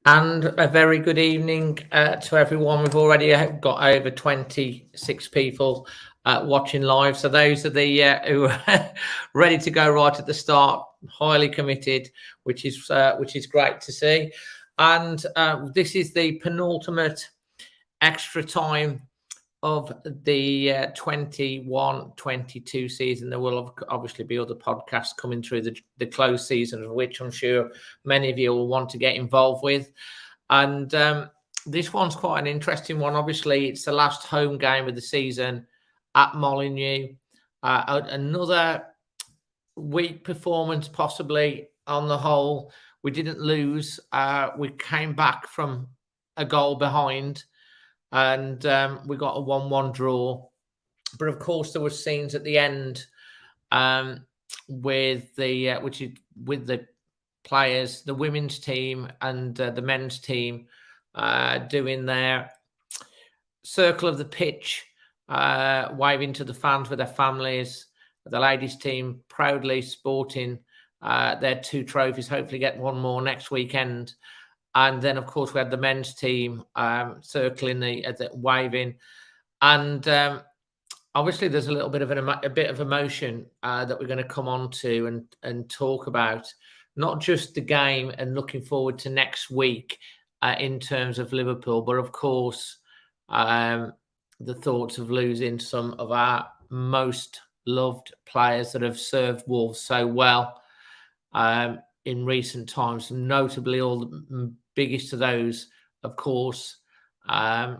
And a very good evening to everyone. We've already got over 26 people watching live. So those are the who are ready to go right at the start, highly committed, which is great to see. And this is the penultimate extra time of the 21-22 season. There will obviously be other podcasts coming through the close season, of which I'm sure many of you will want to get involved with. And this one's quite an interesting one. Obviously, it's the last home game of the season at Molineux. Another weak performance, possibly on the whole. We didn't lose. We came back from a goal behind, and we got a 1-1 draw. But of course, there were scenes at the end with the players, the women's team and the men's team doing their circle of the pitch, waving to the fans with their families. The ladies' team proudly sporting their 2 trophies, hopefully get one more next weekend. And then, of course, we had the men's team circling the waving. And obviously, there's a little bit of a bit of emotion that we're going to come on to and talk about. Not just the game and looking forward to next week in terms of Liverpool, but of course, the thoughts of losing some of our most loved players that have served Wolves so well in recent times, notably all the biggest of those, of course,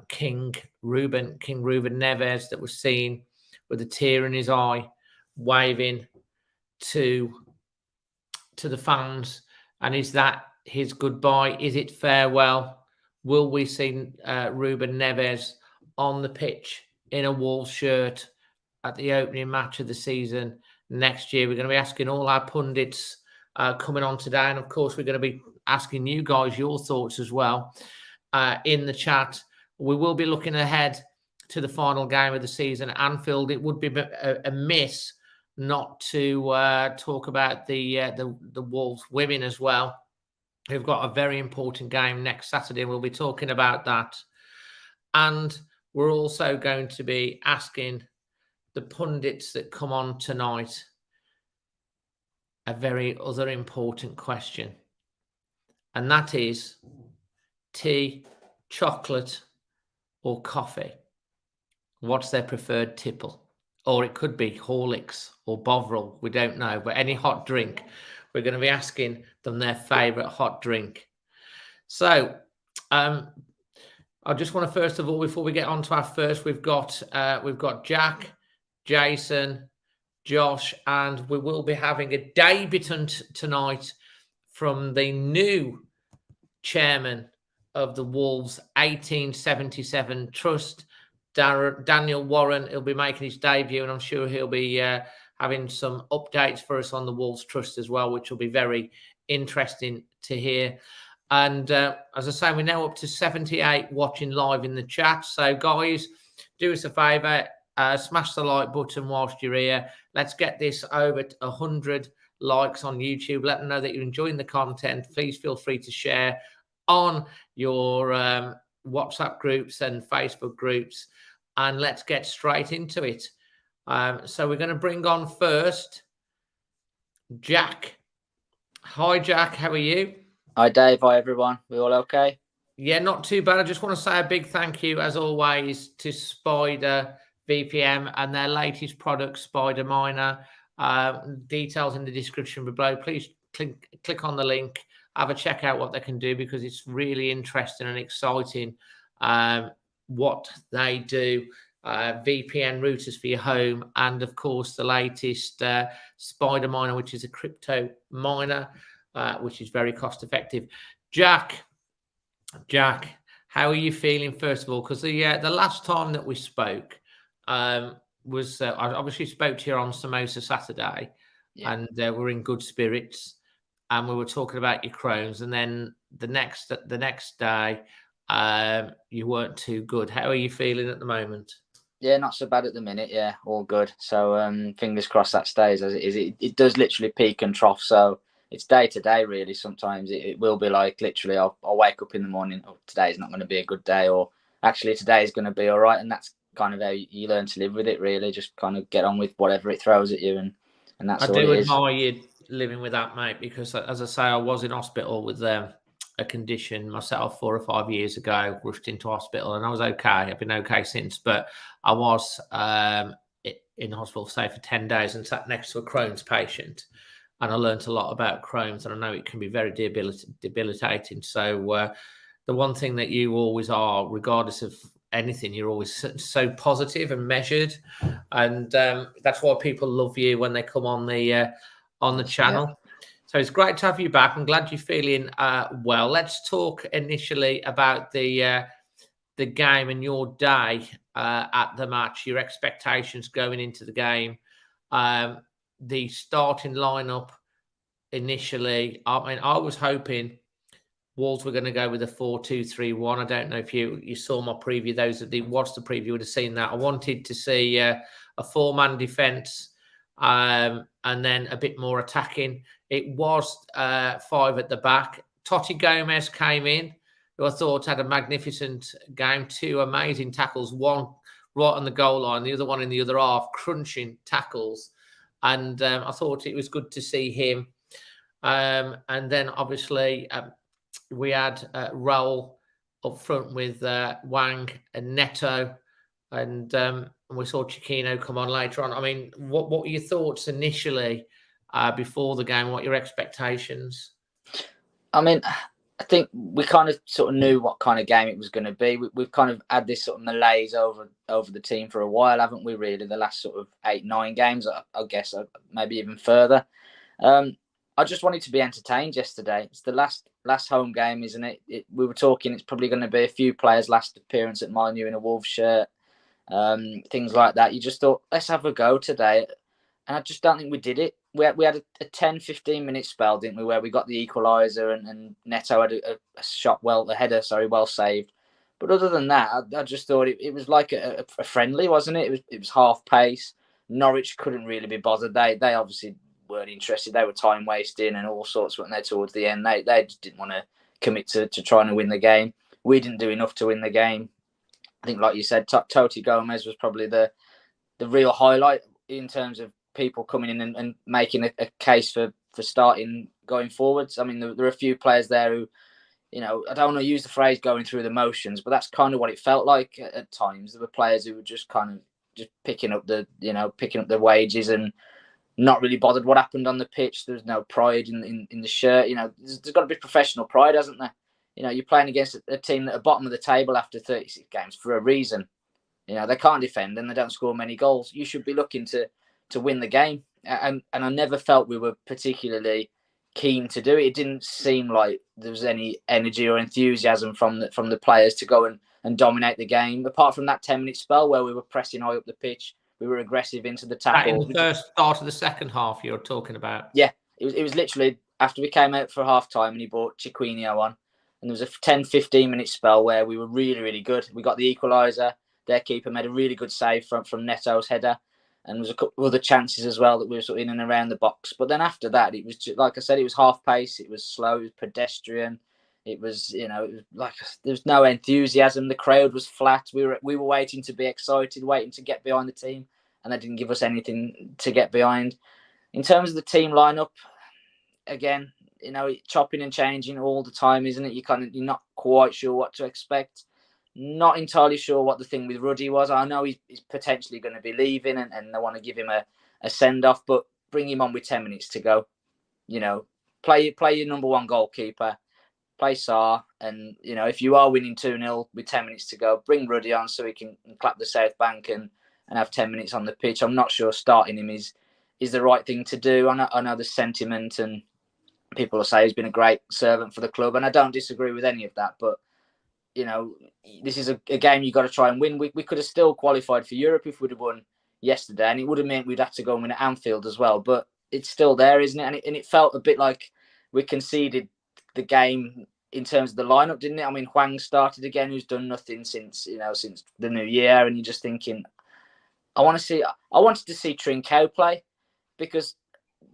King Ruben Neves, that was seen with a tear in his eye, waving to the fans. And is that his goodbye? Is it farewell? Will we see Ruben Neves on the pitch in a Wolves shirt at the opening match of the season next year? We're going to be asking all our pundits coming on today, and of course we're going to be asking you guys your thoughts as well in the chat. We will be looking ahead to the final game of the season at Anfield. It would be a miss not to talk about the Wolves women as well. We've got a very important game next Saturday. We'll be talking about that. And we're also going to be asking the pundits that come on tonight a very other important question. And that is tea, chocolate, or coffee. What's their preferred tipple? Or it could be Horlicks or Bovril. We don't know. But any hot drink, we're going to be asking them their favourite hot drink. So I just want to, first of all, before we get on to our first, we've got Jack, Jason, Josh, and we will be having a debutant tonight from the new chairman of the Wolves 1877 Trust, Daniel Warren. He'll be making his debut, and I'm sure he'll be having some updates for us on the Wolves Trust as well, which will be very interesting to hear. And as I say, we're now up to 78 watching live in the chat. So, guys, do us a favour, smash the like button whilst you're here. Let's get this over 100 likes on YouTube. Let them know that you're enjoying the content. Please feel free to share on your WhatsApp groups and Facebook groups. And let's get straight into it. So we're going to bring on first Jack. Hi, Jack. How are you? Hi, Dave. Hi, everyone. We all okay? Yeah, not too bad. I just want to say a big thank you, as always, to Spider VPN and their latest product, Spider Miner. Details in the description below. Please click on the link. Have a check out what they can do, because it's really interesting and exciting what they do. VPN routers for your home, and of course the latest Spider Miner, which is a crypto miner, which is very cost effective. Jack, how are you feeling, first of all? Because the last time that we spoke was I obviously spoke to you on Samosa Saturday, and we're in good spirits, and we were talking about your Crohn's, and then the next day you weren't too good. How are you feeling at the moment? Yeah, not so bad at the minute. Yeah, all good. So fingers crossed that stays as it is. It does literally peak and trough. So it's day to day really. Sometimes it will be like literally I'll wake up in the morning, oh, today's not going to be a good day, or actually today is going to be all right, and that's kind of how you learn to live with it really. Just kind of get on with whatever it throws at you, and that's all it is. I do admire you living with that, mate, because as I say, I was in hospital with a condition myself 4 or 5 years ago, rushed into hospital, and I was okay. I've been okay since, but I was in hospital, say, for 10 days and sat next to a Crohn's patient. And I learned a lot about Crohn's, and I know it can be very debilitating. So the one thing that you always are, regardless of anything, you're always so positive and measured, and that's why people love you when they come on the channel. Yeah. So it's great to have you back. I'm glad you're feeling well. Let's talk initially about the game and your day at the match, your expectations going into the game. The starting lineup initially, I mean, I was hoping Wolves were going to go with a 4-2-3-1. I don't know if you saw my preview. Those that did watch the preview would have seen that. I wanted to see a 4-man defence and then a bit more attacking. It was 5 at the back. Totti Gomez came in, who I thought had a magnificent game. 2 amazing tackles, one right on the goal line, the other one in the other half, crunching tackles. And I thought it was good to see him. And then obviously we had Raul up front with Wang and Neto, and we saw Chiquinho come on later on. I mean, what were your thoughts initially before the game? What are your expectations? I mean, I think we kind of sort of knew what kind of game it was going to be. We've kind of had this sort of malaise over the team for a while, haven't we, really? The last sort of 8-9 games, I guess, maybe even further. I just wanted to be entertained yesterday. It's the last home game, isn't it? We were talking, it's probably going to be a few players' last appearance at Molineux in a Wolves shirt, things like that. You just thought, let's have a go today. And I just don't think we did it. We had a 10-15 minute spell, didn't we, where we got the equaliser and Neto had a shot, a header, well saved. But other than that, I just thought it was like a friendly, wasn't it? It was half pace. Norwich couldn't really be bothered. They obviously weren't interested. They were time wasting and all sorts, weren't they, towards the end? They just didn't want to commit to trying to win the game. We didn't do enough to win the game. I think, like you said, Totti Gomez was probably the real highlight in terms of people coming in and making a case for starting going forwards. I mean, there are a few players there who, I don't want to use the phrase going through the motions, but that's kind of what it felt like at times. There were players who were just kind of just picking up their wages and not really bothered what happened on the pitch. There's no pride in the shirt. There's got to be professional pride, hasn't there? You're playing against a team at the bottom of the table after 36 games for a reason. They can't defend and they don't score many goals. You should be looking to win the game. And I never felt we were particularly keen to do it. It didn't seem like there was any energy or enthusiasm from the players to go and dominate the game. Apart from that 10-minute spell where we were pressing high up the pitch, we were aggressive into the tackle. That in the first start of the second half you're talking about? Yeah, it was literally after we came out for half time and he brought Chiquinho on. And there was a 10-15 minute spell where we were really, really good. We got the equaliser. Their keeper made a really good save from Neto's header. And there was a couple of other chances as well that we were sort of in and around the box. But then after that, it was just, like I said, it was half pace. It was slow. It was pedestrian. It was, it was like there was no enthusiasm. The crowd was flat. We were waiting to be excited, waiting to get behind the team, and they didn't give us anything to get behind. In terms of the team lineup, again, chopping and changing all the time, isn't it? You're not quite sure what to expect. Not entirely sure what the thing with Ruddy was. I know he's potentially going to be leaving and they want to give him a send-off, but bring him on with 10 minutes to go. Play your number one goalkeeper, play Sarr, and, if you are winning 2-0 with 10 minutes to go, bring Ruddy on so he can clap the South Bank and have 10 minutes on the pitch. I'm not sure starting him is the right thing to do. I know the sentiment and people will say he's been a great servant for the club, and I don't disagree with any of that, but this is a game you've got to try and win. We could have still qualified for Europe if we'd have won yesterday, and it would have meant we'd have to go and win at Anfield as well. But it's still there, isn't it? And it felt a bit like we conceded the game in terms of the lineup, didn't it? I mean, Hwang started again, who's done nothing since the new year, and you're just thinking, I wanted to see Trincao play, because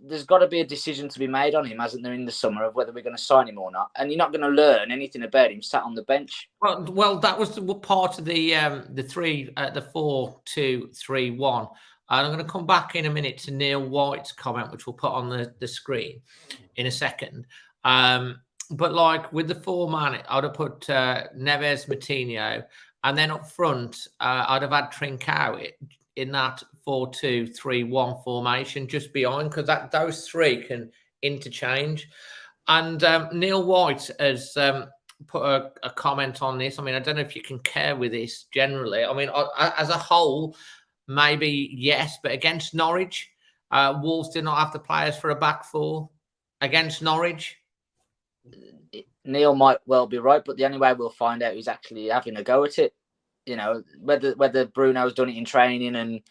there's got to be a decision to be made on him, hasn't there, in the summer of whether we're going to sign him or not. And you're not going to learn anything about him sat on the bench. Well, that was part of the 4-2-3-1. And I'm going to come back in a minute to Neil White's comment, which we'll put on the screen in a second. But like with the 4-man, I'd have put Neves, Moutinho, and then up front, I'd have had Trincao in that 4-2-3-1 formation just behind, because those three can interchange. And Neil White has put a comment on this. I mean, I don't know if you can care with this generally. I mean, as a whole, maybe yes, but against Norwich, Wolves did not have the players for a back four against Norwich. Neil might well be right, but the only way we'll find out is actually having a go at it. You know, whether Bruno's done it in training and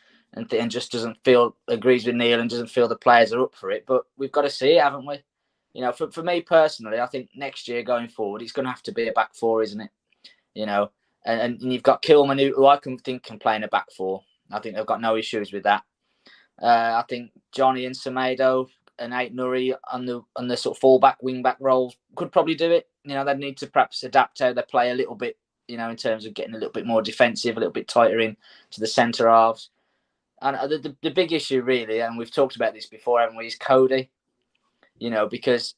just agrees with Neil and doesn't feel the players are up for it. But we've got to see it, haven't we? You know, for me personally, I think next year going forward, it's going to have to be a back four, isn't it? You know, and you've got Kilman, who I can play in a back four. I think they've got no issues with that. I think Johnny and Semedo and Ait-Nouri on the sort of full-back, wing-back roles could probably do it. You know, they'd need to perhaps adapt how they play a little bit, you know, in terms of getting a little bit more defensive, a little bit tighter in to the centre halves. And the big issue really, and we've talked about this before, haven't we, is Cody. You know, because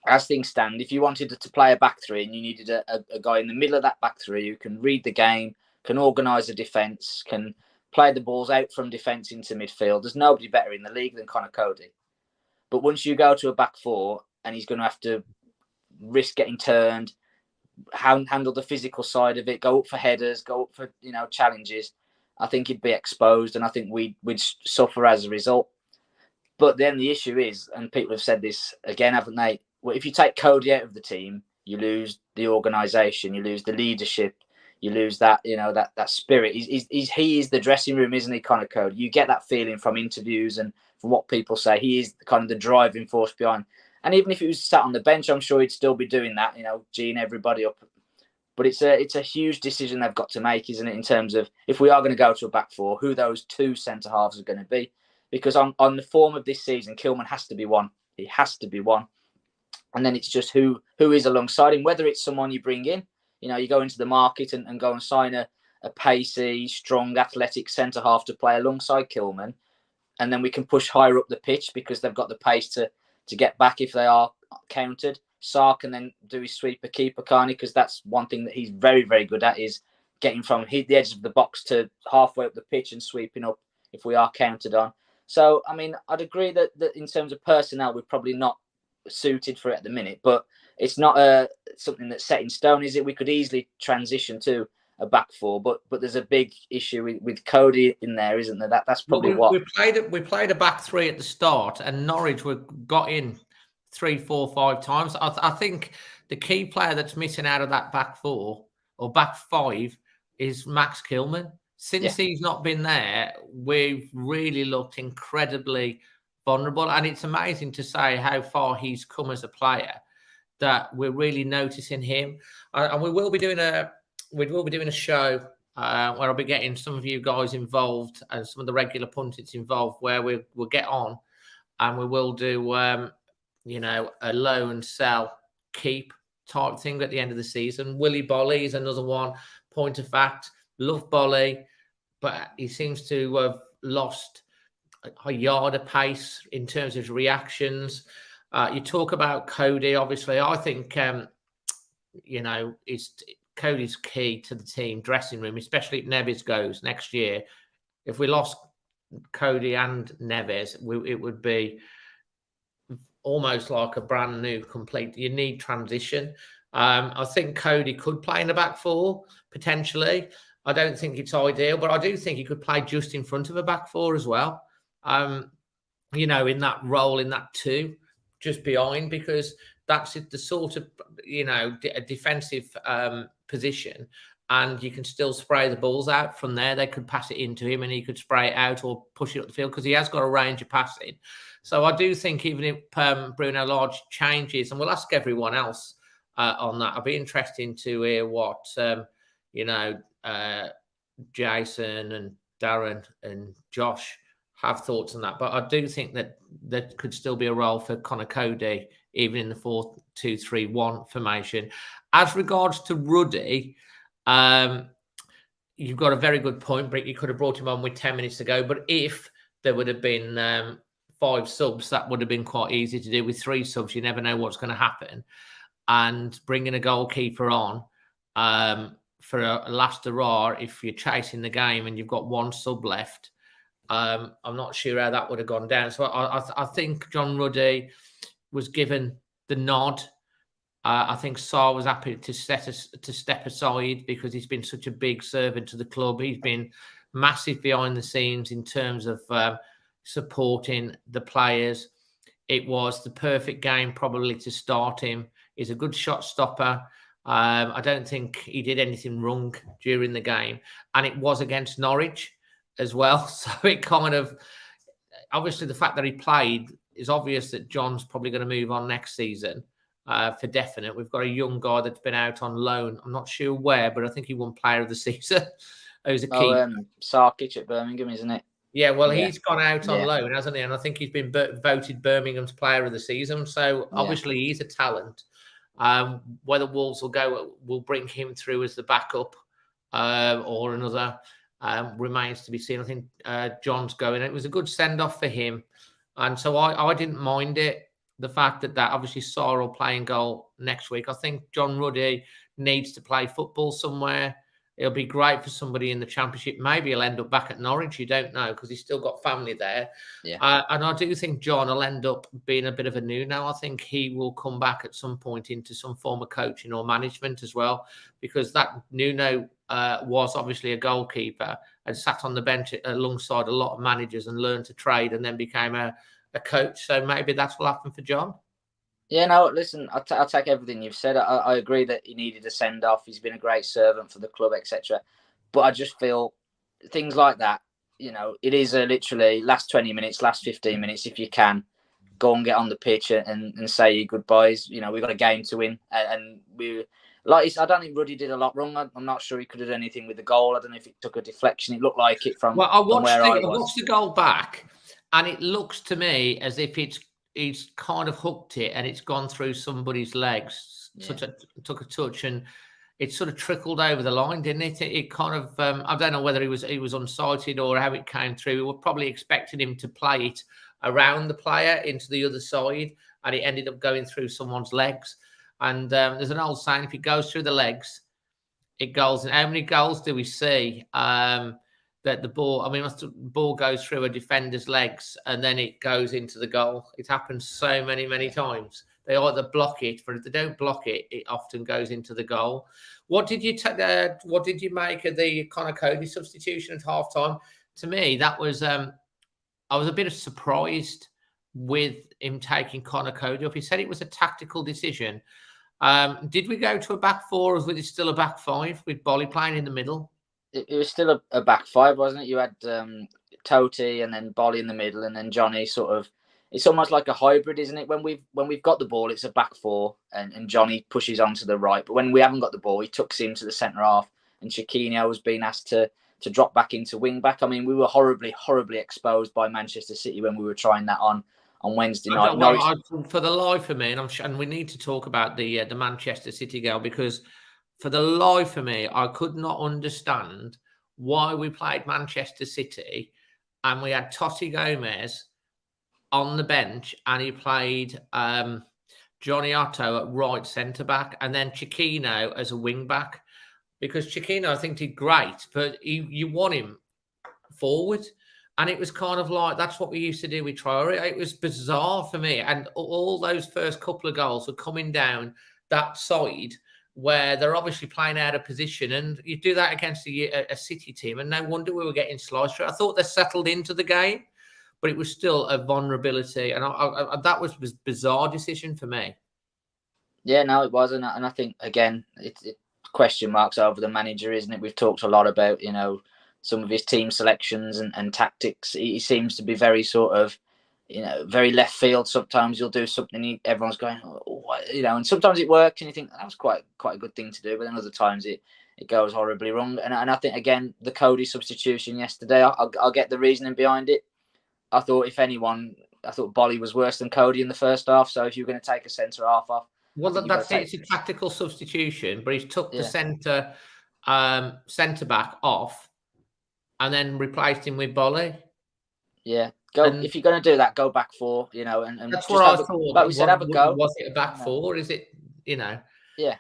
as things stand, if you wanted to play a back three and you needed a guy in the middle of that back three who can read the game, can organise a defence, can play the balls out from defence into midfield, there's nobody better in the league than Conor Cody. But once you go to a back four and he's going to have to risk getting turned, handle the physical side of it, go up for headers, go up for, you know, challenges, I think he'd be exposed, and I think we'd suffer as a result. But then the issue is, and people have said this again, haven't they? Well, if you take Cody out of the team, you lose the organisation, you lose the leadership, you lose that, you know, that spirit. He is the dressing room, isn't he, Conor Cody? You get that feeling from interviews and from what people say. He is kind of the driving force behind. And even if he was sat on the bench, I'm sure he'd still be doing that, you know, geeing everybody up. But it's a huge decision they've got to make, isn't it, in terms of if we are going to go to a back four, who those two centre halves are going to be. Because on the form of this season, Kilman has to be one. He has to be one. And then it's just who is alongside him, whether it's someone you bring in. You know, you go into the market and go and sign a pacey, strong, athletic centre-half to play alongside Kilman. And then we can push higher up the pitch because they've got the pace to get back if they are countered. Sarr can then do his sweeper keeper, can't he? Because that's one thing that he's very, very good at, is getting from the edge of the box to halfway up the pitch and sweeping up if we are countered on. So, I mean, I'd agree that in terms of personnel, we're probably not suited for it at the minute, but it's not something that's set in stone, is it? We could easily transition to a back four, but there's a big issue with Cody in there, isn't there? That's probably what we played a back three at the start, and Norwich got in 3, 4, 5 times. I think the key player that's missing out of that back four or back five is Max Kilman. Since he's not been there, we've really looked incredibly vulnerable, and it's amazing to say how far he's come as a player. That we're really noticing him, and we will be doing a show where I'll be getting some of you guys involved and some of the regular pundits involved, where we'll get on and we will do you know, a loan, sell, keep type thing at the end of the season. Willie Bolly is another one. Point of fact, love Bolly, but he seems to have lost a yard of pace in terms of reactions. You talk about Cody, obviously. I think, you know, Cody's key to the team dressing room, especially if Neves goes next year. If we lost Cody and Neves, it would be almost like a brand new complete. You need transition. I think Cody could play in the back four, potentially. I don't think it's ideal, but I do think he could play just in front of a back four as well. You know, in that role, in that two, just behind, because that's the sort of, you know, a defensive position, and you can still spray the balls out from there. They could pass it into him and he could spray it out or push it up the field, because he has got a range of passing. So I do think even if Bruno Lage changes, and we'll ask everyone else on that, I'll be interested to hear what, you know, Jason and Darren and Josh have thoughts on that. But I do think that there could still be a role for Connor Cody, even in the 4-2-3-1 formation. As regards to Ruddy, you've got a very good point, Brick. You could have brought him on with 10 minutes to go. But if there would have been 5 subs, that would have been quite easy to do. With 3 subs, you never know what's going to happen. And bringing a goalkeeper on for a last hurrah, if you're chasing the game and you've got 1 sub left, I'm not sure how that would have gone down. So I think John Ruddy was given the nod. I think Sarr was happy to step aside because he's been such a big servant to the club. He's been massive behind the scenes in terms of supporting the players. It was the perfect game probably to start him. He's a good shot stopper. I don't think he did anything wrong during the game. And it was against Norwich as well. So it kind of, obviously the fact that he played is obvious that John's probably going to move on next season for definite. We've got a young guy that's been out on loan. I'm not sure where, but I think he won player of the season. Who's a key. Sarkic at Birmingham, isn't it? Yeah, well, he's gone out on loan, hasn't he? And I think he's been voted Birmingham's player of the season. So obviously he's a talent. Whether Wolves will bring him through as the backup or another remains to be seen. I think John's going. It was a good send-off for him. And so I didn't mind it. The fact that obviously Sarr will play in goal next week. I think John Ruddy needs to play football somewhere. It'll be great for somebody in the Championship. Maybe he'll end up back at Norwich. You don't know because he's still got family there. Yeah. And I do think John will end up being a bit of a Nuno. I think he will come back at some point into some form of coaching or management as well, because that Nuno was obviously a goalkeeper and sat on the bench alongside a lot of managers and learned to trade and then became a coach. So maybe that's what will happen for John. Yeah, no, listen, I'll take everything you've said. I agree that he needed a send-off. He's been a great servant for the club, etc. But I just feel things like that, it is literally last 20 minutes, last 15 minutes, if you can, go and get on the pitch and say your goodbyes. We've got a game to win. And I don't think Ruddy did a lot wrong. I'm not sure he could have done anything with the goal. I don't know if it took a deflection. It looked like it from where I was. I watched the goal back, and it looks to me as if he's kind of hooked it and it's gone through somebody's legs. Took a touch and it sort of trickled over the line, didn't it? It kind of, I don't know whether he was unsighted or how it came through. We were probably expecting him to play it around the player into the other side, and it ended up going through someone's legs. And there's an old saying, if it goes through the legs, it goes. And how many goals do we see? That the ball goes through a defender's legs and then it goes into the goal. It happens so many times. They either block it, but if they don't block it, it often goes into the goal. What did you make of the Connor Cody substitution at halftime? To me, that was I was a bit surprised with him taking Connor Cody up. He said it was a tactical decision. Did we go to a back 4 or was it still a back 5 with Bolly playing in the middle? It was still a back 5, wasn't it? You had Toti and then Bolly in the middle, and then Johnny sort of. It's almost like a hybrid, isn't it? When we've got the ball, it's a back 4, and Johnny pushes onto the right. But when we haven't got the ball, he tucks into the centre half, and Chiquinho has been asked to drop back into wing back. I mean, we were horribly exposed by Manchester City when we were trying that on Wednesday night. For the life of me, and we need to talk about the Manchester City goal, because for the life of me, I could not understand why we played Manchester City and we had Totti Gomez on the bench and he played Johnny Otto at right centre-back and then Chiquinho as a wing-back. Because Chiquinho, I think, did great, but you want him forward. And it was kind of like, that's what we used to do with Traore. It was bizarre for me. And all those first couple of goals were coming down that side where they're obviously playing out of position, and you do that against a City team, and no wonder we were getting sliced. I thought they settled into the game, but it was still a vulnerability, and that was a bizarre decision for me. Yeah, no, it wasn't, and I think again, it's question marks over the manager, isn't it? We've talked a lot about some of his team selections and tactics. He seems to be very sort of very left field. Sometimes you'll do something, everyone's going, and sometimes it works and you think that was quite a good thing to do, but then other times it goes horribly wrong. And I think, again, the Cody substitution yesterday, I'll get the reasoning behind it. I thought if anyone, I thought Bolly was worse than Cody in the first half. So if you're going to take a centre half off, well, you've got that's to it. take. It's a tactical substitution, but he's took the Yeah. centre back off and then replaced him with Bolly. Yeah, And if you're going to do that, go back 4. You know, and that's just what I have thought. like we said, have a go. Was it a back 4? Is it? Yeah,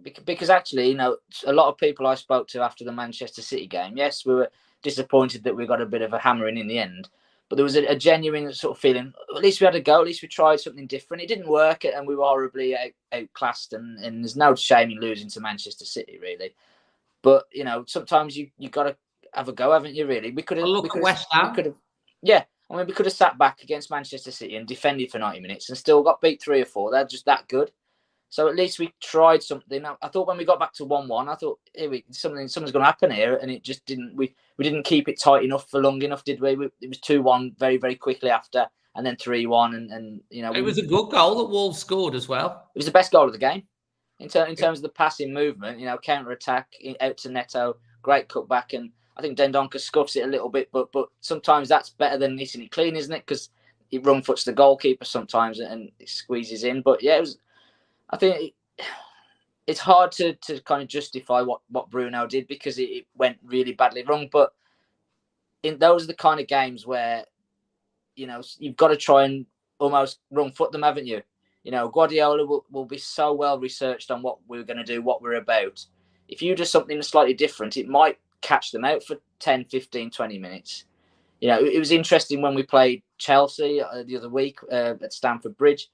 because actually, a lot of people I spoke to after the Manchester City game, yes, we were disappointed that we got a bit of a hammering in the end, but there was a genuine sort of feeling, at least we had a go, at least we tried something different. It didn't work, and we were horribly outclassed, and there's no shame in losing to Manchester City, really. But, sometimes you got to have a go, haven't you, really? We could have... Look at West Ham. Yeah, I mean, we could have sat back against Manchester City and defended for 90 minutes and still got beat 3 or 4. They're just that good. So at least we tried something. I thought when we got back to 1-1, I thought something's going to happen here, and it just didn't. We didn't keep it tight enough for long enough, did we? It was 2-1 very, very quickly after, and then 3-1, and it was a good goal that Wolves scored as well. It was the best goal of the game in terms of the passing movement. Counter attack out to Neto, great cutback, and I think Dendoncker scuffs it a little bit, but sometimes that's better than missing it clean, isn't it? Because it wrong foots the goalkeeper sometimes and it squeezes in. But yeah, it was. I think it's hard to kind of justify what Bruno did because it went really badly wrong. But those are the kind of games where, you've got to try and almost wrong foot them, haven't you? Guardiola will be so well researched on what we're going to do, what we're about. If you do something slightly different, it might catch them out for 10, 15, 20 minutes. It was interesting when we played Chelsea the other week at Stamford Bridge.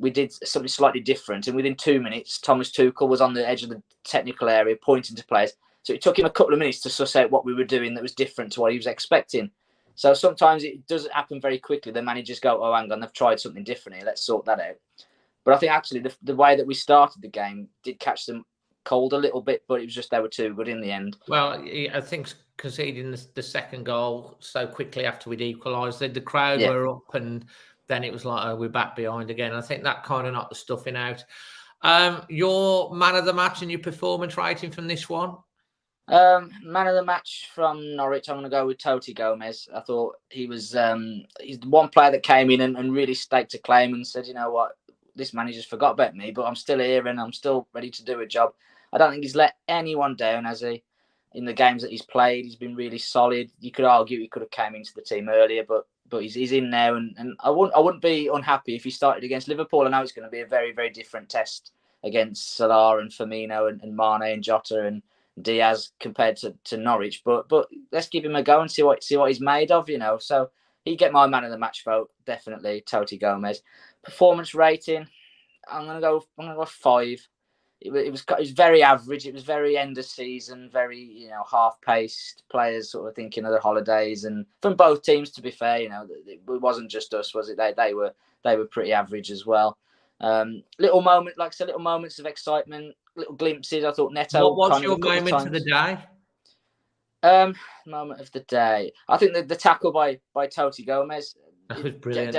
We did something slightly different, and within 2 minutes, Thomas Tuchel was on the edge of the technical area pointing to players. So it took him a couple of minutes to suss out what we were doing that was different to what he was expecting. So sometimes it doesn't happen very quickly. The managers go, oh, hang on, they've tried something different here. Let's sort that out. But I think actually the way that we started the game did catch them cold a little bit, but it was just they were too good in the end. Well, I think conceding the second goal so quickly after we'd equalised, the crowd were up, and then it was like, oh, we're back behind again. I think that kind of knocked the stuffing out. Your man of the match and your performance rating from this one? Man of the match from Norwich, I'm going to go with Toti Gomez. I thought he was he's the one player that came in and really staked a claim and said, you know what, this manager's forgot about me, but I'm still here and I'm still ready to do a job. I don't think he's let anyone down, has he? In the games that he's played, he's been really solid. You could argue he could have came into the team earlier, but he's in now, and I wouldn't be unhappy if he started against Liverpool. I know it's going to be a very, very different test against Salah and Firmino and Mane and Jota and Diaz compared to Norwich, but let's give him a go and see what he's made of, So he get my man of the match vote, definitely Toti Gomez. Performance rating, I'm gonna go 5. It was very average. It was very end of season, very half paced. Players sort of thinking of the holidays, and from both teams, to be fair, it wasn't just us, was it? They were pretty average as well. Little moments of excitement, little glimpses. I thought Neto. What was your moment of the day? Moment of the day. I think the tackle by Toti Gomez. That was brilliant.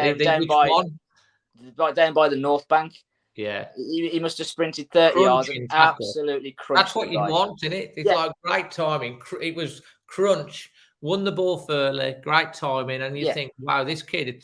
Down by the North Bank. Yeah, he must have sprinted 30 yards and absolutely crunched. That's what you want, isn't it? It's like great timing. It was crunch, won the ball fairly, great timing, and you think, wow, this kid,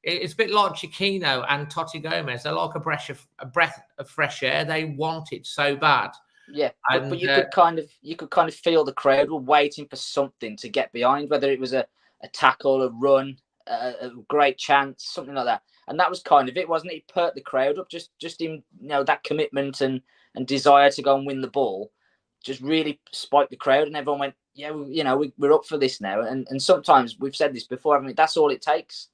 it's a bit like Chiquinho and Toti Gomez. They're like a breath of fresh air. They want it so bad. Yeah, but you could kind of feel the crowd were waiting for something to get behind, whether it was a tackle, a run, a great chance, something like that. And that was kind of it, wasn't it? He perked the crowd up, just in that commitment and desire to go and win the ball, just really spiked the crowd, and everyone went, yeah, we're up for this now. And sometimes we've said this before, haven't we? That's all it takes.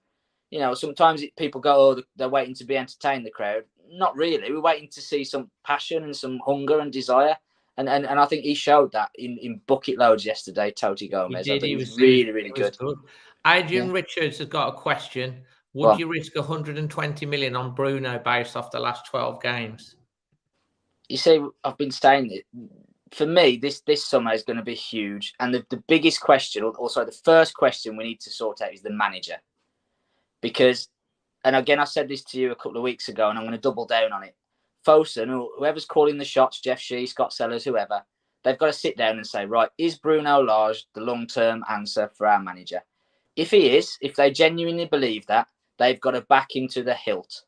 Sometimes people go, oh, they're waiting to be entertained, the crowd. Not really. We're waiting to see some passion and some hunger and desire. And I think he showed that in bucket loads yesterday, Toti Gomez. He was really, really good. Adrian Richards has got a question. Would you risk 120 million on Bruno based off the last 12 games? You see, I've been saying it. For me, this summer is going to be huge. And the biggest question, also the first question we need to sort out is the manager. Because, and again, I said this to you a couple of weeks ago, and I'm going to double down on it. Fosun, or whoever's calling the shots, Jeff Shee, Scott Sellers, whoever, they've got to sit down and say, right, is Bruno Lage the long-term answer for our manager? if they genuinely believe that, they've got to back him to the hilt.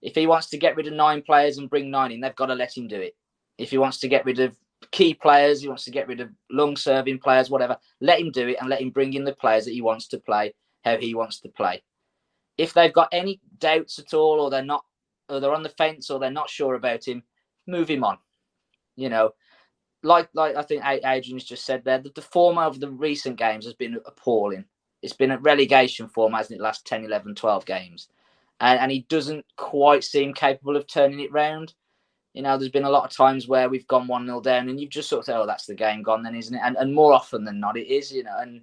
If he wants to get rid of 9 players and bring 9 in, they've got to let him do it. If he wants to get rid of key players, he wants to get rid of long-serving players, whatever, let him do it and let him bring in the players that he wants to play, how he wants to play. If they've got any doubts at all, or they're not, or they're on the fence, or they're not sure about him, move him on. You know, like I think Adrian's just said there, the form of the recent games has been appalling. It's been a relegation form, hasn't it, last 10, 11, 12 games. And he doesn't quite seem capable of turning it round. You know, there's been a lot of times where we've gone 1-0 down and you've just sort of said, oh, that's the game gone then, isn't it? And more often than not, it is, you know. And,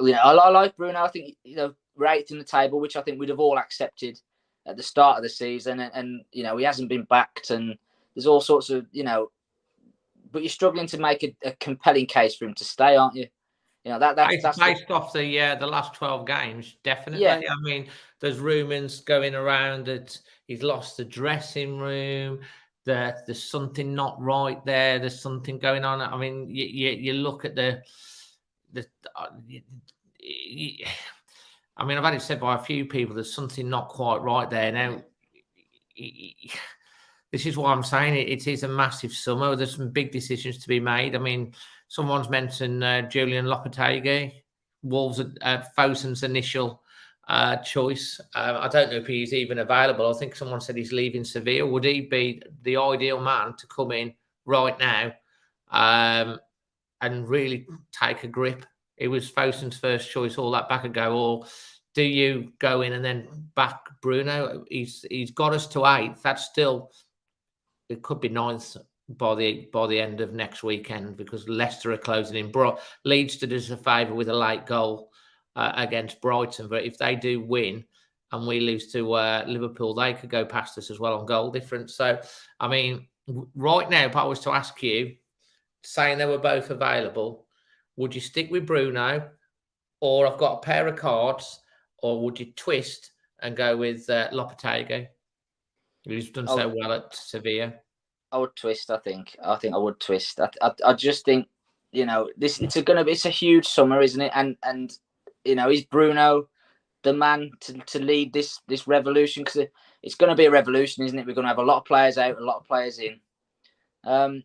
you know, I like Bruno. I think, you know, rated in the table, which I think we'd have all accepted at the start of the season. And you know, he hasn't been backed and there's all sorts of, you know, but you're struggling to make a compelling case for him to stay, aren't you? You know, that's based off the last 12 games, definitely. Yeah. I mean, there's rumours going around that he's lost the dressing room, that there's something not right there, there's something going on. I mean, you look at I mean, I've had it said by a few people, there's something not quite right there. Now, this is what I'm saying. It is a massive summer. There's some big decisions to be made. I mean, someone's mentioned Julian Lopetegui, Wolves, Fosun's initial choice. I don't know if he's even available. I think someone said he's leaving Sevilla. Would he be the ideal man to come in right now and really take a grip? It was Fosun's first choice all that back ago. Or do you go in and then back Bruno? He's got us to 8th. That's still, it could be 9th by the end of next weekend, because Leicester are closing in. Leeds did us a favour with a late goal against Brighton, but if they do win and we lose to Liverpool, they could go past us as well on goal difference. So, I mean, right now, if I was to ask you, saying they were both available, would you stick with Bruno, or I've got a pair of cards, or would you twist and go with Lopetegui, who's done so well at Sevilla? I would twist. I think I would twist. I just think, you know, it's a huge summer, isn't it? And you know, is Bruno the man to lead this revolution? Because it's going to be a revolution, isn't it? We're going to have a lot of players out, a lot of players in. I've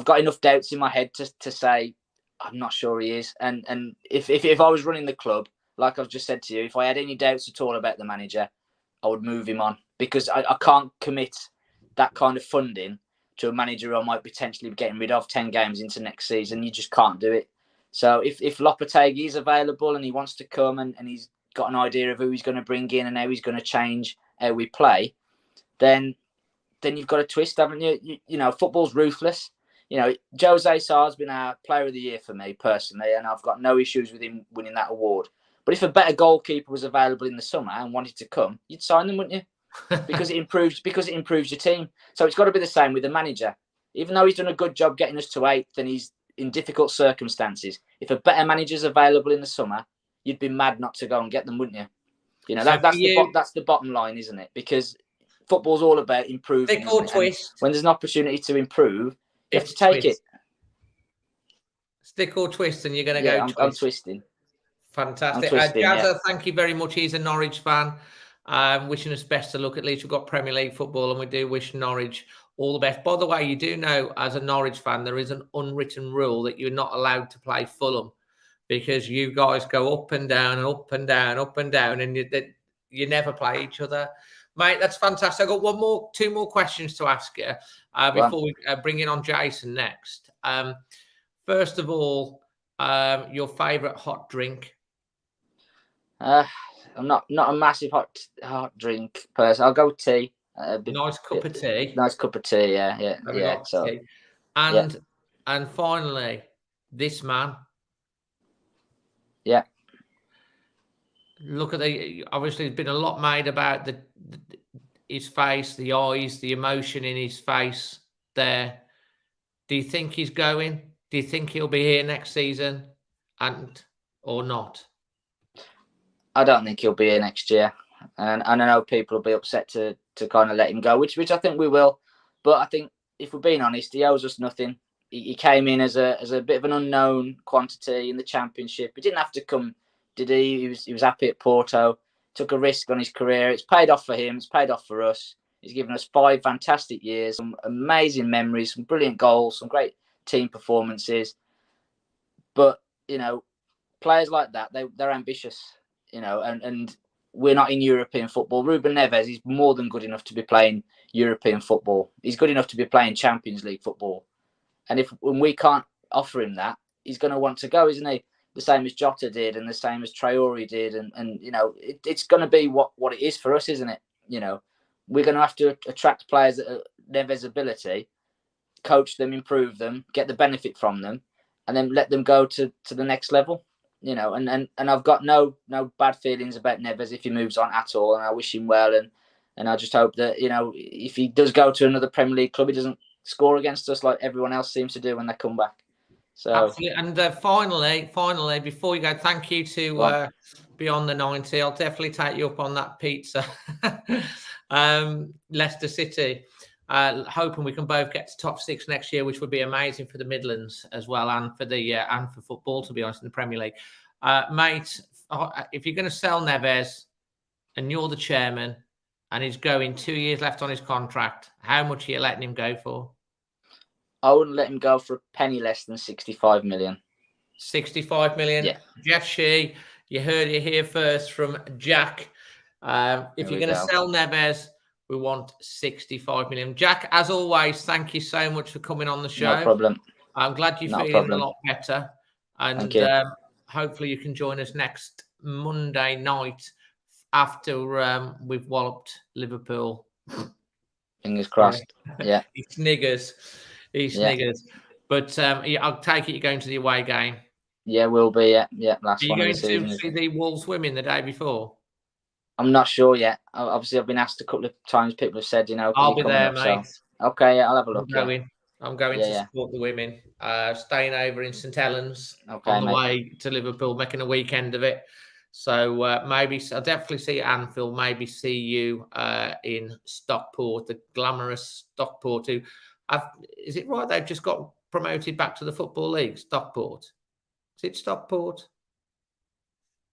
got enough doubts in my head to say I'm not sure he is. And if I was running the club, like I've just said to you, if I had any doubts at all about the manager, I would move him on, because I can't commit that kind of funding to a manager who I might potentially be getting rid of 10 games into next season. You just can't do it. So if Lopetegui is available and he wants to come and he's got an idea of who he's going to bring in and how he's going to change how we play, then you've got a twist, haven't you? You know, football's ruthless. You know, Jose Sarr's been our player of the year for me personally, and I've got no issues with him winning that award. But if a better goalkeeper was available in the summer and wanted to come, you'd sign them, wouldn't you? Because it improves your team. So it's got to be the same with the manager. Even though he's done a good job getting us to 8th and he's in difficult circumstances, if a better manager's available in the summer, you'd be mad not to go and get them, wouldn't you? You know, that's the bottom line, isn't it? Because football's all about improving. Stick or twist. When there's an opportunity to improve, you have to take it. Stick or twist, and you're going to go twist. I'm twisting. Fantastic. Jazza, thank you very much. He's a Norwich fan. Wishing us best of luck. At least we've got Premier League football, and we do wish Norwich all the best. By the way, you do know, as a Norwich fan, there is an unwritten rule that you're not allowed to play Fulham, because you guys go up and down and up and down, up and down, and you never play each other. Mate, that's fantastic. I've got two more questions to ask you before we bring in on Jason next. First of all, your favourite hot drink? I'm not a massive hot drink person. I'll go tea. Nice cup of tea. Nice cup of tea. Yeah. So, and finally, this man. Yeah. Look at obviously there's been a lot made about his face, the eyes, the emotion in his face there. Do you think he's going? Do you think he'll be here next season or not? I don't think he'll be here next year. And I know people will be upset to kind of let him go, which I think we will. But I think if we're being honest, he owes us nothing. he came in as a bit of an unknown quantity in the Championship. He didn't have to come, did he? He was happy at Porto. Took a risk on his career. It's paid off for him. It's paid off for us. He's given us 5 fantastic years, some amazing memories, some brilliant goals, some great team performances. But players like that, they're ambitious, and we're not in European football. Ruben Neves is more than good enough to be playing European football. He's good enough to be playing Champions League football. And when we can't offer him that, he's going to want to go, isn't he? The same as Jota did, and the same as Traore did, and it's going to be what it is for us, isn't it? We're going to have to attract players that are Neves' ability, coach them, improve them, get the benefit from them, and then let them go to the next level. And I've got no bad feelings about Neves if he moves on at all, and I wish him well, and I just hope that if he does go to another Premier League club, he doesn't score against us like everyone else seems to do when they come back. So absolutely. And finally, before you go, thank you to Beyond the 90. I'll definitely take you up on that pizza. Leicester City. Hoping we can both get to top 6 next year, which would be amazing for the Midlands as well, and for football, to be honest, in the Premier League. Mate, if you're going to sell Neves and you're the chairman and he's going 2 years left on his contract, how much are you letting him go for? I wouldn't let him go for a penny less than 65 million. 65 million. Yeah. Jeff Shee, you heard it here first from Jack. If you're going to sell Neves, we want 65 million. Jack, as always, thank you so much for coming on the show. No problem. I'm glad you're feeling a lot better. And hopefully you can join us next Monday night after we've walloped Liverpool. Fingers crossed. Yeah. He sniggers. But I'll take it you're going to the away game. Yeah, we'll be. Yeah. Last one. Are you going to see the Wolves women the day before? I'm not sure yet. Obviously, I've been asked a couple of times. People have said, I'll be there, mate. So. Okay, I'll have a look. I'm going to support the women. Staying over in St Helens on the way to Liverpool, making a weekend of it. So maybe I'll definitely see Anfield. Maybe see you in Stockport, the glamorous Stockport. Is it right they've just got promoted back to the Football League? Stockport. Is it Stockport?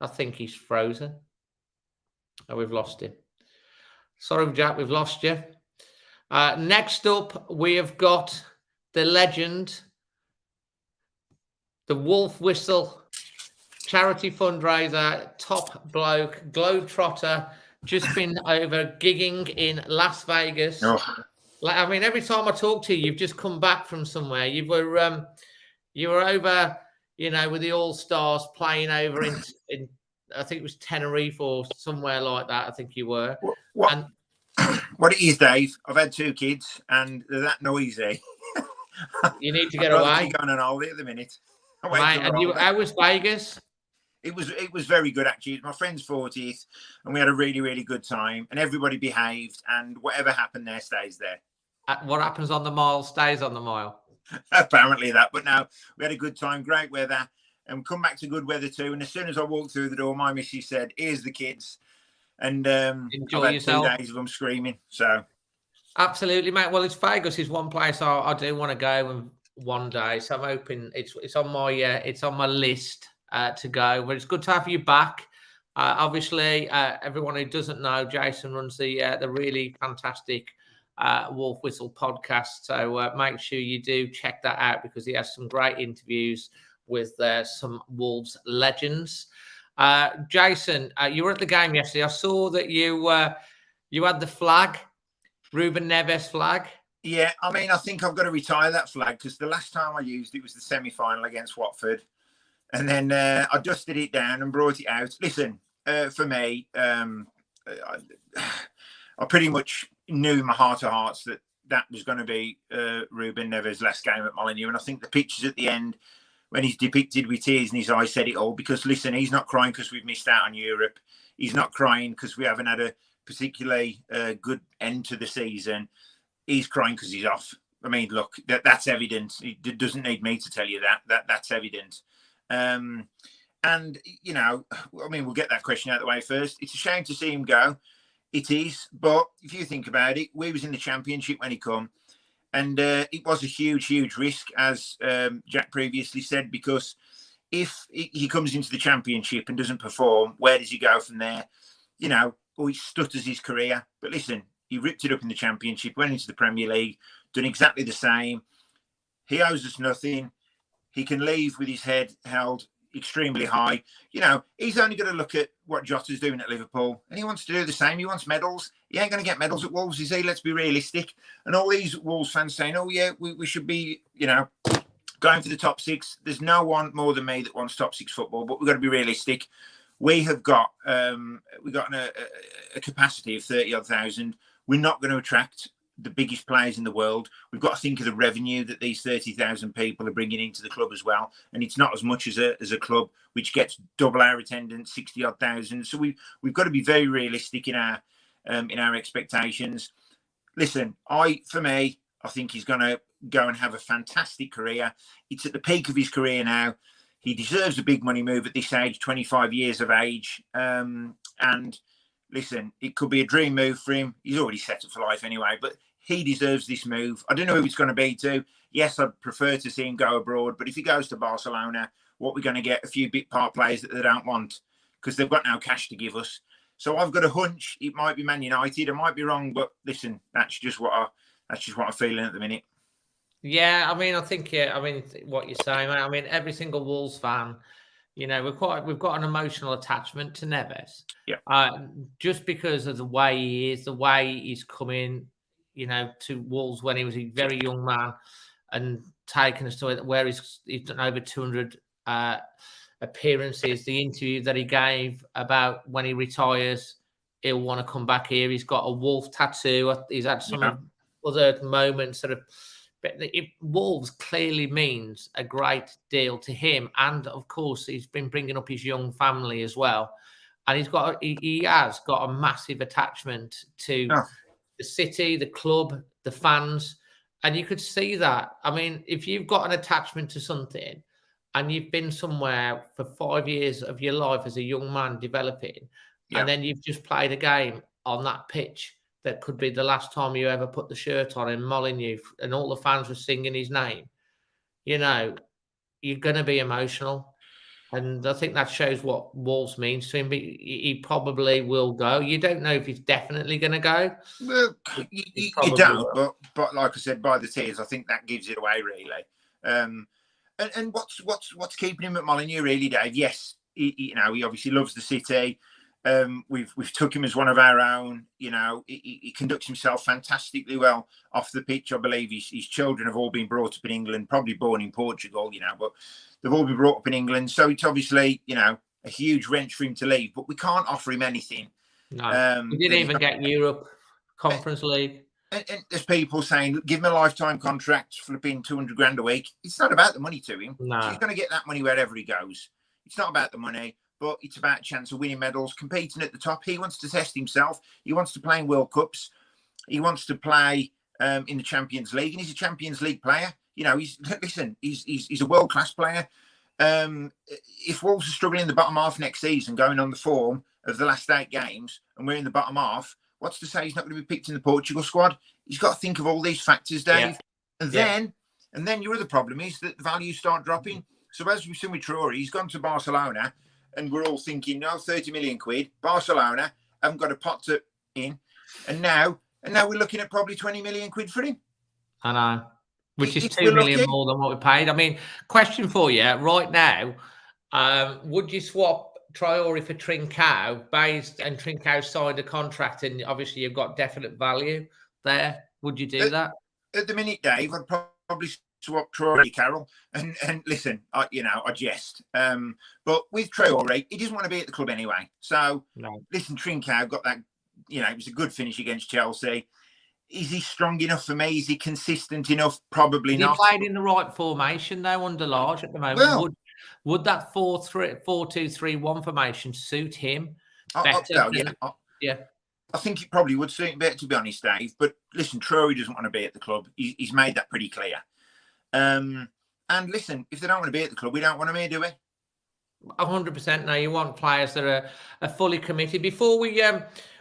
I think he's frozen. Oh, we've lost him. Sorry, Jack, we've lost you. Next up, we have got the legend, the Wolf Whistle charity fundraiser, top bloke, globetrotter, just been over gigging in Las Vegas. Oh. I mean, every time I talk to you, you've just come back from somewhere. You were over, with the All Stars playing over in I think it was Tenerife or somewhere like that. I think you were. What it is, Dave, I've had 2 kids and they're that noisy. You need to get away. Going on holiday at the minute. Right, and how was Vegas? It was very good, actually. It was my friend's 40th and we had a really, really good time and everybody behaved and whatever happened there stays there. What happens on the mile stays on the mile. Apparently that. But no, we had a good time, great weather. And come back to good weather too. And as soon as I walked through the door, my missus said, "Here's the kids." And enjoy I've had yourself. 2 days of them screaming. So absolutely, mate. Well, it's Vegas is one place I do want to go one day. So I'm hoping it's on my list to go. But it's good to have you back. Obviously, everyone who doesn't know, Jason runs the really fantastic Wolf Whistle podcast. So make sure you do check that out because he has some great interviews with some Wolves legends. Jason, you were at the game yesterday. I saw that you had the flag, Ruben Neves flag. Yeah, I mean, I think I've got to retire that flag because the last time I used it was the semi-final against Watford. And then I dusted it down and brought it out. Listen, for me, I pretty much knew in my heart of hearts that was going to be Ruben Neves' last game at Molineux. And I think the pictures at the end, when he's depicted with tears in his eyes, said it all. Because listen, he's not crying because we've missed out on Europe. He's not crying because we haven't had a particularly good end to the season. He's crying because he's off. I mean, look, that's evident. It doesn't need me to tell you that's evident. And we'll get that question out of the way first. It's a shame to see him go. It is, but if you think about it, we was in the Championship when he come. And it was a huge, huge risk, as Jack previously said, because if he comes into the Championship and doesn't perform, where does he go from there? You know, or he stutters his career. But listen, he ripped it up in the Championship, went into the Premier League, done exactly the same. He owes us nothing. He can leave with his head held extremely high. You know, he's only going to look at what Jota's doing at Liverpool, and he wants to do the same. He wants medals. He ain't going to get medals at Wolves, is he? Let's be realistic. And all these Wolves fans saying, oh, yeah, we should be, you know, going for the top 6. There's no one more than me that wants top 6 football, but we've got to be realistic. We have got a capacity of 30-odd thousand. We're not going to attract the biggest players in the world. We've got to think of the revenue that these 30,000 people are bringing into the club as well. And it's not as much as a club which gets double our attendance, 60-odd thousand. So we've got to be very realistic in our expectations. Listen, for me, I think he's going to go and have a fantastic career. It's at the peak of his career now. He deserves a big money move at this age, 25 years of age. And listen, it could be a dream move for him. He's already set up for life anyway, but he deserves this move. I don't know who it's going to be to. Yes, I'd prefer to see him go abroad, but if he goes to Barcelona, what we're going to get, a few bit part players that they don't want because they've got no cash to give us. So I've got a hunch it might be Man United. I might be wrong, but listen, that's just what I'm feeling at the minute. Yeah, I mean, I think what you're saying, mate. I mean, every single Wolves fan, you know, we've got an emotional attachment to Neves. Yeah. Just because of the way he is, the way he's coming, you know, to Wolves when he was a very young man and taken us to where he's done over 200 appearances. The interview that he gave about when he retires, he'll want to come back here. He's got a wolf tattoo. He's had some other moments that have. But Wolves clearly means a great deal to him, and of course, he's been bringing up his young family as well, and he has got a massive attachment to the city, the club, the fans, and you could see that. I mean, if you've got an attachment to something, and you've been somewhere for 5 years of your life as a young man developing, and then you've just played a game on that pitch. That could be the last time you ever put the shirt on in Molineux and all the fans were singing his name. You know, you're going to be emotional. And I think that shows what Wolves means to him. He probably will go. You don't know if he's definitely going to go. Well, you don't. But like I said, by the tears, I think that gives it away, really. And what's keeping him at Molineux, really, Dave? Yes, he obviously loves the city. We've took him as one of our own. You know, he conducts himself fantastically well off the pitch. I believe his children have all been brought up in England, probably born in Portugal, you know, but they've all been brought up in England. So it's obviously, you know, a huge wrench for him to leave, but we can't offer him anything. No, he didn't even get Europe Conference League. And there's people saying, give him a lifetime contract, flipping 200 grand a week. It's not about the money to him. No. He's going to get that money wherever he goes. It's not about the money. But it's about a chance of winning medals, competing at the top. He wants to test himself. He wants to play in World Cups. He wants to play in the Champions League, and he's a Champions League player. You know, he's a world-class player. If Wolves are struggling in the bottom half next season, going on the form of the last 8 games, and we're in the bottom half, what's to say he's not going to be picked in the Portugal squad? He's got to think of all these factors, Dave. Yeah. And then your other problem is that the values start dropping. So as we've seen with Traore, he's gone to Barcelona. And we're all thinking, no, 30 million quid, Barcelona, haven't got a pot in. And now we're looking at probably 20 million quid for him. I know, which is 2 million more than what we paid. I mean, question for you right now, would you swap Traore for Trincao and Trincao signed a contract and obviously you've got definite value there? Would you do that? At the minute, Dave, I'd probably swap Traore, Carroll, and listen, I jest. But with Traore, he doesn't want to be at the club anyway. So listen, Trincao got that. You know, it was a good finish against Chelsea. Is he strong enough for me? Is he consistent enough? Probably not. He played in the right formation though under Large at the moment. Well, would that 4-2-3-1 formation suit him better? Yeah. I think it probably would suit him better, to be honest, Dave. But listen, Traore doesn't want to be at the club. He's made that pretty clear. And listen, if they don't want to be at the club, we don't want them here, do we? 100%. No, you want players that are fully committed. Before we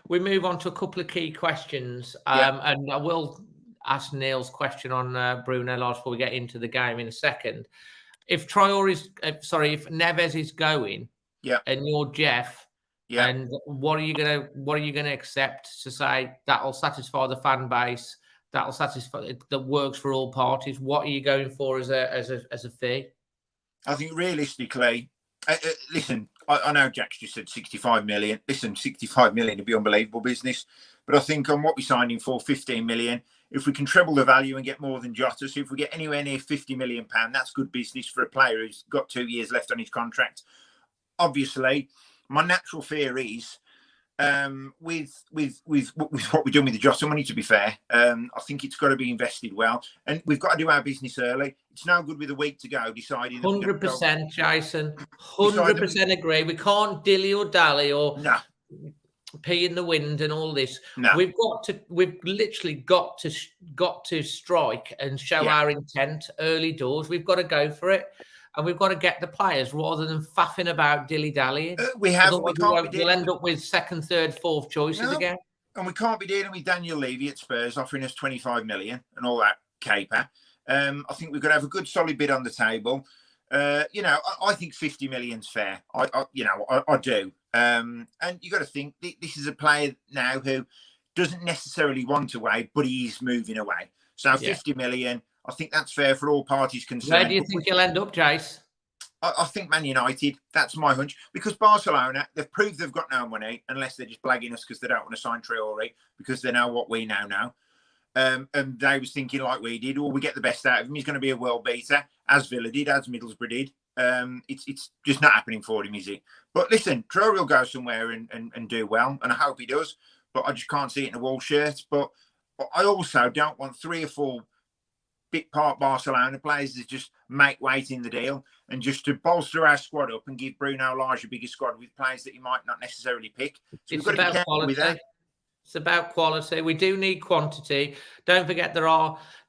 move on to a couple of key questions, and I will ask Neil's question on Bruno Lage before we get into the game in a second. If if Neves is going, and you're Jeff, and what are you gonna accept to say that'll satisfy the fan base, that works for all parties? What are you going for as a fee? I think realistically, listen, I know Jack's just said 65 million. Listen, 65 million would be unbelievable business. But I think on what we signed him for, 15 million, if we can treble the value and get more than Jota, so if we get anywhere near 50 million pound, that's good business for a player who's got 2 years left on his contract. Obviously, my natural fear is with what we're doing with the Jota money, to be fair, I think it's got to be invested well, and we've got to do our business early. It's no good with a week to go deciding. 100%, Jason. 100% agree. We can't dilly or dally or pee in the wind and all this. No. We've literally got to strike and show our intent early doors. We've got to go for it. And we've got to get the players rather than faffing about dilly-dallying. We'll end up with second, third, fourth choices again. And we can't be dealing with Daniel Levy at Spurs offering us 25 million and all that caper. I think we've got to have a good solid bid on the table. I think 50 million's fair. I do. And you got to think this is a player now who doesn't necessarily want away, but he's moving away. So 50 million. I think that's fair for all parties concerned. Where do you think you'll end up, Jace? I think Man United. That's my hunch. Because Barcelona, they've proved they've got no money unless they're just blagging us because they don't want to sign Traore because they know what we now know. And they was thinking like we did, we get the best out of him. He's going to be a world beater, as Villa did, as Middlesbrough did. It's just not happening for him, is it? But listen, Traore will go somewhere and do well, and I hope he does. But I just can't see it in a Wall shirt. But I also don't want 3 or 4 bit part Barcelona players to just make weight in the deal and just to bolster our squad up and give Bruno Lage a bigger squad with players that he might not necessarily pick. So it's about quality. It's about quality. We do need quantity. Don't forget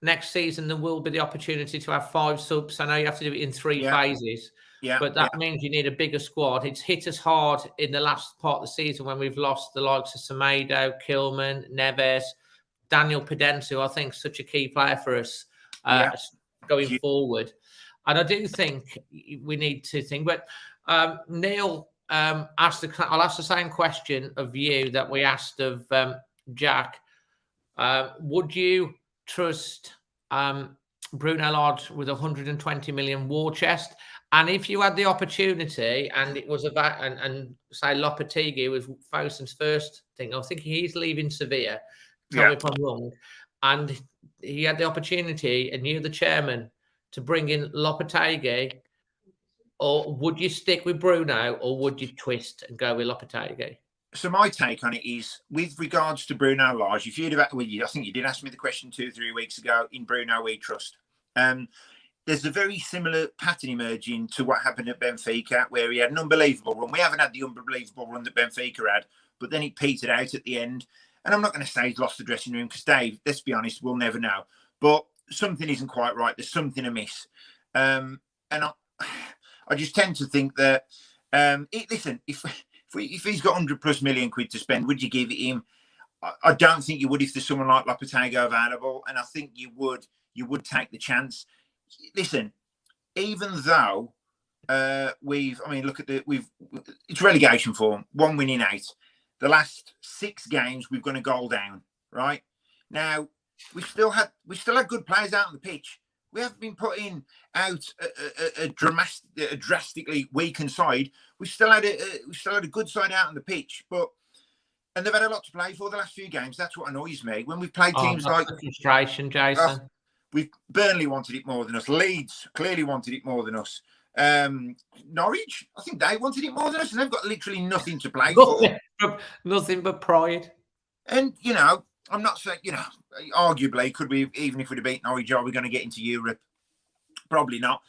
next season there will be the opportunity to have 5 subs. I know you have to do it in 3 phases. But that means you need a bigger squad. It's hit us hard in the last part of the season when we've lost the likes of Semedo, Kilman, Neves, Daniel Pedence, who I think is such a key player for us. Going forward, and I do think we need to think. But Neil I'll ask the same question of you that we asked of Jack. Would you trust Bruno Lage with 120 million war chest? And if you had the opportunity, and it was and say Lopetegui was Fosun's first thing, I think he's leaving Sevilla. Tell me if I'm wrong. And he had the opportunity, and you're the chairman, to bring in Lopetegui, or would you stick with Bruno, or would you twist and go with Lopetegui? So my take on it is, with regards to Bruno Lage, if you'd have, I think you did ask me the question 2-3 weeks ago. In Bruno, we trust. There's a very similar pattern emerging to what happened at Benfica, where he had an unbelievable run. We haven't had the unbelievable run that Benfica had, but then he petered out at the end. And I'm not going to say he's lost the dressing room because, Dave, let's be honest, we'll never know. But something isn't quite right. There's something amiss. And I just tend to think that, listen, if he's got 100+ million quid to spend, would you give it him? I don't think you would if there's someone like Lopetegui available. And I think you would take the chance. Listen, even though it's relegation form, 1 win in 8. The last 6 games, we've gone a goal down. Right now, we still had good players out on the pitch. We haven't been putting out a drastically weakened side. We still had a good side out on the pitch, and they've had a lot to play for the last few games. That's what annoys me when we play teams like frustration, Jason. Burnley wanted it more than us. Leeds clearly wanted it more than us. Norwich, I think they wanted it more than us, and they've got literally nothing to play for. Nothing but pride. And, I'm not saying, arguably, could we, even if we'd have beaten Norwich, are we going to get into Europe? Probably not.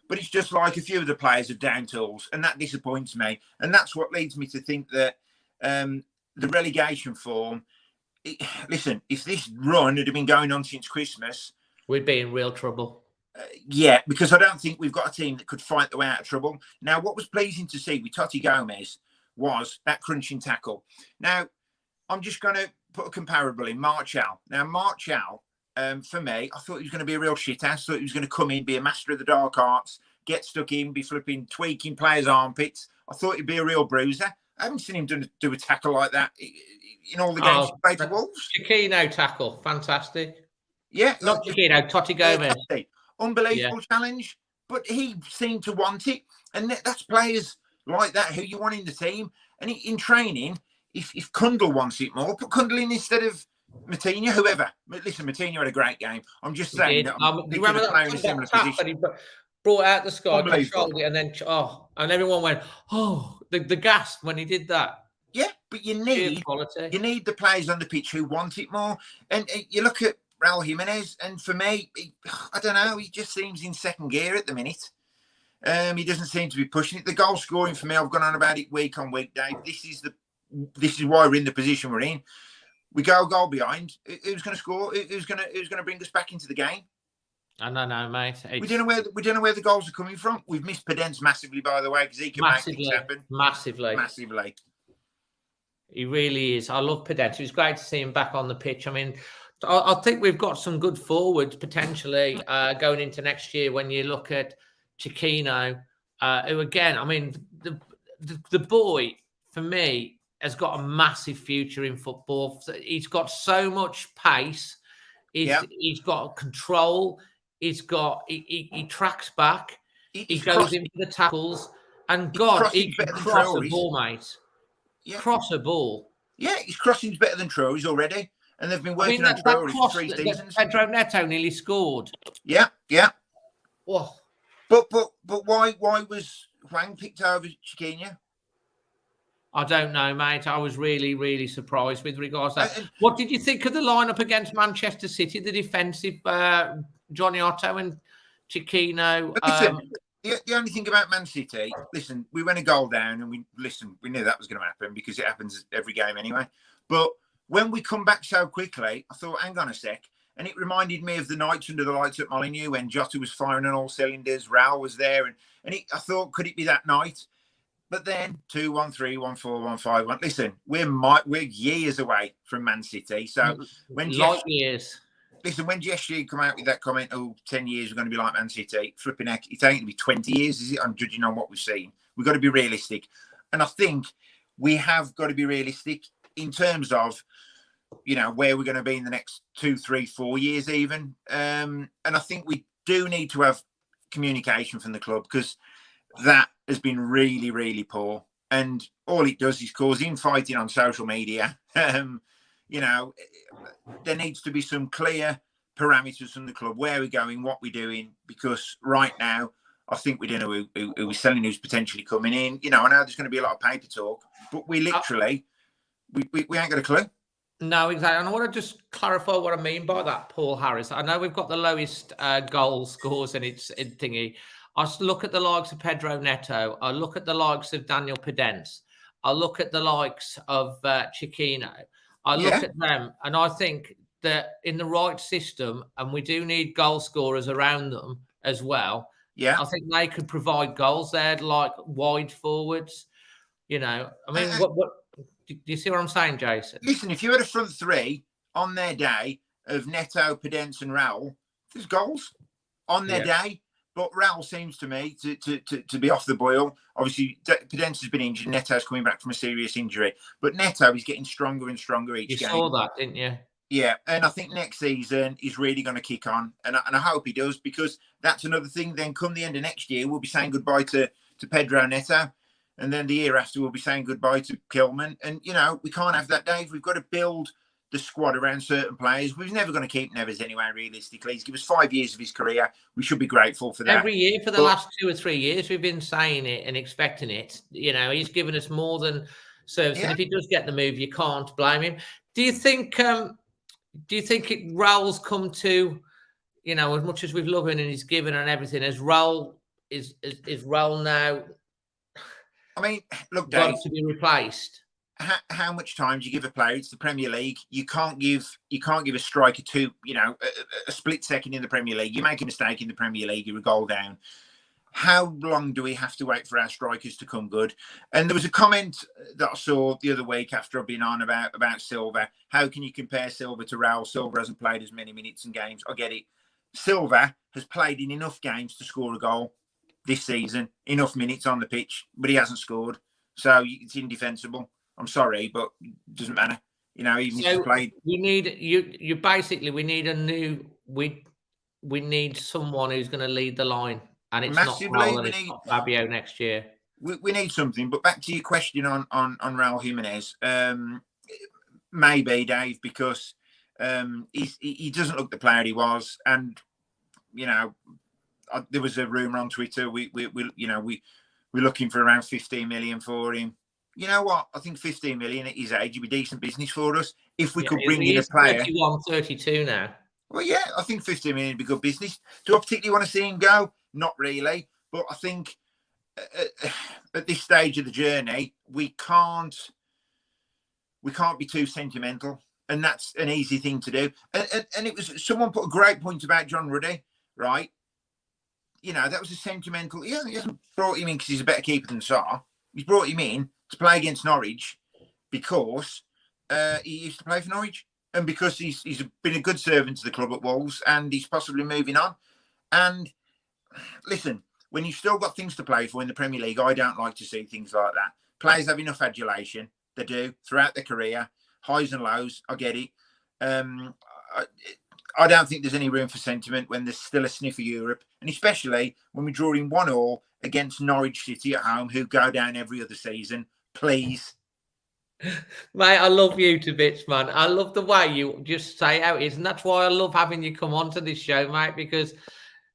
But it's just like a few of the players have down tools, and that disappoints me. And that's what leads me to think that the relegation form, listen, if this run had been going on since Christmas, we'd be in real trouble. Because I don't think we've got a team that could fight the way out of trouble. Now, what was pleasing to see with Totti Gomez was that crunching tackle. Now, I'm just going to put a comparable in Martial. Now, Martial for me, I thought he was going to be a real shit ass. Thought he was going to come in, be a master of the dark arts, get stuck in, be flipping, tweaking players' armpits. I thought he'd be a real bruiser. I haven't seen him do a tackle like that in all the games he played for Wolves. Chiquino tackle, fantastic. Yeah. Not Chiquino, Totti Gomez. Unbelievable challenge, but he seemed to want it. And that's players like that who you want in the team. And in training, if Kundl wants it more, put Kundl in instead of Matinho, whoever. Listen, Matinho had a great game. I'm just saying that I'm thinking of playing in a similar position. He brought out the sky, controlled it, and then and everyone went, the gasp when he did that. Yeah, but you need the players on the pitch who want it more. And you look at Raul Jimenez, and for me, I don't know, he just seems in second gear at the minute. He doesn't seem to be pushing it. The goal scoring for me, I've gone on about it week on week, Dave. This is why we're in the position we're in. We go a goal behind. Who's going to score? Who's going to bring us back into the game? I don't know, mate. We don't know where the goals are coming from. We've missed Pedence massively, by the way, because he can make things happen. Massively. He really is. I love Pedence. It was great to see him back on the pitch. I mean, I think we've got some good forwards potentially going into next year. When you look at Chiquino, who again, I mean, the boy for me has got a massive future in football. He's got so much pace. He's got control. He tracks back. He goes into the tackles, and he can cross a ball, mate. Yeah. Cross a ball. Yeah, his crossing's better than Thurs already, and they've been working on Thurs for 3 seasons. Pedro Neto nearly scored. Yeah. Oh. But why was Hwang picked over Chiquinho? I don't know, mate. I was really, really surprised with regards to that. What did you think of the lineup against Manchester City? The defensive Johnny Otto and Chiquino. The only thing about Man City, listen, we went a goal down and we knew that was going to happen because it happens every game anyway. But when we come back so quickly, I thought, hang on a sec. And it reminded me of the nights under the lights at Molineux when Jota was firing on all cylinders, Raul was there. And I thought, could it be that night? But then 2-1-3, 1-4, 1-5, 1. Listen, we're years away from Man City. So when years. Listen, when GSG come out with that comment, 10 years we're going to be like Man City, flipping heck, it's ain't going to be 20 years, is it? I'm judging on what we've seen. We've got to be realistic. And I think we have got to be realistic in terms of, where we're going to be in the next 2, 3, 4 years even. And I think we do need to have communication from the club because that has been really, really poor. And all it does is cause infighting on social media. There needs to be some clear parameters from the club, where we're going, what we're doing, because right now, I think we don't know who we're selling, who's potentially coming in. I know there's going to be a lot of paper talk, but we literally, we ain't got a clue. No, exactly. And I want to just clarify what I mean by that, Paul Harris. I know we've got the lowest goal scores and it's thingy. I look at the likes of Pedro Neto. I look at the likes of Daniel Pedence. I look at the likes of Chiquino. I look at them and I think that in the right system, and we do need goal scorers around them as well. Yeah, I think they could provide goals there, like wide forwards. I mean, what do you see what I'm saying, Jason? Listen, if you had a front three on their day of Neto, Pedence, and Raul, there's goals on their day. But Raul seems to me to be off the boil. Obviously, Pedence has been injured. Neto's coming back from a serious injury. But Neto is getting stronger and stronger each game. You saw that, didn't you? Yeah, and I think next season he's really going to kick on. And I hope he does, because that's another thing. Then come the end of next year, we'll be saying goodbye to Pedro Neto. And then the year after, we'll be saying goodbye to Kilman. And, we can't have that, Dave. We've got to build the squad around certain players. We're never going to keep Neves anyway, realistically. He's given us 5 years of his career. We should be grateful for that. Every year for the last 2 or 3 years, we've been saying it and expecting it. He's given us more than service. Yeah. And if he does get the move, you can't blame him. Do you think Raul's come to, as much as we've loved him and he's given and everything, is Raul now? I mean, look, Dave, to be replaced. How much time do you give a player? It's the Premier League. You can't give a striker a split second in the Premier League. You make a mistake in the Premier League, you're a goal down. how long do we have to wait for our strikers to come good? And there was a comment that I saw the other week after I've been on about Silva. How can you compare Silva to Raul? Silva hasn't played as many minutes and games. I get it. Silva has played in enough games to score a goal this season, enough minutes on the pitch, but he hasn't scored. So it's indefensible. I'm sorry, but it doesn't matter. You know, even if he's played. We need you basically we need a new we need someone who's going to lead the line, and it's Massively, not Nolan, it's not Fabio next year. We need something. But back to your question on Raul Jimenez, maybe Dave, because he doesn't look the player he was, and you know, there was a rumor on Twitter. We're looking for around 15 million for him. You know what? I think 15 million at his age would be decent business for us if we could bring in a player. 31, 32 now. Well, yeah, I think 15 million would be good business. Do I particularly want to see him go? Not really, but I think at this stage of the journey, we can't be too sentimental, and that's an easy thing to do. And it was someone put a great point about John Ruddy, right? You know, that was a sentimental. He hasn't brought him in because he's a better keeper than Sarr. He's brought him in to play against Norwich because he used to play for Norwich, and because he's been a good servant to the club at Wolves, and he's possibly moving on. And listen, when you've still got things to play for in the Premier League, I don't like to see things like that. Players have enough adulation. They do throughout their career, highs and lows. I get it. I don't think there's any room for sentiment when there's still a sniff of Europe, and especially when we draw in 1-1 against Norwich City at home, who go down every other season. Please. Mate, I love you to bits, man. I love the way you just say how it is, and that's why I love having you come onto this show, mate, because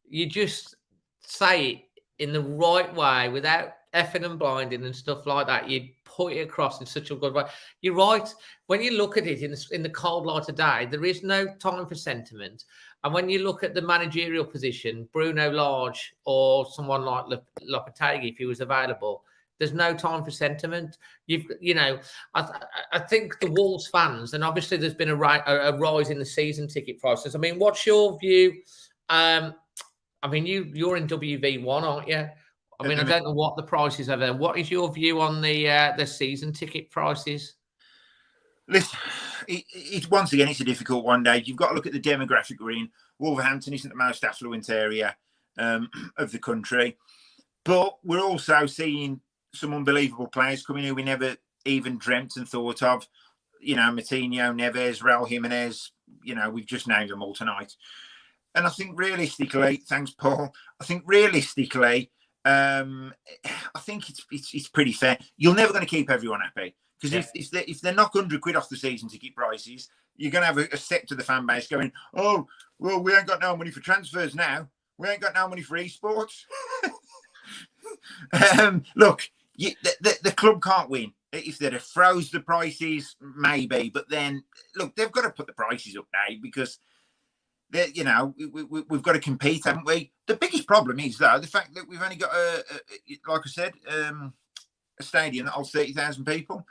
you just say it in the right way without effing and blinding and stuff like that. You put it across in such a good way. You're right. When you look at it in the cold light of day, there is no time for sentiment. And when you look at the managerial position, Bruno Lage or someone like Lopetegui, if he was available, there's no time for sentiment. I think the Wolves fans, and obviously there's been a rise in the season ticket prices. I mean, what's your view? I mean, you're in WV1, aren't you? I mean, I don't know what the prices are there. What is your view on the season ticket prices? Listen, it's once again, it's a difficult one, Dave. You've got to look at the demographic we're in. Wolverhampton isn't the most affluent area of the country, but we're also seeing some unbelievable players coming who we never even dreamt and thought of. You know, Moutinho, Neves, Raul Jimenez. You know, we've just named them all tonight. And I think realistically, thanks, Paul. I think realistically, I think it's pretty fair. You're never going to keep everyone happy, because if they knock 100 quid off the season ticket prices, you're going to have a sector of the fan base going, "Oh, well, we ain't got no money for transfers now. We ain't got no money for esports." Look, the club can't win. If they'd have froze the prices, maybe, but then look, they've got to put the prices up now, because you know, we've got to compete, haven't we? The biggest problem is, though, the fact that we've only got, like I said, a stadium that holds 30,000 people.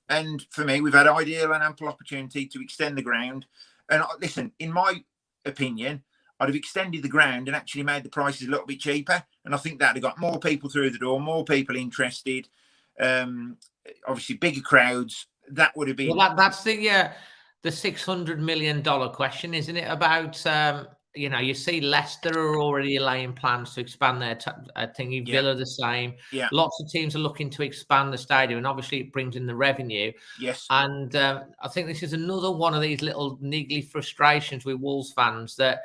And for me, we've had ideal and ample opportunity to extend the ground. And listen, in my opinion, I'd have extended the ground and actually made the prices a little bit cheaper. And I think that would have got more people through the door, more people interested, obviously bigger crowds. That would have been... Well, that's the $600 million question, isn't it? About, you see Leicester are already laying plans to expand their thingy. Yeah. Villa the same. Yeah. Lots of teams are looking to expand the stadium, and obviously it brings in the revenue. Yes. And I think this is another one of these little niggly frustrations with Wolves fans, that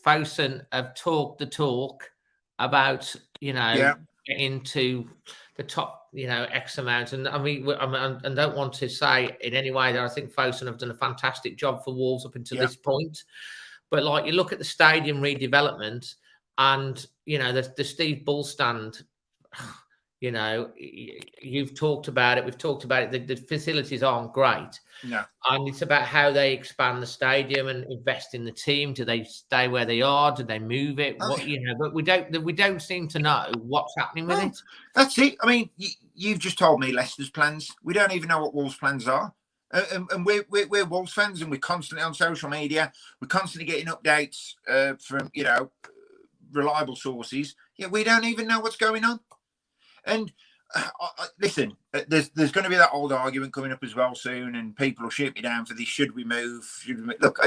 Fosun have talked the talk about, getting to the top, X amount. And I mean, I don't want to say in any way that I think Fosun have done a fantastic job for Wolves up until this point. But like, you look at the stadium redevelopment and, the Steve Bull stand, you've talked about it. We've talked about it. The facilities aren't great. No. And it's about how they expand the stadium and invest in the team. Do they stay where they are? Do they move it? But we don't seem to know what's happening with it. That's it. I mean, you've just told me Leicester's plans. We don't even know what Wolves' plans are. And we're Wolves fans, and we're constantly on social media. We're constantly getting updates from, reliable sources. Yeah, we don't even know what's going on. And listen, there's going to be that old argument coming up as well soon, and people will shoot me down for this. Should we move? Look,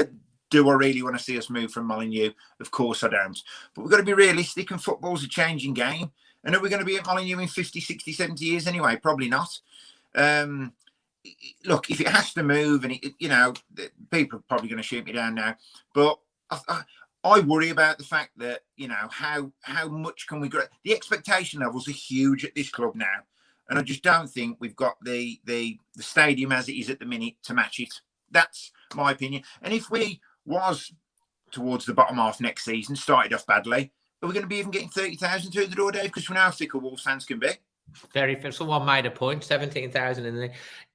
do I really want to see us move from Molineux? Of course I don't. But we've got to be realistic, and football's a changing game. And are we going to be at Molineux in 50, 60, 70 years anyway? Probably not. Look, if it has to move, and people are probably going to shoot me down now, but I worry about the fact that, how much can we grow? The expectation levels are huge at this club now. And I just don't think we've got the stadium as it is at the minute to match it. That's my opinion. And if we was towards the bottom half next season, started off badly, are we going to be even getting 30,000 through the door, Dave? Because we know how fickle Wolves fans can be. Very fair. Someone made a point. 17,000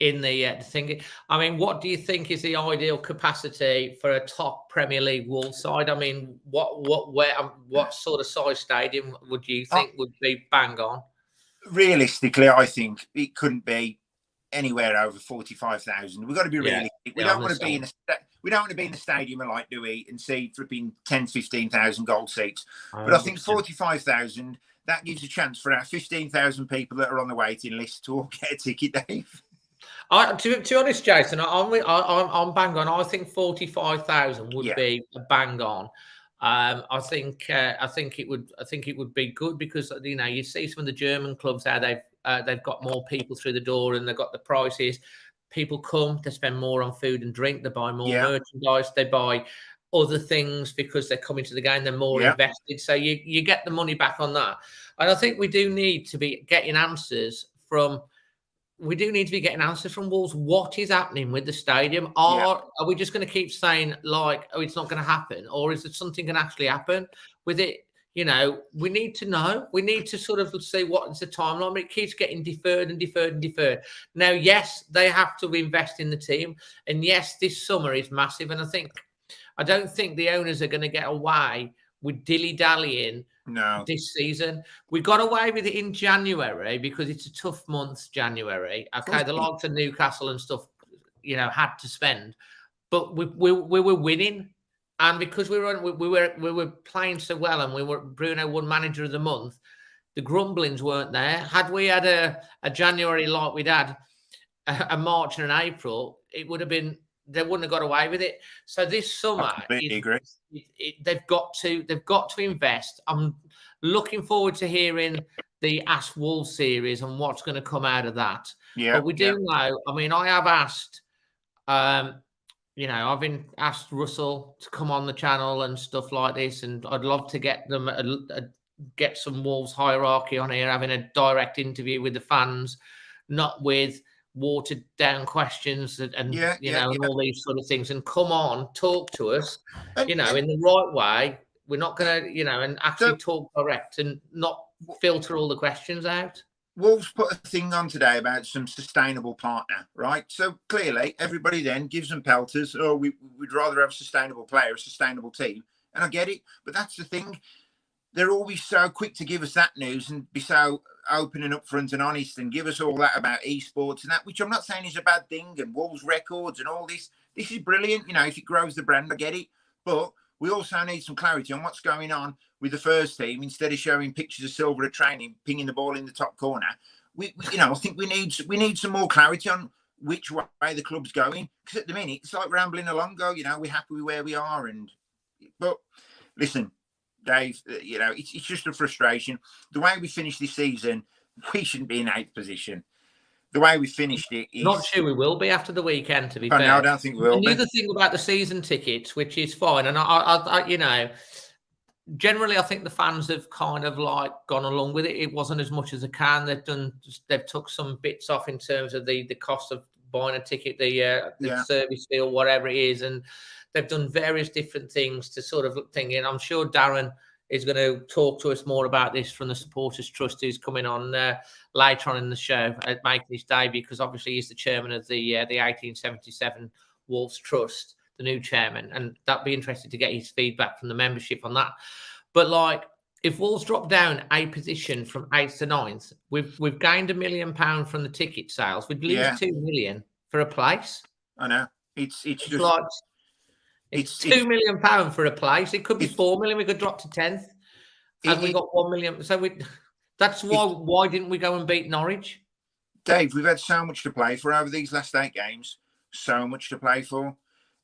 in the thing. I mean, what do you think is the ideal capacity for a top Premier League Wolves side? I mean, what sort of size stadium would you think would be bang on? Realistically, I think it couldn't be anywhere over 45,000. We've got to be realistic. We don't want to be in the stadium like do we and see flipping 10, 15,000 gold seats. But I think 45,000. That gives a chance for our 15,000 people that are on the waiting list to all get a ticket, Dave. To be honest, Jason, I'm bang on. I think 45,000 would be a bang on. I think it would be good because you see some of the German clubs how they've got more people through the door and they've got the prices. People come, they spend more on food and drink, they buy more merchandise, they buy other things because they're coming to the game, they're more invested. So you get the money back on that. And I think we do need to be getting answers from Wolves. What is happening with the stadium? Are we just going to keep saying it's not going to happen? Or is it something can actually happen with it? We need to know. We need to sort of see what is the timeline. But it keeps getting deferred and deferred and deferred. Now, yes, they have to invest in the team. And yes, this summer is massive. And I don't think the owners are going to get away with dilly-dallying this season. We got away with it in January because it's a tough month, January. Okay, the likes of Newcastle and stuff, had to spend. But we were winning. And because we were playing so well and Bruno won Manager of the Month, the grumblings weren't there. Had we had a January like we'd had a March and an April, it would have been... They wouldn't have got away with it. So this summer, they've got to invest. I'm looking forward to hearing the Ask Wolves series and what's going to come out of that. Yeah, but we do know. I mean, I have asked, I've been asked Russell to come on the channel and stuff like this, and I'd love to get them get some Wolves hierarchy on here, having a direct interview with the fans, not with watered down questions and all these sort of things, and come on, talk to us, in the right way. We're not going to, and actually talk direct and not filter all the questions out. Wolves put a thing on today about some sustainable partner, right? So clearly everybody then gives them pelters. Oh, we'd rather have a sustainable player, a sustainable team. And I get it, but that's the thing. They're always so quick to give us that news and be so open and upfront and honest and give us all that about esports and that, which I'm not saying is a bad thing, and Wolves records and all this. This is brilliant. If it grows the brand, I get it. But we also need some clarity on what's going on with the first team. Instead of showing pictures of Silver at training, pinging the ball in the top corner, I think we need some more clarity on which way the club's going. Because at the minute, it's like rambling along. We're happy with where we are. But listen, Dave, it's just a frustration. The way we finished this season, we shouldn't be in 8th position. The way we finished it is... Not sure we will be after the weekend, to be fair. No, I don't think we will. And the other thing about the season tickets, which is fine, and I generally I think the fans have kind of gone along with it. It wasn't as much as they can. They've took some bits off in terms of the cost of buying a ticket, the service fee or whatever it is, and they've done various different things to sort of think. And I'm sure Darren is going to talk to us more about this from the Supporters Trust, who's coming on later on in the show, making his debut, because obviously he's the chairman of the 1877 Wolves Trust, the new chairman, and that'd be interesting to get his feedback from the membership on that. But if Wolves drop down a position from 8th to 9th, we've gained £1 million from the ticket sales. We'd lose 2 million for a place. I know. It's just it's £2 million for a place. It could be 4 million. We could drop to 10th. And we got 1 million. So that's why didn't we go and beat Norwich? Dave, we've had so much to play for over these last 8 games. So much to play for.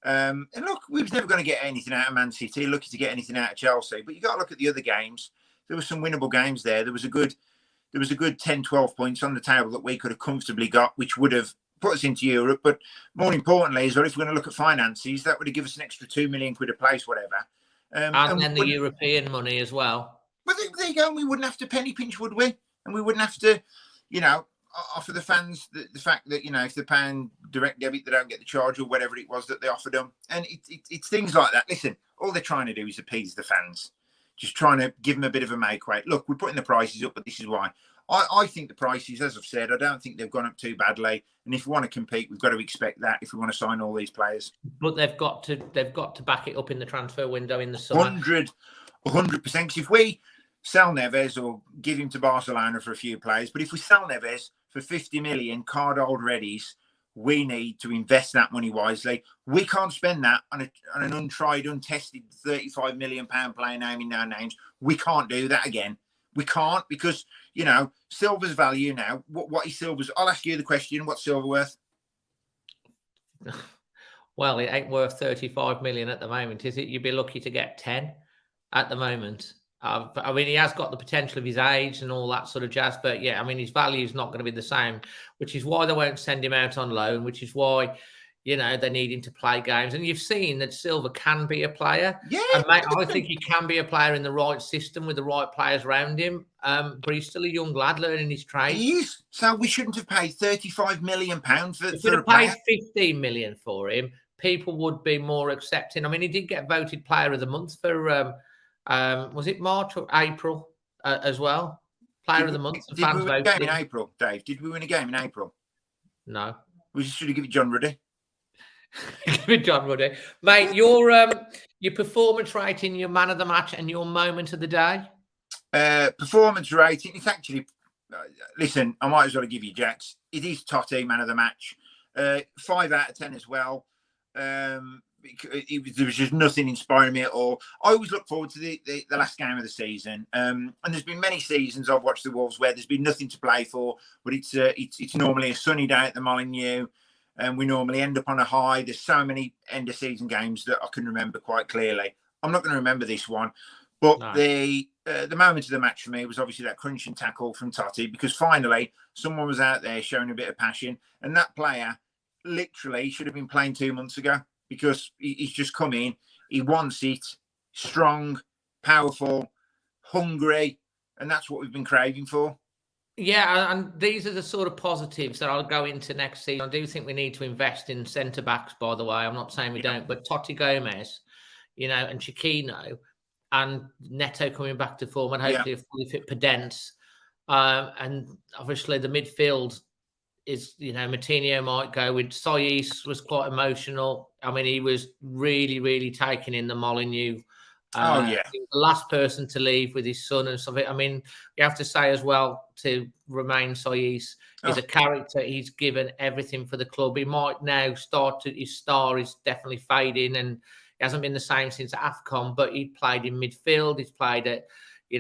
And look, we was never going to get anything out of Man City, lucky to get anything out of Chelsea. But you got to look at the other games. There were some winnable games there. There was a good 10, 12 points on the table that we could have comfortably got, which would have put us into Europe. But more importantly, as well, if we're going to look at finances, that would have given us an extra 2 million quid a place, whatever. And then the European money as well. But there you go. And we wouldn't have to penny pinch, would we? And we wouldn't have to, offer the fans the fact that, if they're paying direct debit, they don't get the charge or whatever it was that they offered them. And it's things like that. Listen, all they're trying to do is appease the fans. Just trying to give them a bit of a make weight. Look, we're putting the prices up, but this is why. I think the prices, as I've said, I don't think they've gone up too badly. And if we want to compete, we've got to expect that if we want to sign all these players. But they've got to back it up in the transfer window in the summer. 100%. Because if we sell Neves or give him to Barcelona for a few players, but if we sell Neves for 50 million card-old readies, we need to invest that money wisely. We can't spend that on an untried, untested £35 million player naming our names. We can't do that again. We can't because, Silva's value now. What is Silva's? I'll ask you the question. What's Silva worth? Well, it ain't worth 35 million at the moment, is it? You'd be lucky to get 10 at the moment. I mean, he has got the potential of his age and all that sort of jazz, but yeah, I mean, his value is not going to be the same, which is why they won't send him out on loan, which is why, they need him to play games. And you've seen that Silva can be a player. Yeah. And mate, I think he can be a player in the right system with the right players around him. But he's still a young lad learning his trade. He is. So we shouldn't have paid £35 million for If we'd have paid 15 million for him, people would be more accepting. I mean, he did get voted player of the month for was it March or April as well? Player of the month. Did we win a game in April, Dave? Did we win a game in April? No. We should have given John Ruddy. Give it John Ruddy. Mate, your performance rating, your man of the match and your moment of the day? Performance rating, it's actually, listen, I might as well give you Jack's. It is Totti, man of the match. 5 out of 10 as well. There was just nothing inspiring me at all. I always look forward to the last game of the season. And there's been many seasons I've watched the Wolves where there's been nothing to play for, but it's normally a sunny day at the Molineux, and we normally end up on a high. There's so many end of season games that I can remember quite clearly. I'm not going to remember this one, but no. The moment of the match for me was obviously that crunching tackle from Totti, because finally someone was out there showing a bit of passion, and that player literally should have been playing 2 months ago. Because he's just come in, he wants it, strong, powerful, hungry, and that's what we've been craving for. Yeah, and these are the sort of positives that I'll go into next season. I do think we need to invest in centre-backs, by the way. I'm not saying we don't, but Totti Gomez, and Chiquinho, and Neto coming back to form, and hopefully a fully fit Podence. And obviously the midfield is, Martinho might go with Soyis, was quite emotional. I mean, he was really, really taking in the Molineux. He was the last person to leave with his son and something. I mean, you have to say as well, to remain Soyis, he's a character. He's given everything for the club. He might now his star is definitely fading, and he hasn't been the same since AFCON, but he played in midfield. He's played at,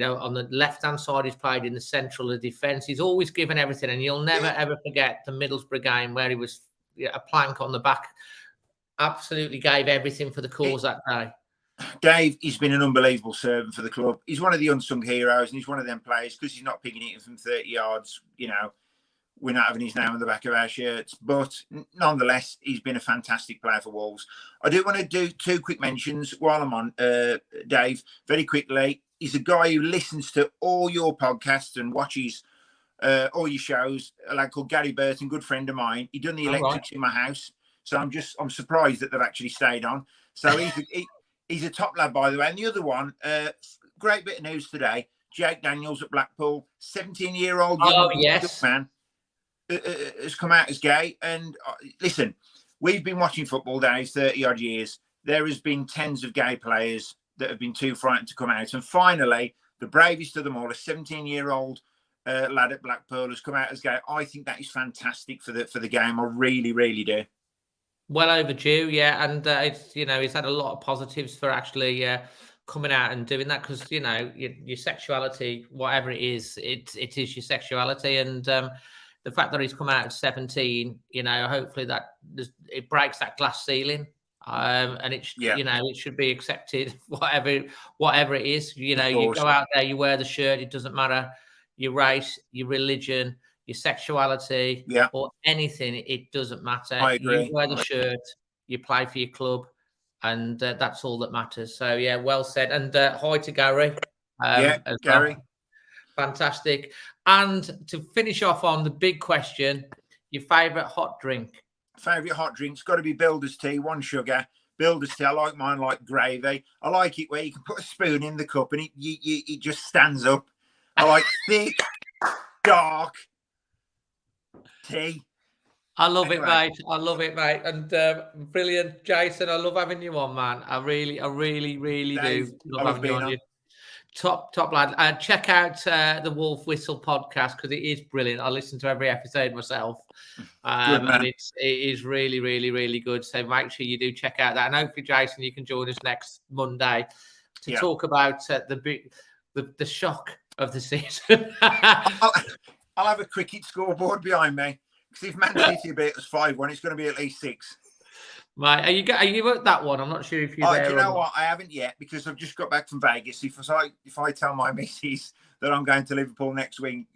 on the left-hand side, he's played in the central of defence. He's always given everything, and you'll never, ever forget the Middlesbrough game where he was a plank on the back. Absolutely gave everything for the cause that day. Dave, he's been an unbelievable servant for the club. He's one of the unsung heroes, and he's one of them players, because he's not picking it from 30 yards, we're not having his name on the back of our shirts. But nonetheless, he's been a fantastic player for Wolves. I do want to do 2 quick mentions while I'm on, Dave, very quickly. He's a guy who listens to all your podcasts and watches all your shows. A lad called Gary Burton, good friend of mine. He done the electrics in my house. So I'm surprised that they've actually stayed on. So he's a top lad, by the way. And the other one, great bit of news today. Jake Daniels at Blackpool, 17-year-old young man, has come out as gay. And listen, we've been watching football, Dave, 30-odd years. There has been tens of gay players that have been too frightened to come out. And finally, the bravest of them all, a 17-year-old lad at Blackpool has come out as gay. I think that is fantastic for the game. I really, really do. Well overdue, yeah, and it's he's had a lot of positives for actually coming out and doing that, because you know your sexuality, whatever it is your sexuality, and the fact that he's come out at 17, you know, hopefully that it breaks that glass ceiling, and it you know, it should be accepted, whatever it is. You know, you go out there, you wear the shirt, it doesn't matter your race, your religion, your sexuality, or anything, it doesn't matter. I agree. You wear the shirt, you play for your club, and that's all that matters. So yeah, well said. And hi to Gary. Gary. Well. Fantastic. And to finish off on the big question, your favourite hot drink? Favourite hot drink's got to be Builder's tea, 1 sugar. Builder's tea, I like mine like gravy. I like it where you can put a spoon in the cup and it just stands up. I like thick, dark tea. I love it, mate. I love it, mate. And brilliant, Jason. I love having you on, man. I really Dave, do love having you on. Top lad. Check out the Wolf Whistle podcast, because it is brilliant. I listen to every episode myself, and it is really good. So make sure you do check out that. And hopefully, Jason, you can join us next Monday to talk about the shock of the season. I'll have a cricket scoreboard behind me, because if Man City beat us 5-1, it's going to be at least 6. Mate, are you at that one? I'm not sure if you're there. Do you know what? I haven't yet, because I've just got back from Vegas. If I tell my missus that I'm going to Liverpool next week,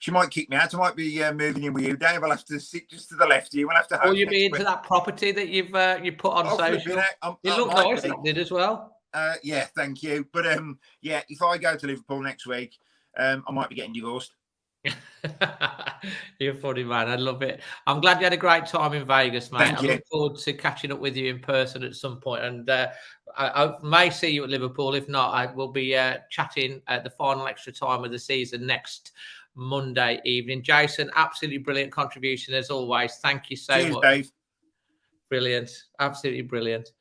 she might kick me out. I might be moving in with you, Dave. I'll have to sit just to the left of you. We'll have to. Will you be into that property that you put on social? You look nice, that did as well. Yeah, thank you. But if I go to Liverpool next week, I might be getting divorced. You're funny, man. I love it. I'm glad you had a great time in Vegas, mate. I look forward to catching up with you in person at some point, and I may see you at Liverpool. If not, I will be chatting at the final extra time of the season next Monday evening. Jason, absolutely brilliant contribution as always. Thank you so much. Dave. Brilliant, absolutely brilliant.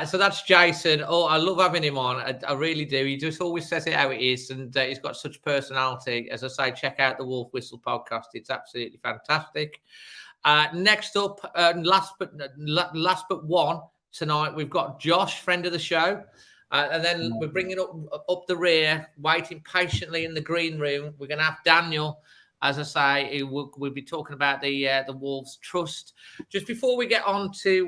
So that's Jason. Oh, I love having him on. I really do. He just always says it how it is, and he's got such personality. As I say, check out the Wolf Whistle podcast. It's absolutely fantastic. Next up, last but one tonight, we've got Josh, friend of the show, and then we're bringing up the rear, waiting patiently in the green room. We're going to have Daniel. As I say, we'll be talking about the Wolves Trust. Just before we get on to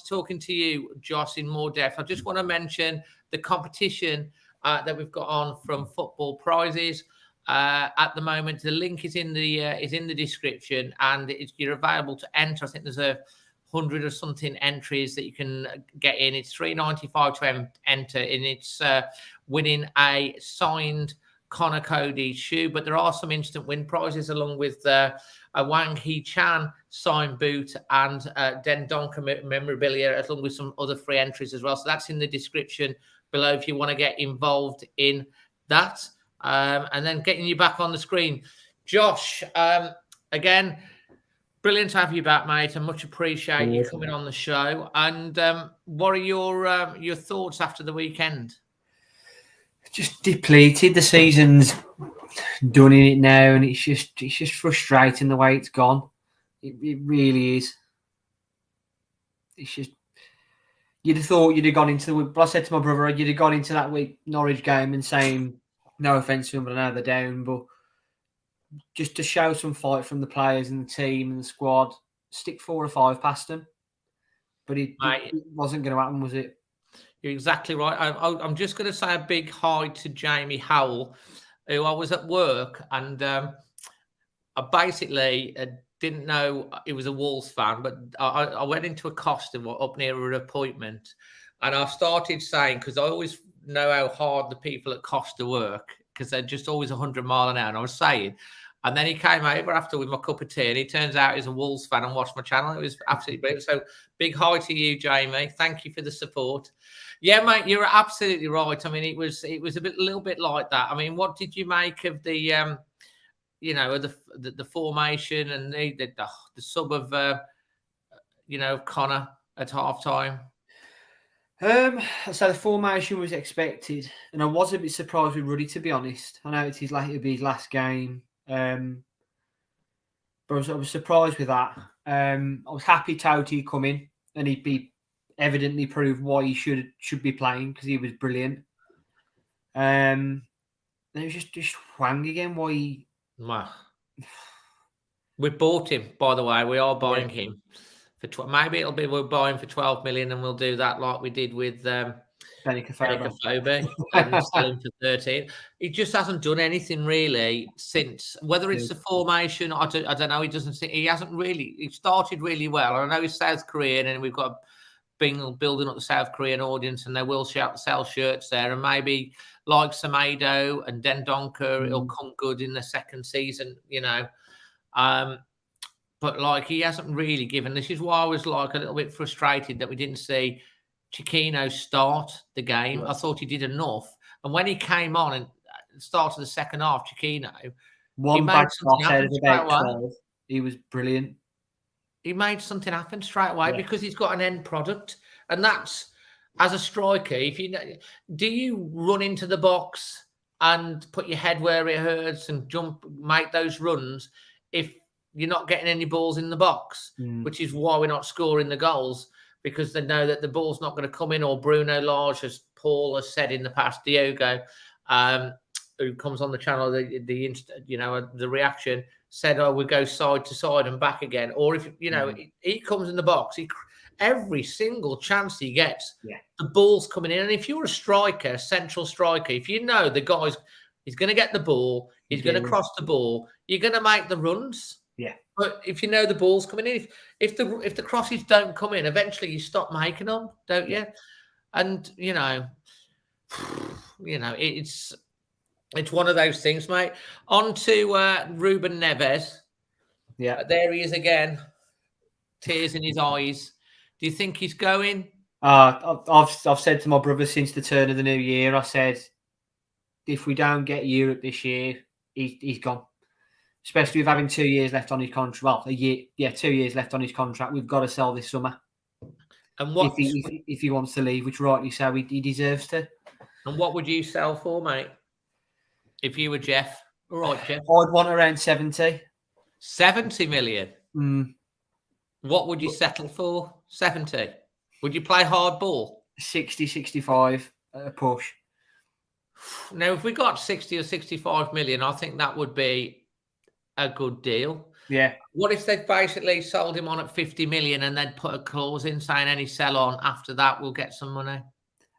talking to you, Josh, in more depth, I just want to mention the competition that we've got on from Football Prizes. At the moment, the link is in the description, and you're available to enter. I think there's 100 or something entries that you can get in. It's $3.95 to enter, and it's winning a signed Connor Cody shoe, but there are some instant win prizes along with a Wang Hee-chan signed boot and Dendonka memorabilia, along with some other free entries as well. So that's in the description below if you want to get involved in that. And then getting you back on the screen. Josh, again, brilliant to have you back, mate. I much appreciate you coming on the show. And what are your thoughts after the weekend? Just depleted. The season's done in it now, and it's just frustrating the way it's gone. It really is. It's just, you'd have thought you'd have gone into the. But I said to my brother, you'd have gone into that week Norwich game and saying, no offence to them, but I know they're down, but just to show some fight from the players and the team and the squad, stick 4 or 5 past them. But it wasn't going to happen, was it? You're exactly right. I'm just going to say a big hi to Jamie Howell, who I was at work, and I basically didn't know he was a Wolves fan, but I went into a Costa up near an appointment, and I started saying, because I always know how hard the people at Costa work, because they're just always 100 miles an hour, and I was saying, and then he came over after with my cup of tea, and he turns out he's a Wolves fan and watched my channel. It was absolutely brilliant. So big hi to you, Jamie. Thank you for the support. Yeah, mate, you're absolutely right. I mean, it was a little bit like that. I mean, what did you make of the the formation and the sub of Connor at halftime? So the formation was expected, and I was a bit surprised with Ruddy, to be honest. I know it'll be his last game, but I was surprised with that. I was happy Toti come in, and he'd be evidently proved why he should be playing because he was brilliant. Then it was just Hwang again. Why he... We bought him, by the way. We are buying him for maybe it'll be we're buying for 12 million, and we'll do that like we did with Benicophobe and sell him for 13. He just hasn't done anything really since. Whether it's the formation, I don't know. He hasn't really. He started really well. I know he's South Korean, and we've got building up the South Korean audience, and they will sell shirts there, and maybe like Semedo and Dendoncker, it'll come good in the second season, you know. But like he hasn't really given. This is why I was like a little bit frustrated that we didn't see Chiquinho start the game. I thought he did enough, and when he came on and started the second half, Chiquinho, one back out of about 12. He was brilliant. He made something happen straight away because he's got an end product, and that's as a striker. If you do, you run into the box and put your head where it hurts and jump, make those runs if you're not getting any balls in the box, which is why we're not scoring the goals, because they know that the ball's not going to come in. Or Bruno Lage, as Paul has said in the past, Diogo, who comes on the channel, the reaction said, "Oh, we go side to side and back again." Or if he comes in the box, every single chance he gets, the ball's coming in. And if you're a striker, central striker, if you know the guy's he's going to get the ball, he's going to cross the ball, you're going to make the runs. Yeah. But if you know the ball's coming in, if the crosses don't come in, eventually you stop making them, don't you? And it's one of those things, mate. On to Ruben Neves. Yeah, there he is again, tears in his eyes. Do you think he's going? I've said to my brother since the turn of the new year, I said, if we don't get Europe this year, he's gone. Especially with having 2 years left on his contract. Well, 2 years left on his contract. We've got to sell this summer. And if he wants to leave, which rightly so, he deserves to. And what would you sell for, mate? If you were Jeff? All right, Jeff. I'd want around 70. 70 million? What would you settle for? 70? Would you play hard ball? 60, 65 a push. Now, if we got 60 or 65 million, I think that would be a good deal. Yeah. What if they basically sold him on at 50 million and then put a clause in saying any sell on after that we'll get some money?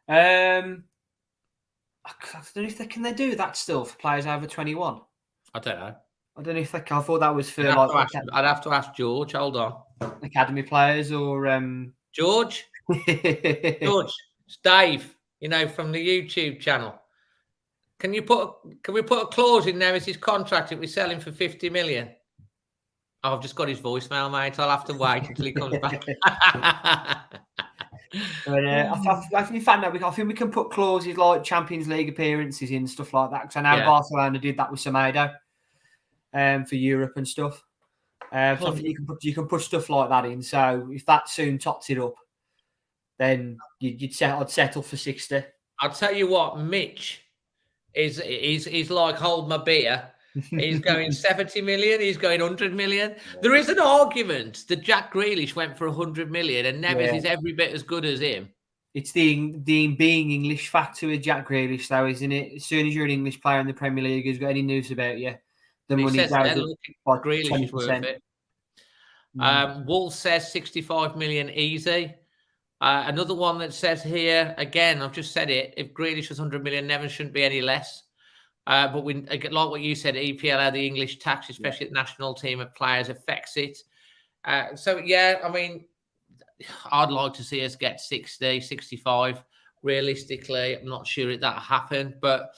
I don't know if they do that still for players over 21. I don't know. I don't know if they can. I thought that was for I'd have to ask George. Hold on. Academy players or George? George, it's Dave, from the YouTube channel. Can we put a clause in there as his contract if we sell him for 50 million? Oh, I've just got his voicemail, mate. I'll have to wait until he comes back. But, I think we can put clauses like Champions League appearances in, stuff like that. Because I know Barcelona did that with Semedo for Europe and stuff. So I think you can put stuff like that in. So if that soon tops it up, then I'd settle for 60. I'll tell you what, Mitch is like, hold my beer. He's going 70 million. He's going 100 million. There is an argument that Jack Grealish went for 100 million and Neves is every bit as good as him. It's the being English factor with Jack Grealish, though, isn't it? As soon as you're an English player in the Premier League who's got any news about you, the money goes up by Grealish is worth it. Wolves says 65 million easy. Another one that says here, again, I've just said it, if Grealish was 100 million, Neves shouldn't be any less. But we, like what you said, EPL, the English tax, especially the national team of players, affects it. I'd like to see us get 60, 65. Realistically, I'm not sure that'll happen, but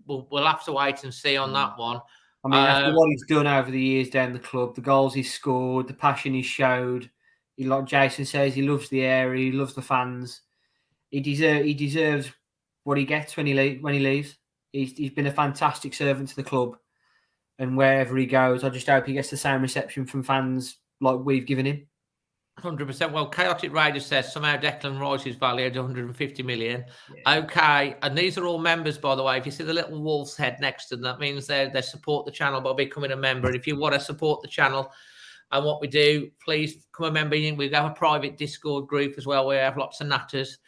we'll have to wait and see on that one. I mean, after what he's done over the years down the club, the goals he's scored, the passion he's showed, like Jason says, he loves the area, he loves the fans. He deserves what he gets when he leaves. He's been a fantastic servant to the club, and wherever he goes, I just hope he gets the same reception from fans like we've given him. 100%. Well, Chaotic Raider says somehow Declan Rice is valued at 150 million. Yeah. Okay, and these are all members, by the way. If you see the little wolf's head next to them, that means they support the channel by becoming a member. And if you want to support the channel, And what we do, please become a member. We have a private Discord group as well. We have lots of natters.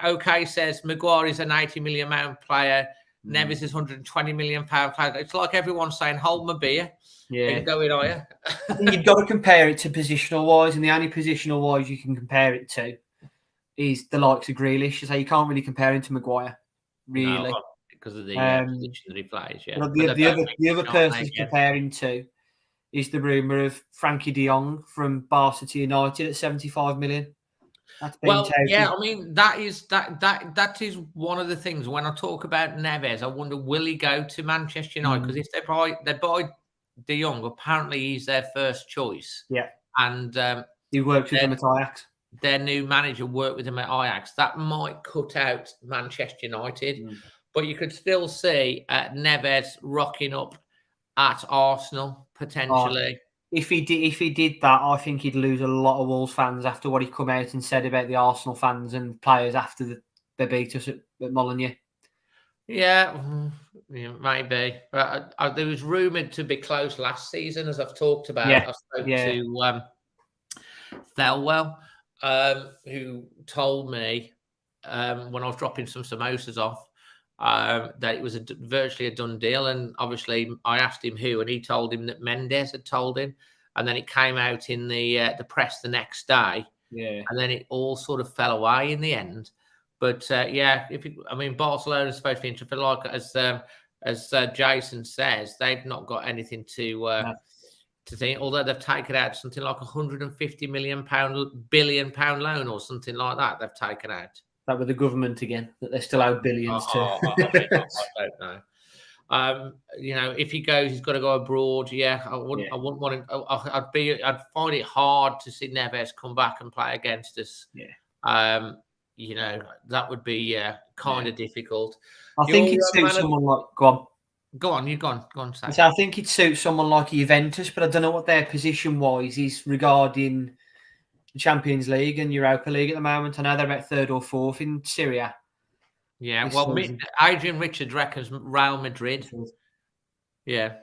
OK says Maguire is an £80 million player. Neves is £120 million player. It's like everyone's saying, hold my beer. Yeah. And go in higher. I think you've got to compare it to positional wise, and the only positional wise you can compare it to is the likes of Grealish. So you can't really compare him to Maguire, really. No, because of the position that he plays, yeah. But the other person he's comparing to is the rumour of Frankie de Jong from Barca to United at 75 million. That's been touted. Yeah, I mean that is one of the things when I talk about Neves, I wonder will he go to Manchester United? Because if they buy de Jong, apparently he's their first choice. Yeah, and he worked with him at Ajax. Their new manager worked with him at Ajax. That might cut out Manchester United, but you could still see Neves rocking up at Arsenal potentially. If he did that, I think he'd lose a lot of Wolves fans after what he come out and said about the Arsenal fans and players after they beat us at Molineux. Yeah, maybe. But there was rumoured to be close last season, as I've talked about. Yeah. I spoke to Thelwell, who told me when I was dropping some samosas off that it was virtually a done deal. And obviously I asked him who, and he told him that Mendes had told him. And then it came out in the press the next day. Yeah. And then it all sort of fell away in the end. But Barcelona is supposed to be interested. Like as Jason says, they've not got anything to think. Although they've taken out something like £150 billion loan or something like that. They've taken out. That with the government again, that they still owe billions to. I don't know. If he goes, he's got to go abroad. Yeah, I wouldn't want him. I'd find it hard to see Neves come back and play against us. Yeah. That would be kind of difficult. I think it suits someone like. Go on. Go on, you go on. Say. So I think it suits someone like Juventus, but I don't know what their position-wise is regarding the Champions League and Europa League at the moment. I know they're about third or fourth in Syria. Yeah, well, Adrian Richards reckons Real Madrid. Yeah.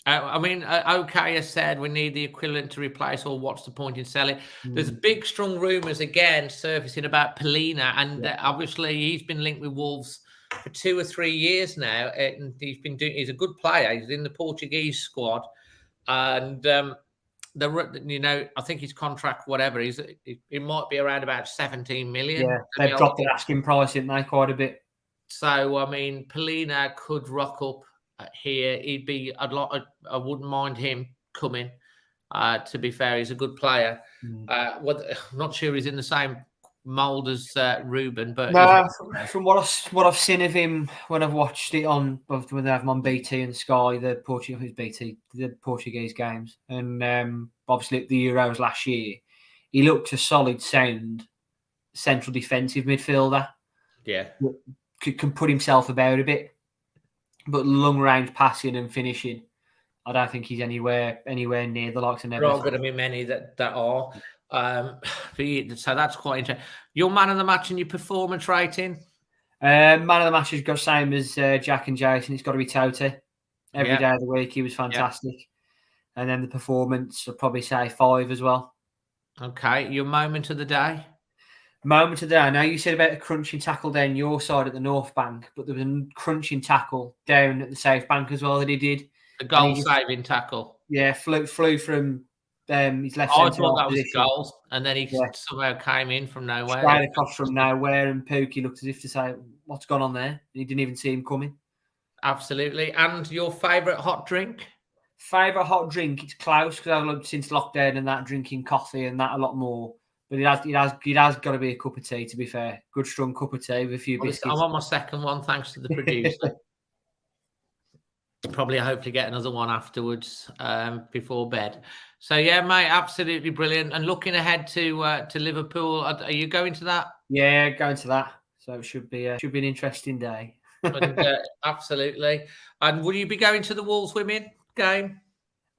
OK has said we need the equivalent to replace, or what's the point in selling? There's big, strong rumours again surfacing about Polina, and obviously he's been linked with Wolves for 2 or 3 years now, and he's a good player. He's in the Portuguese squad, and I think his contract, whatever, it might be around about 17 million. Yeah, they've dropped the asking price, didn't they, quite a bit? So Polina could rock up here. I wouldn't mind him coming. To be fair, he's a good player. I'm not sure he's in the same mould as Ruben, but from what I've seen of him when I've watched it when they have him on BT and Sky, the Portuguese games, and obviously at the Euros last year, he looked a solid, sound central defensive midfielder. Yeah, can put himself about a bit, but long range passing and finishing, I don't think he's anywhere near the likes of Neves. There are going to be many that are. So that's quite interesting. Your man of the match and your performance rating? Man of the match has got same as Jack and Jason. It's got to be Totti. Every day of the week, he was fantastic. Yeah. And then the performance, I'd probably say 5 as well. Okay, your moment of the day? Moment of the day. I know you said about a crunching tackle down your side at the North Bank, but there was a crunching tackle down at the South Bank as well that he did. A goal-saving tackle. Yeah, flew from his left I centre. thought that was goals, and then he somehow came in from nowhere. Straight across from nowhere, and Pookie looked as if to say, what's gone on there? And he didn't even see him coming. Absolutely. And your favourite hot drink? Favourite hot drink? It's close, because I've looked since lockdown and that, drinking coffee and that a lot more. But it has got to be a cup of tea, to be fair. Good strong cup of tea with a few biscuits. I'm on my second one, thanks to the producer. Probably hopefully get another one afterwards before bed. So yeah, mate, absolutely brilliant. And looking ahead to Liverpool, are you going to that? Yeah, going to that. So it should be an interesting day. Absolutely. And will you be going to the Wolves women game?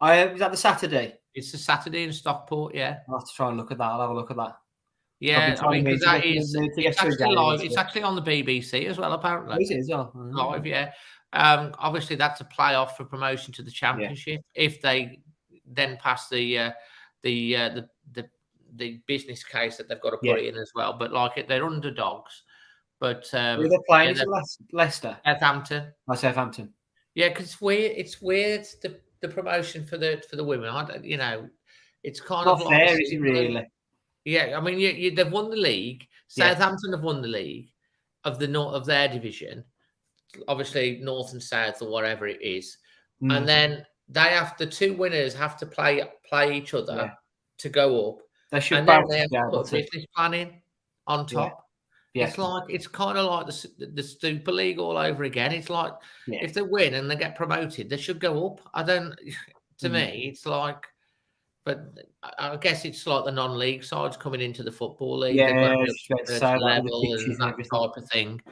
Is that the Saturday? It's a Saturday in Stockport. Yeah, I'll have to try and look at that. I'll have a look at that. Yeah, because that is it's actually live. It's actually on the BBC as well, apparently. Is it as well? Live, yeah. Obviously, that's a playoff for promotion to the Championship if they then pass the business case that they've got to put it in as well. But like they're underdogs. But who they're playing is Leicester, Southampton. Southampton. Yeah, because it's weird the promotion for the women. I don't, it's kind Not of fair, is it really? Yeah, I mean, they've won the league. Yeah. Southampton have won the league of the north of their division, obviously north and south or whatever it is, and then the two winners have to play each other to go up. They should and then both they have be to able put to. business planning on top. Yeah. It's kind of like the Super League all over again. It's like if they win and they get promoted, they should go up. To me, it's like, but I guess it's like the non-league sides coming into the football league. They've got to be up to level and that type of thing.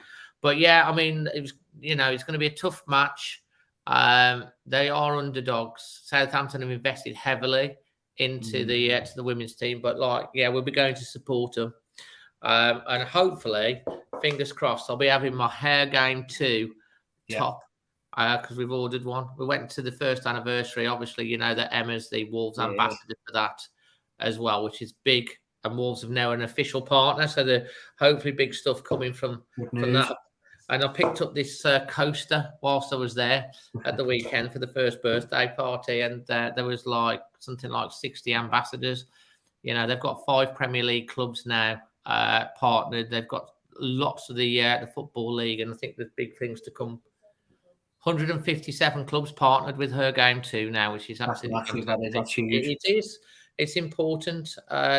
But yeah, I mean, it was it's going to be a tough match. They are underdogs. Southampton have invested heavily into the women's team, but we'll be going to support them. And hopefully, fingers crossed, I'll be having my hair game too top because we've ordered one. We went to the first anniversary. Obviously, that Emma's the Wolves ambassador for that as well, which is big. And Wolves have now an official partner, so the hopefully big stuff coming from that. And I picked up this coaster whilst I was there at the weekend for the first birthday party, and there was something like 60 ambassadors. They've got 5 Premier League clubs now partnered. They've got lots of the Football League, and I think there's big things to come. 157 clubs partnered with her game too now, which is absolutely fantastic. That's huge. It is. It's important,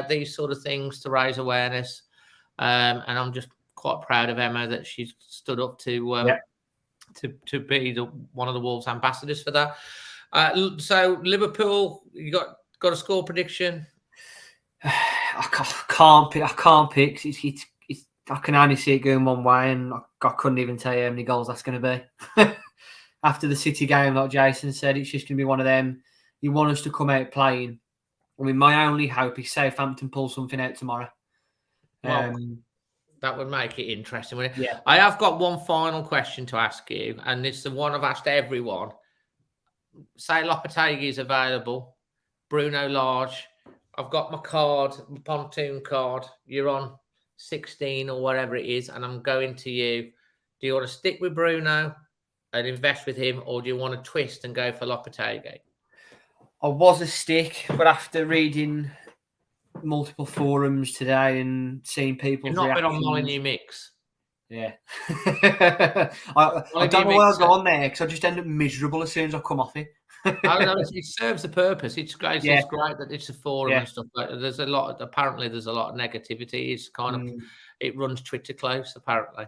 these sort of things, to raise awareness. And I'm just quite proud of Emma that she's stood up to be one of the Wolves ambassadors for that. So Liverpool, you got a score prediction? I can't pick. It's I can only see it going one way, and I couldn't even tell you how many goals that's going to be. After the City game, like Jason said, it's just going to be one of them. You want us to come out playing. I mean, my only hope is Southampton pull something out tomorrow. Well, that would make it interesting, wouldn't it? Yeah. I have got one final question to ask you, and it's the one I've asked everyone. Say Lopetegui is available, Bruno Lage. I've got my card, my pontoon card. You're on 16 or whatever it is, and I'm going to you. Do you want to stick with Bruno and invest with him, or do you want to twist and go for Lopetegui? I was a stick, but after reading multiple forums today and seeing people's You've not reactions, been on Molineux Mix. Yeah. I don't know why I go on there because I just end up miserable as soon as I come off it. It serves a purpose. It's great. Yeah. It's great that it's a forum and stuff. But there's a lot of negativity. It's kind of it runs Twitter close apparently.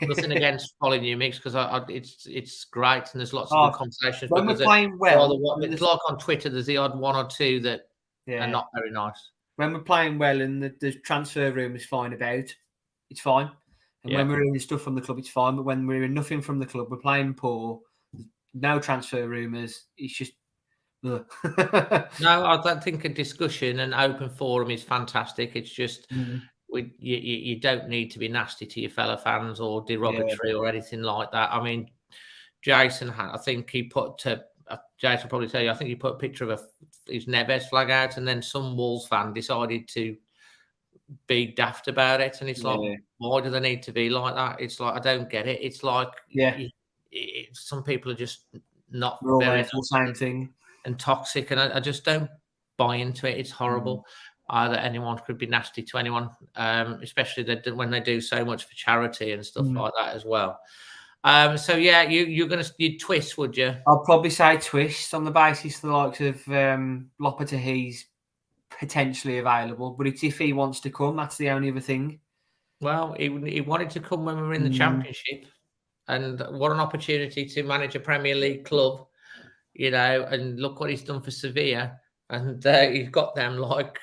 Nothing against Molineux Mix because it's great and there's lots of good conversations. When we're playing well, it's like on Twitter. There's the odd one or two that are not very nice. When we're playing well and the transfer room is flying about, it's fine. And when we're hearing stuff from the club, it's fine. But when we're hearing nothing from the club, we're playing poor, no transfer rumours, it's just... No, I don't think a discussion and open forum is fantastic. It's just you don't need to be nasty to your fellow fans or derogatory or anything like that. I mean, Jason, I think he put... Jason will probably tell you, I think he put a picture of his Neves flag out, and then some Wolves fan decided to be daft about it. And it's like, why do they need to be like that? It's like, I don't get it. It's like, some people are just not very the same thing and toxic, and I just don't buy into it. It's horrible that anyone could be nasty to anyone, especially when they do so much for charity and stuff like that as well. So you'd twist, would you? I'll probably say twist on the basis of the likes of Lopetegui's potentially available, but it's if he wants to come. That's the only other thing. Well, he wanted to come when we were in the Championship, and what an opportunity to manage a Premier League club, and look what he's done for Sevilla, and he's got them that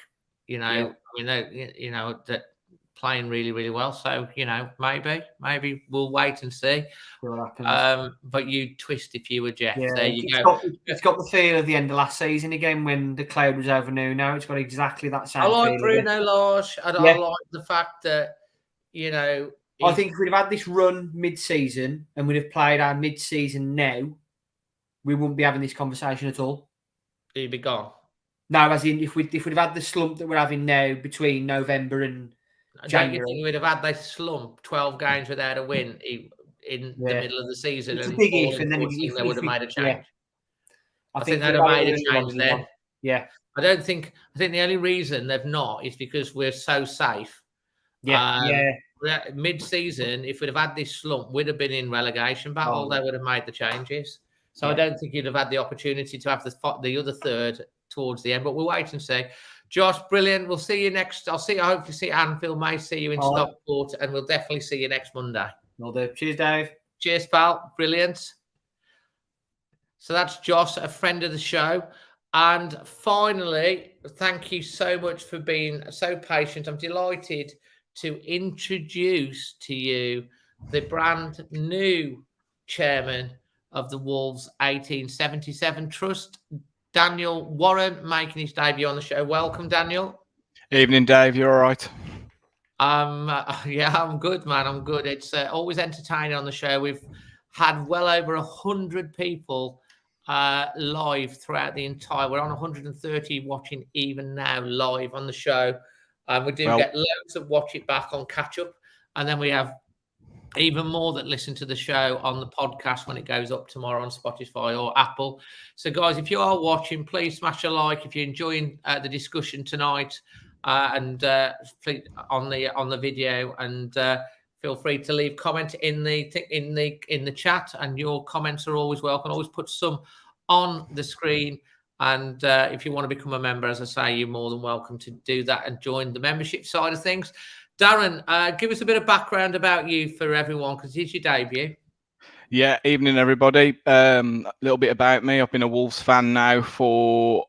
playing really, really well. So, maybe we'll wait and see. What happens. But you twist if you were Jeff. Yeah, there you go. It's got the feel of the end of last season again when the cloud was over Nuno. It's got exactly that same I like feel Bruno Lage. I like the fact that, I think if we'd have had this run mid-season and we'd have played our mid-season now, we wouldn't be having this conversation at all. He'd be gone. No, as in if we'd have had the slump that we're having now between November and January. Don't you think we'd have had this slump, 12 games without a win in the middle of the season? It's and a big all if, and then important, they would have made a change. I think they'd they'd have made a change then. Yeah. I think the only reason they've not is because we're so safe. Mid-season, if we'd have had this slump, we'd have been in relegation battle. They would have made the changes. So I don't think you'd have had the opportunity to have the other third towards the end. But we'll wait and see. Josh, brilliant. We'll see you next. I hopefully see Anfield. May see you in Stockport, and we'll definitely see you next Monday. Will do. Cheers, Dave. Cheers, pal. Brilliant. So that's Josh, a friend of the show. And finally, thank you so much for being so patient. I'm delighted to introduce to you the brand new chairman of the Wolves 1877 Trust, Daniel Warren, making his debut on the show. Welcome, Daniel. Evening, Dave. You all right? Yeah, I'm good, man. I'm good. It's always entertaining on the show. We've had well over 100 people live throughout the entire. We're on 130 watching even now live on the show. We do get loads of watch it back on catch up, and then we have even more that listen to the show on the podcast when it goes up tomorrow on Spotify or Apple. So, guys, if you are watching, please smash a like if you're enjoying the discussion tonight, and on the video, and feel free to leave comment in the chat, and your comments are always welcome. Always put some on the screen. And if you want to become a member, as I say, you're more than welcome to do that and join the membership side of things. Darren, give us a bit of background about you for everyone, because it's your debut. Yeah, evening, everybody. A little bit about me. I've been a Wolves fan now for,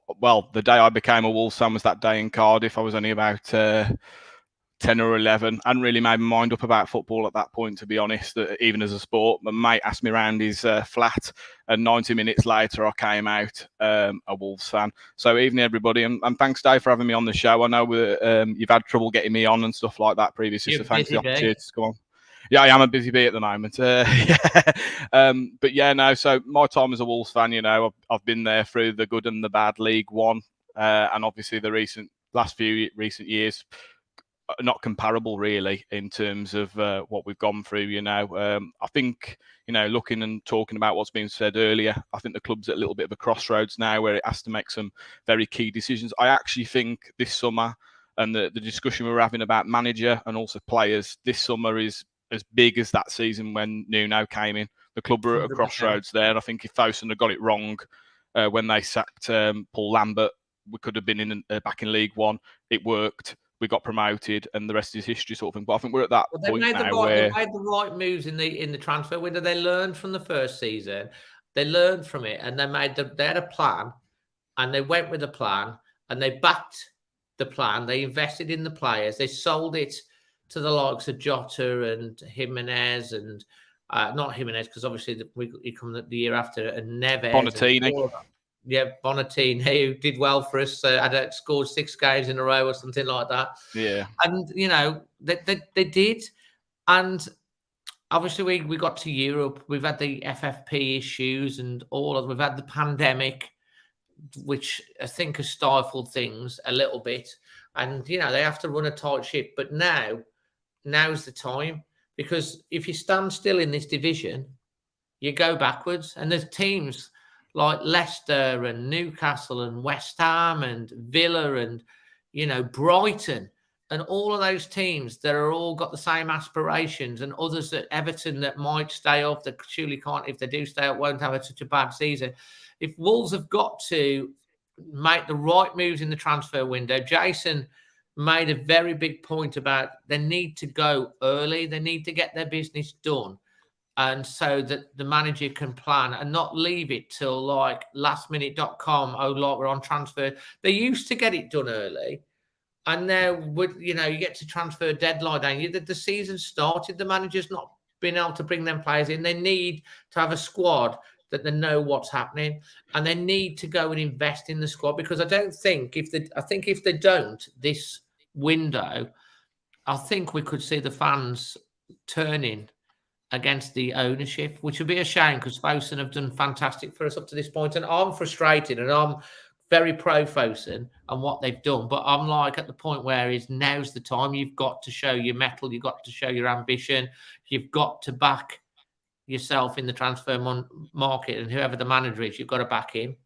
the day I became a Wolves fan was that day in Cardiff. I was only about 10 or 11. I hadn't really made my mind up about football at that point, to be honest, even as a sport. My mate asked me around his flat, and 90 minutes later, I came out a Wolves fan. So evening, everybody, and thanks, Dave, for having me on the show. I know you've had trouble getting me on and stuff like that previously, so thanks for the opportunity to come on. Yeah, I am a busy bee at the moment. But yeah, no, so my time as a Wolves fan, I've been there through the good and the bad League One, and obviously the last few recent years, not comparable really in terms of what we've gone through. I think looking and talking about what's been said earlier, I think the club's at a little bit of a crossroads now where it has to make some very key decisions. I actually think this summer, and the discussion we're having about manager and also players this summer, is as big as that season when Nuno came in. The club were at a crossroads there. I think if Fosun had got it wrong when they sacked Paul Lambert, we could have been back in League One. It worked. We got promoted, and the rest is history, sort of thing. But I think we're at that point now where they made the right moves in the transfer window. They learned from the first season. They learned from it, and they had a plan, and they went with the plan, and they backed the plan. They invested in the players. They sold it to the likes of Jota and Jimenez, and not Jimenez, because obviously he come the year after, and Neves. Bonatini. Bonatini, who did well for us, had scored 6 games in a row or something like that. Yeah. And, they did. And obviously we got to Europe. We've had the FFP issues and we've had the pandemic, which I think has stifled things a little bit. And, they have to run a tight ship. But now's the time. Because if you stand still in this division, you go backwards. And there's teams like Leicester and Newcastle and West Ham and Villa and, Brighton and all of those teams that are all got the same aspirations, and others at Everton that might stay up, that surely can't, if they do stay up, won't have such a bad season. If Wolves have got to make the right moves in the transfer window, Jason made a very big point about they need to go early. They need to get their business done. And so that the manager can plan and not leave it till like lastminute.com. Oh, like we're on transfer. They used to get it done early. And now, you get to transfer deadline. And the season started. The manager's not been able to bring them players in. They need to have a squad that they know what's happening. And they need to go and invest in the squad. Because I think if they don't this window, I think we could see the fans turning against the ownership, which would be a shame because Fosun have done fantastic for us up to this point. And I'm frustrated and I'm very pro Fosun and what they've done. But I'm like at the point where is now's the time. You've got to show your mettle. You've got to show your ambition. You've got to back yourself in the transfer market, and whoever the manager is, you've got to back him.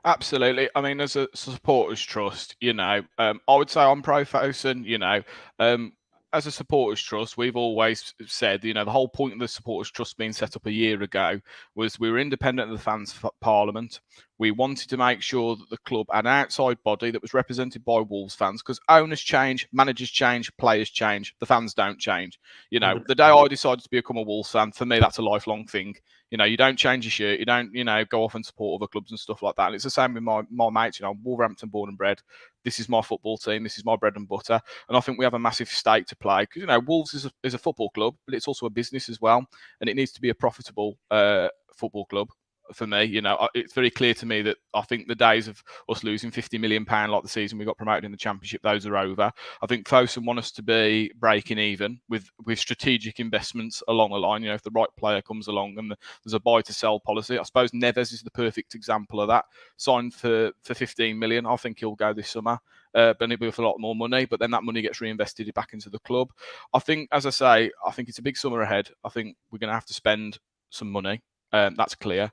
Absolutely. I mean, as a supporters trust, I would say I'm pro Fosun. As a supporters trust, we've always said, the whole point of the supporters trust being set up a year ago was we were independent of the fans' parliament. We wanted to make sure that the club had an outside body that was represented by Wolves fans, because owners change, managers change, players change, the fans don't change. The day I decided to become a Wolves fan, for me, that's a lifelong thing. You don't change your shirt, you don't, go off and support other clubs and stuff like that. And it's the same with my mates. I'm Wolverhampton born and bred. This is my football team. This is my bread and butter. And I think we have a massive stake to play because, Wolves is a football club, but it's also a business as well. And it needs to be a profitable football club. For me, it's very clear to me that I think the days of us losing £50 million like the season we got promoted in the Championship, those are over. I think Fosun want us to be breaking even with strategic investments along the line. If the right player comes along and there's a buy to sell policy, I suppose Neves is the perfect example of that. Signed for 15 million. I think he'll go this summer. But it'll be with a lot more money, but then that money gets reinvested back into the club. I think, as I say, I think it's a big summer ahead. I think we're going to have to spend some money. That's clear.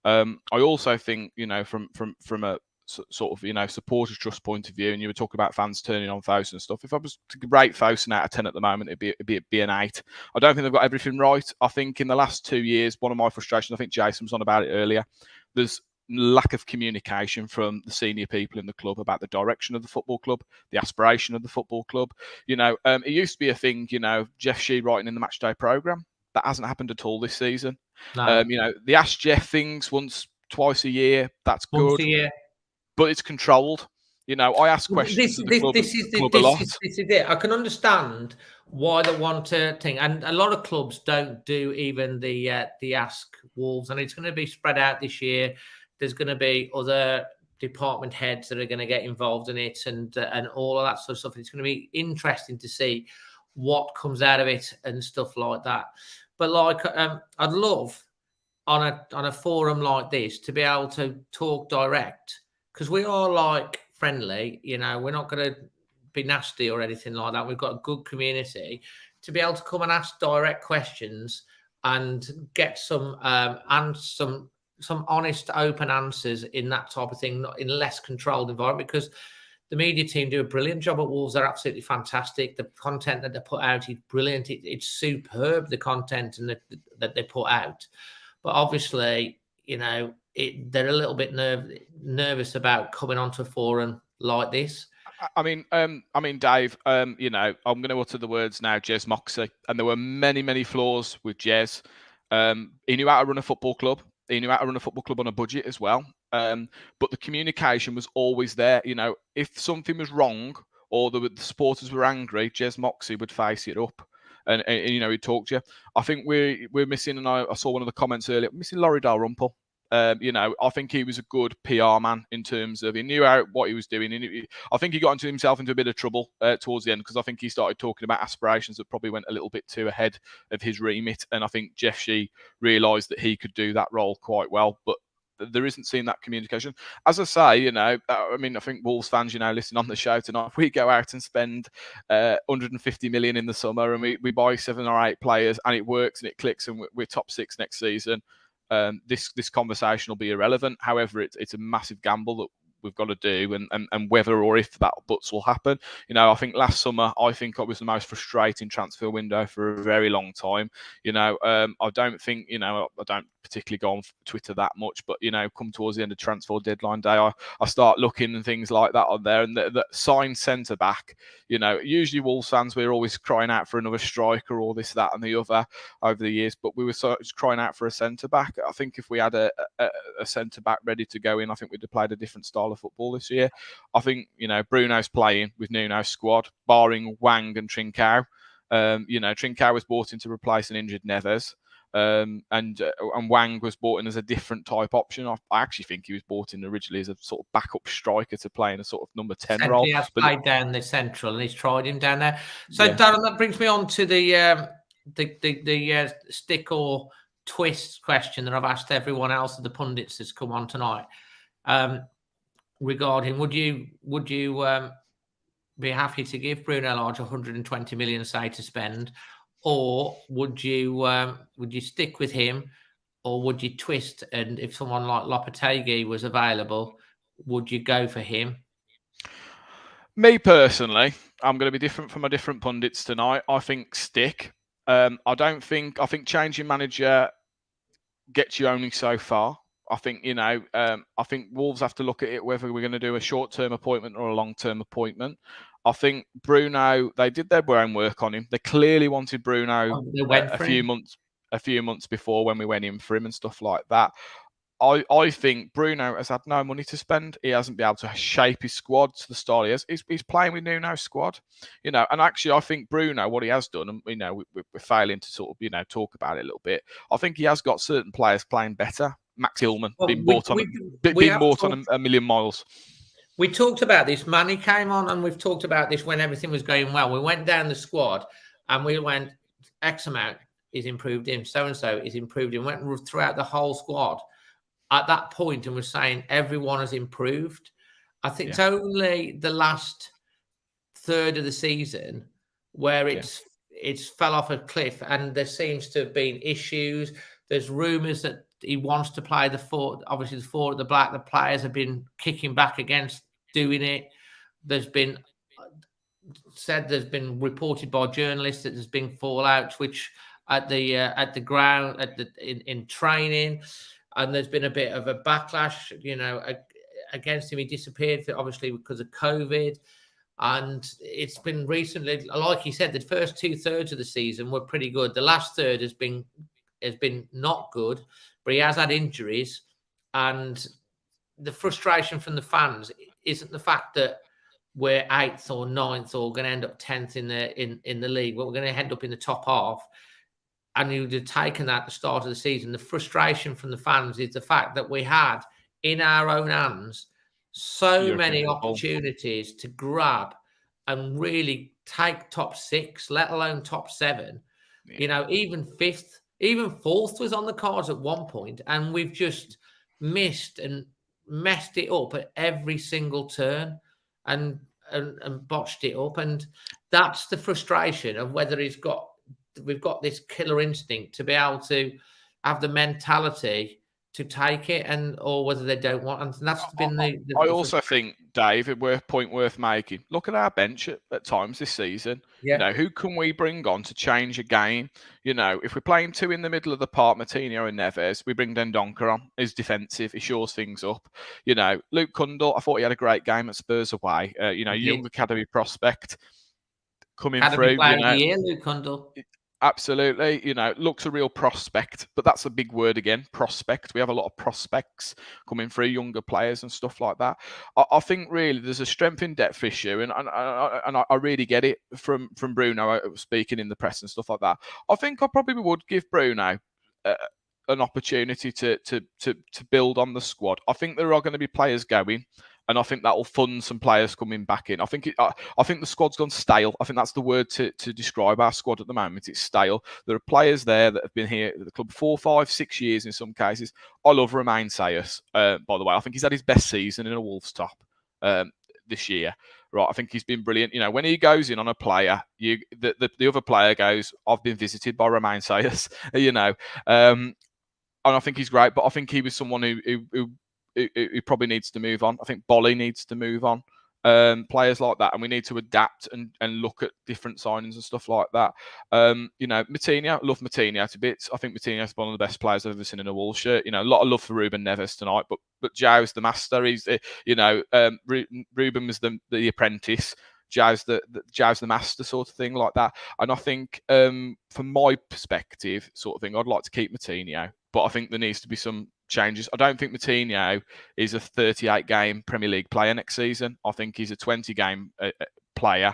I also think, from a sort of, supporters trust point of view, and you were talking about fans turning on Fosun and stuff. If I was to rate Fosun out of 10 at the moment, it'd be an 8. I don't think they've got everything right. I think in the last 2 years, one of my frustrations, I think Jason was on about it earlier, there's lack of communication from the senior people in the club about the direction of the football club, the aspiration of the football club. It used to be a thing, Jeff Shee writing in the matchday programme. That hasn't happened at all this season. No. The Ask Jeff things twice a year. That's good. Once a year. But it's controlled. I ask questions of the club a lot. This is it. I can understand why they want to think, and a lot of clubs don't do even the Ask Wolves, and it's going to be spread out this year. There's going to be other department heads that are going to get involved in it, and all of that sort of stuff. It's going to be interesting to see what comes out of it and stuff like that. But I'd love on a forum like this to be able to talk direct, because we are friendly. We're not going to be nasty or anything like that. We've got a good community to be able to come and ask direct questions and get some honest, open answers in that type of thing, not in a less controlled environment, because the media team do a brilliant job at Wolves. They're absolutely fantastic. The content that they put out is brilliant. It's superb, the content that they put out. But obviously, they're a little bit nervous about coming onto a forum like this. I mean, Dave, I'm going to utter the words now, Jez Moxey. And there were many, many flaws with Jez. He knew how to run a football club. He knew how to run a football club on a budget as well. But the communication was always there. If something was wrong or the supporters were angry, Jez Moxey would face it up. And he'd talk to you. I think we're missing, and I saw one of the comments earlier, missing Laurie Dalrymple. I think he was a good PR man in terms of he knew what he was doing. I think he got himself into a bit of trouble towards the end, because I think he started talking about aspirations that probably went a little bit too ahead of his remit. And I think Jeff Shee realised that he could do that role quite well, but there isn't seeing that communication. As I say, I think Wolves fans, listen on the show tonight, if we go out and spend 150 million in the summer and we buy 7 or 8 players and it works and it clicks and we're top 6 next season, this conversation will be irrelevant. However, it's a massive gamble that we've got to do, and whether or if that butts will happen. I think last summer, I think it was the most frustrating transfer window for a very long time. I don't think, I don't particularly go on Twitter that much, but come towards the end of transfer deadline day, I start looking and things like that on there, and the signed centre back, usually Wolves fans, we're always crying out for another striker or this, that and the other over the years, but we were just crying out for a centre back. I think if we had a centre back ready to go in, I think we'd have played a different style of football this year. I think, Bruno's playing with Nuno's squad, barring Wang and Trincao. Trincao was brought in to replace an injured Neves. And Wang was brought in as a different type option. I actually think he was brought in originally as a sort of backup striker to play in a sort of number 10 role. He has played down the central, and he's tried him down there. So, yeah. Darren, that brings me on to the stick or twist question that I've asked everyone else of the pundits that's come on tonight. regarding would you be happy to give Bruno Lage 120 million, say, to spend, or would you stick with him, or would you twist? And if someone like Lopetegui was available, would you go for him? Me personally, I'm going to be different from my different pundits tonight. I think stick. I think changing manager gets you only so far. I think, I think Wolves have to look at it whether we're going to do a short-term appointment or a long-term appointment. I think Bruno, they did their own work on him. They clearly wanted Bruno a few months before when we went in for him and stuff like that. I think Bruno has had no money to spend. He hasn't been able to shape his squad to the style he is. He's playing with Nuno's squad, and actually I think Bruno, what he has done, and we're failing to sort of talk about it a little bit. I think he has got certain players playing better. Max Hillman being bought on a million miles. We talked about this. Manny came on, and we've talked about this when everything was going well. We went down the squad, and we went X amount is improved him, so and so is improved him. Went throughout the whole squad at that point and was saying everyone has improved. I think it's only the last third of the season where it's fell off a cliff, and there seems to have been issues. There's rumours that he wants to play the four. Obviously, the four at the back. The players have been kicking back against doing it. There's been reported by journalists that there's been fallouts, which at the ground in training. And there's been a bit of a backlash, against him. He disappeared, obviously, because of COVID. And it's been recently, like he said, the first 2/3 of the season were pretty good. The last third has been not good, but he has had injuries. And the frustration from the fans isn't the fact that we're 8th or 9th or going to end up 10th in the league, but we're going to end up in the top half. And you would have taken that at the start of the season. The frustration from the fans is the fact that we had in our own hands so many opportunities to grab and really take top 6, let alone top 7. Yeah. Even 5th, even 4th was on the cards at one point, and we've just missed and messed it up at every single turn and botched it up. And that's the frustration of whether we've got this killer instinct to be able to have the mentality to take it, or whether they don't want. And that's been I also think, Dave, a point worth making. Look at our bench at times this season. Yeah. Who can we bring on to change a game? If we're playing 2 in the middle of the park, Moutinho and Neves, we bring Dendoncker on. He's defensive. He shores things up. Luke Cundle, I thought he had a great game at Spurs away. Young academy prospect coming through. Player of the year, Luke Cundle. Absolutely, looks a real prospect, but that's a big word again, prospect. We have a lot of prospects coming through, younger players and stuff like that. I think really there's a strength in depth issue, and I really get it from Bruno speaking in the press and stuff like that. I think I probably would give Bruno an opportunity to build on the squad. I think there are going to be players going, and I think that will fund some players coming back in. I think the squad's gone stale. I think that's the word to describe our squad at the moment. It's stale. There are players there that have been here at the club 4, 5, 6 years in some cases. I love Romain Sayers, by the way. I think he's had his best season in a Wolves top this year. Right, I think he's been brilliant. When he goes in on a player, the other player goes, I've been visited by Romain Sayers, and I think he's great, but I think he was someone who probably needs to move on. I think Bolly needs to move on. Players like that, and we need to adapt and look at different signings and stuff like that. Moutinho, love Moutinho to bits. I think Moutinho is one of the best players I've ever seen in a Wolves shirt. A lot of love for Ruben Neves tonight, but Joe's the master. He's Ruben was the apprentice. Joe's the master, sort of thing like that. And I think from my perspective, sort of thing, I'd like to keep Moutinho, but I think there needs to be some changes. I don't think Moutinho is a 38-game Premier League player next season. I think he's a 20-game player,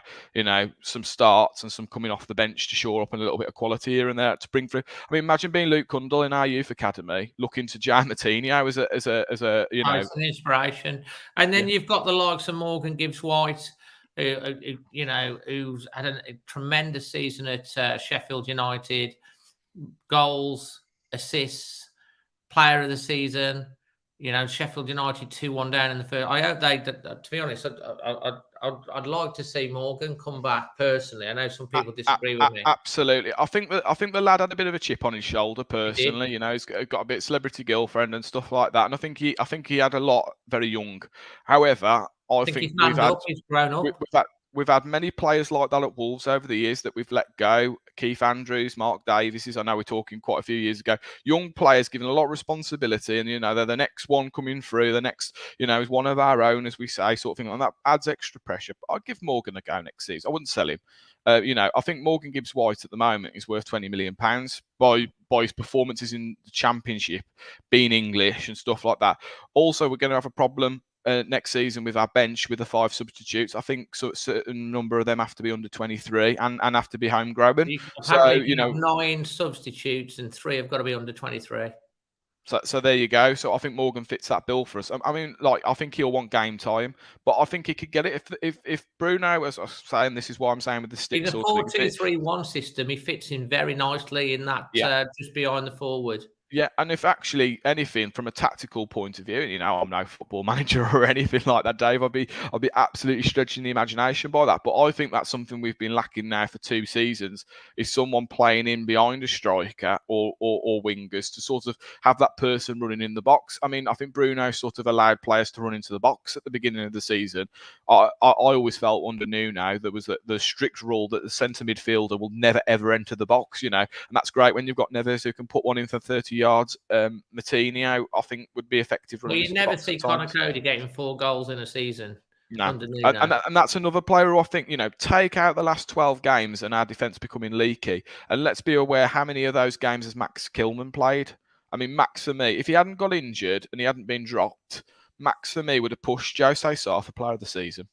some starts and some coming off the bench to shore up a little bit of quality here and there to bring through. I mean, imagine being Luke Cundle in our youth academy, looking to Jan Moutinho as it's an inspiration. And then you've got the likes of Morgan Gibbs-White, who's had a tremendous season at Sheffield United, goals, assists, player of the season. You know, Sheffield United 2-1 down in the first. I hope they. To be honest, I'd like to see Morgan come back personally. I know some people disagree with me. Absolutely, I think the lad had a bit of a chip on his shoulder personally. He You know, he's got a bit of celebrity girlfriend and stuff like that, and I think he had a lot very young. However, I think he's manned up. He's grown up. We've had many players like that at Wolves over the years that we've let go. Keith Andrews, Mark Davies. I know we're talking quite a few years ago. Young players given a lot of responsibility, and you know they're the next one coming through. The next, you know, is one of our own, as we say, sort of thing, and that adds extra pressure. But I'd give Morgan a go next season. I wouldn't sell him. You know, I think Morgan Gibbs-White at the moment is worth £20 million by his performances in the Championship, being English and stuff like that. Also, we're going to have a problem next season with our bench with the 5 substitutes. I think a certain number of them have to be under 23 and have to be homegrown. So you know, 9 substitutes and 3 have got to be under 23. So there you go. So I think Morgan fits that bill for us. I mean, like, I think he'll want game time, but I think he could get it if Bruno, as I was saying, this is why I'm saying with the stick. In the 4-2-3-1 system, he fits in very nicely in that just behind the forward. Yeah, and if actually anything from a tactical point of view, you know, I'm no football manager or anything like that, Dave. I'll be absolutely stretching the imagination by that. But I think that's something we've been lacking now for 2 seasons, is someone playing in behind a striker or wingers to sort of have that person running in the box. I mean, I think Bruno sort of allowed players to run into the box at the beginning of the season. I always felt under Nuno there was the strict rule that the centre midfielder will never ever enter the box, you know, and that's great when you've got Neves who can put one in for 30 yards. Martinho, I think, would be effective. Well, you never see Connor Cody getting 4 goals in a season. No, and that's another player who I think, you know, take out the last 12 games and our defence becoming leaky. And let's be aware how many of those games has Max Kilman played. I mean, Max, for me, if he hadn't got injured and he hadn't been dropped, Max, for me, would have pushed Jose Sarr for player of the season.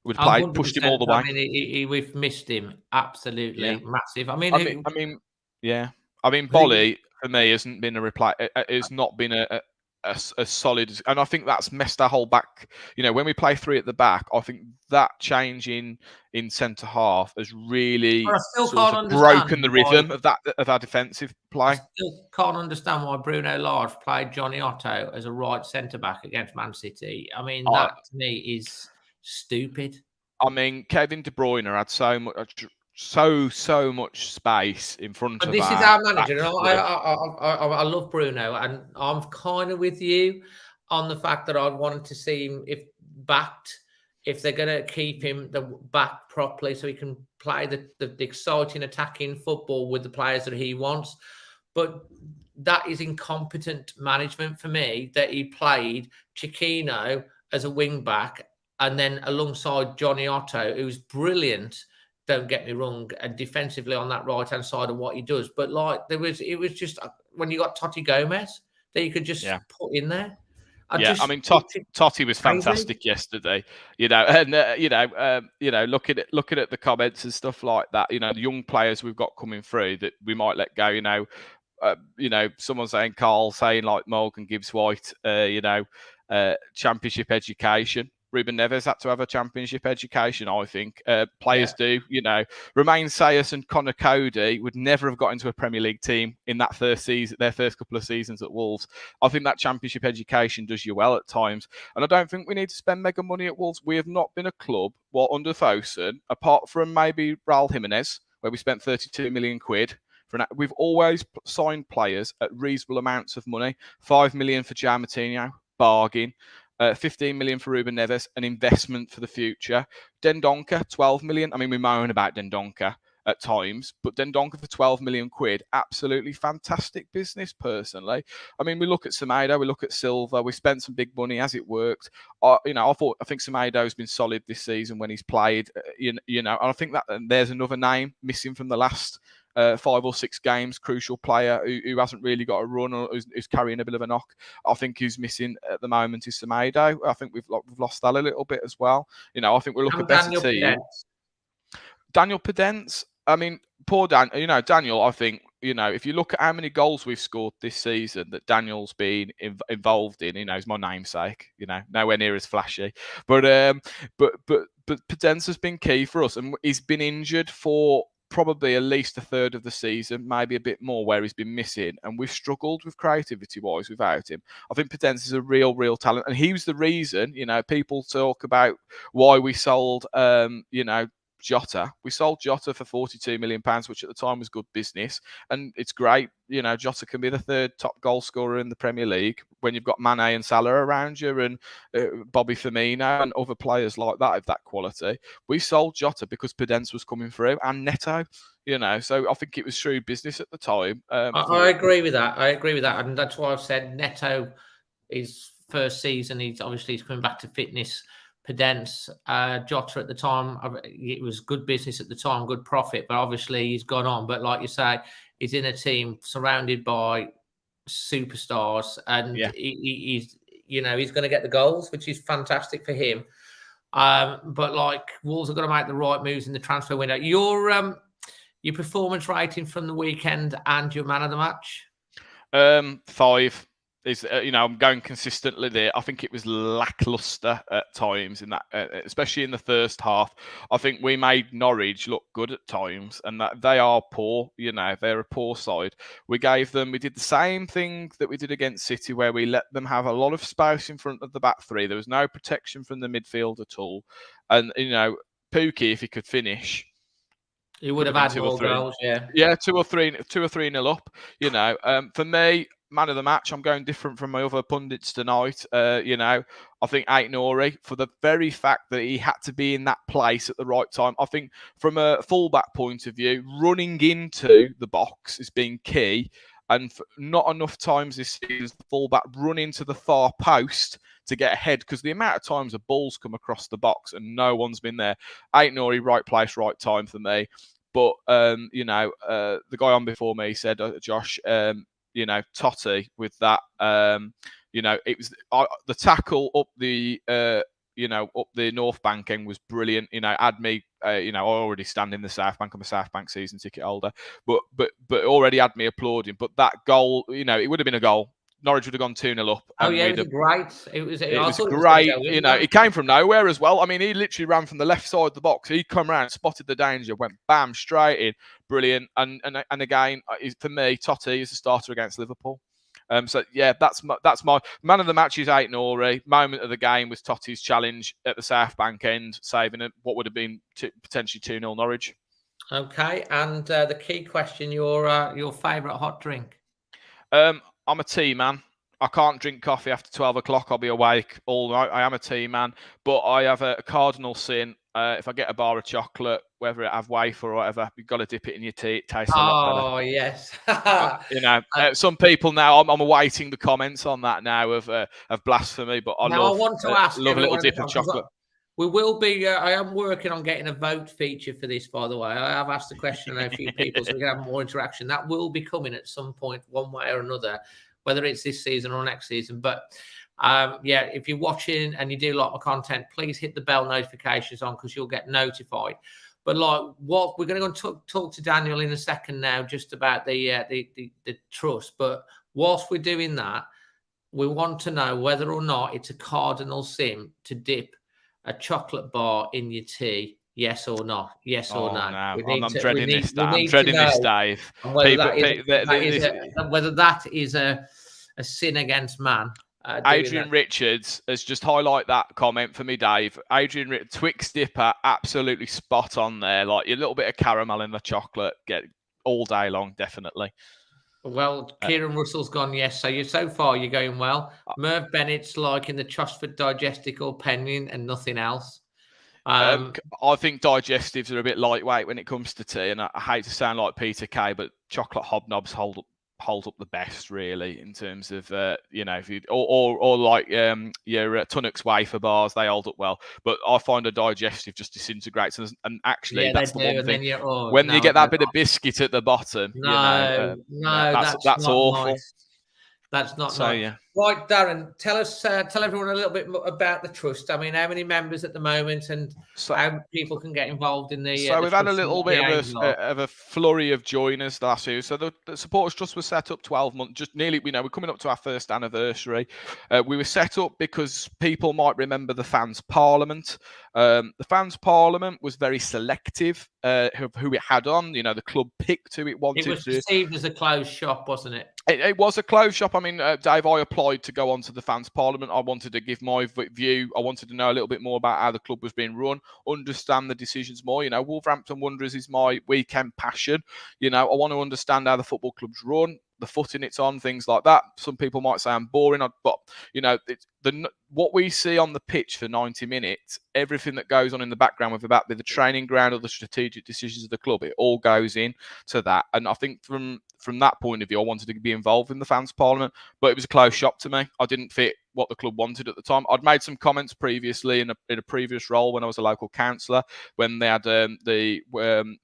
Would have pushed him all the way. I mean, we've missed him. Absolutely massive. I mean, yeah. I mean, Bolly, for me, hasn't been a reply. Has not been a solid, and I think that's messed our whole back. You know, when we play 3 at the back, I think that change in centre half has really sort of broken the rhythm of our defensive play. I still can't understand why Bruno Lage played Johnny Otto as a right centre back against Man City. I mean, that to me is stupid. I mean, Kevin De Bruyne had so much space in front of. This is our manager. I love Bruno, and I'm kind of with you on the fact that I wanted to see him if they're going to keep him back properly, so he can play the exciting attacking football with the players that he wants. But that is incompetent management for me. That he played Chiquinho as a wing back, and then alongside Johnny Otto, who's brilliant. Don't get me wrong, and defensively on that right hand side of what he does, but like it was just when you got Totti Gomez that you could just put in there. I mean, Totti was fantastic yesterday, you know, and looking at the comments and stuff like that, you know, the young players we've got coming through that we might let go, you know, someone saying Carl saying like Morgan Gibbs-White, championship education. Ruben Neves had to have a championship education, I think. Players do, you know. Romain Sayers and Connor Cody would never have got into a Premier League team in that first season, their first couple of seasons at Wolves. I think that championship education does you well at times. And I don't think we need to spend mega money at Wolves. We have not been a club, under Fosun, apart from maybe Raul Jimenez, where we spent 32 million quid. We've always signed players at reasonable amounts of money. 5 million for João Martinho, bargain. 15 million for Ruben Neves, an investment for the future. Dendoncker, 12 million. I mean, we moan about Dendoncker at times, but Dendoncker for 12 million quid, absolutely fantastic business, personally. I mean, we look at Semedo, we look at Silva, we spent some big money. Has it worked? I think Semedo's been solid this season when he's played, and I think that there's another name missing from the last 5 or 6 games, crucial player who hasn't really got a run or who's carrying a bit of a knock. I think who's missing at the moment is Semedo. I think we've lost that a little bit as well. You know, I think we'll look at better team. Daniel Podence. I mean, poor Daniel. Daniel, I think, if you look at how many goals we've scored this season that Daniel's been involved in, he's my namesake, nowhere near as flashy. But Podence has been key for us, and he's been injured for probably at least a third of the season, maybe a bit more, where he's been missing, and we've struggled with creativity-wise without him. I think Podence is a real talent, and he was the reason. People talk about why we sold, Jota. We sold Jota for £42 million, which at the time was good business, and it's great. Jota can be the third top goal scorer in the Premier League when you've got Mane and Salah around you, and Bobby Firmino and other players like that of that quality. We sold Jota because Podence was coming through, and Neto. So I think it was shrewd business at the time. I agree with that. And that's why I've said Neto, his first season, he's coming back to fitness. Podence, Jota at the time, it was good business at the time, good profit, but obviously he's gone on. But like you say, he's in a team surrounded by superstars, and he's going to get the goals, which is fantastic for him. But like, Wolves are going to make the right moves in the transfer window. Your performance rating from the weekend and your man of the match? 5. I'm going consistently there. I think it was lackluster at times in that, especially in the first half. I think we made Norwich look good at times, and that they are poor. They're a poor side. We did the same thing that we did against City, where we let them have a lot of space in front of the back three. There was no protection from the midfield at all, and Pookie, if he could finish, he would have had more goals. Yeah, 2 or 3-0 up. For me, man of the match, I'm going different from my other pundits tonight. I think Aït-Nouri, for the very fact that he had to be in that place at the right time. I think from a fullback point of view, running into the box has been key. And not enough times this season, the fullback run into the far post to get ahead, because the amount of times the ball's come across the box and no one's been there. Aït-Nouri, right place, right time for me. But, the guy on before me said, Josh, Totti with that, it was the tackle up the, up the North Bank end was brilliant. Had me, I already stand in the South Bank. I'm a South Bank season ticket holder, but already had me applauding. But that goal, it would have been a goal. Norwich would have gone 2-0 up. Oh yeah, it was great. It was great. It came from nowhere as well. I mean, he literally ran from the left side of the box. He come around, spotted the danger, went bam, straight in. Brilliant. And again, for me, Totti is a starter against Liverpool. So yeah, that's my man of the match is Aït-Nouri. Moment of the game was Totti's challenge at the South Bank end, saving what would have been potentially 2-0 Norwich. Okay, and the key question: your favourite hot drink? I'm a tea man. I can't drink coffee after 12 o'clock. I'll be awake all night. I am a tea man, but I have a cardinal sin. If I get a bar of chocolate, whether it have wafer or whatever, you've got to dip it in your tea. It tastes a lot better. Oh, yes. Some people now, I'm awaiting the comments on that now of blasphemy, but I want to ask love a little dip of chocolate. We will be, I am working on getting a vote feature for this, by the way. I have asked the question to a few people so we can have more interaction. That will be coming at some point, one way or another, whether it's this season or next season. But if you're watching and you do like my content, please hit the bell notifications on, because you'll get notified. But what we're going to go and talk to Daniel in a second now, just about the trust. But whilst we're doing that, we want to know whether or not it's a cardinal sin to dip a chocolate bar in your tea. Yes or not? Yes or no? I'm dreading this, Dave. Whether that is a sin against man. Adrian Richards has just highlighted that comment for me, Dave. Adrian Twix dipper, absolutely spot on there. Like a little bit of caramel in the chocolate, get all day long, definitely. Well, Kieran Russell's gone yes. So far you're going well. Merv Bennett's liking the Chosford Digesticle Penguin and nothing else. I think digestives are a bit lightweight when it comes to tea, and I hate to sound like Peter Kay, but chocolate hobnobs hold up the best, really, in terms of if you or like your Tunnocks wafer bars, they hold up well. But I find a digestive just disintegrates, and actually that's the one thing. When you get that bit of biscuit at the bottom, that's awful. Nice. That's not so nice. yeah. Right, Darren, tell everyone a little bit about the trust. I mean, how many members at the moment, and how people can get involved in the. So we've had a trust and little what bit the aims are. of a flurry of joiners last year. So the Supporters Trust was set up 12 months, just nearly. We're coming up to our first anniversary. We were set up because people might remember the Fans Parliament. The Fans Parliament was very selective of who it had on. The club picked who it wanted. It was perceived as a closed shop, wasn't it? It was a closed shop. I mean, Dave, I applied to go onto the Fans Parliament. I wanted to give my view. I wanted to know a little bit more about how the club was being run, understand the decisions more. Wolverhampton Wanderers is my weekend passion. I want to understand how the football club's run, the footing it's on, things like that. Some people might say I'm boring, but what we see on the pitch for 90 minutes, everything that goes on in the background, whether that be the training ground or the strategic decisions of the club, it all goes in to that. And I think from that point of view, I wanted to be involved in the Fans Parliament, but it was a closed shop to me. I didn't fit what the club wanted at the time. I'd made some comments previously in a previous role when I was a local councillor, when they had the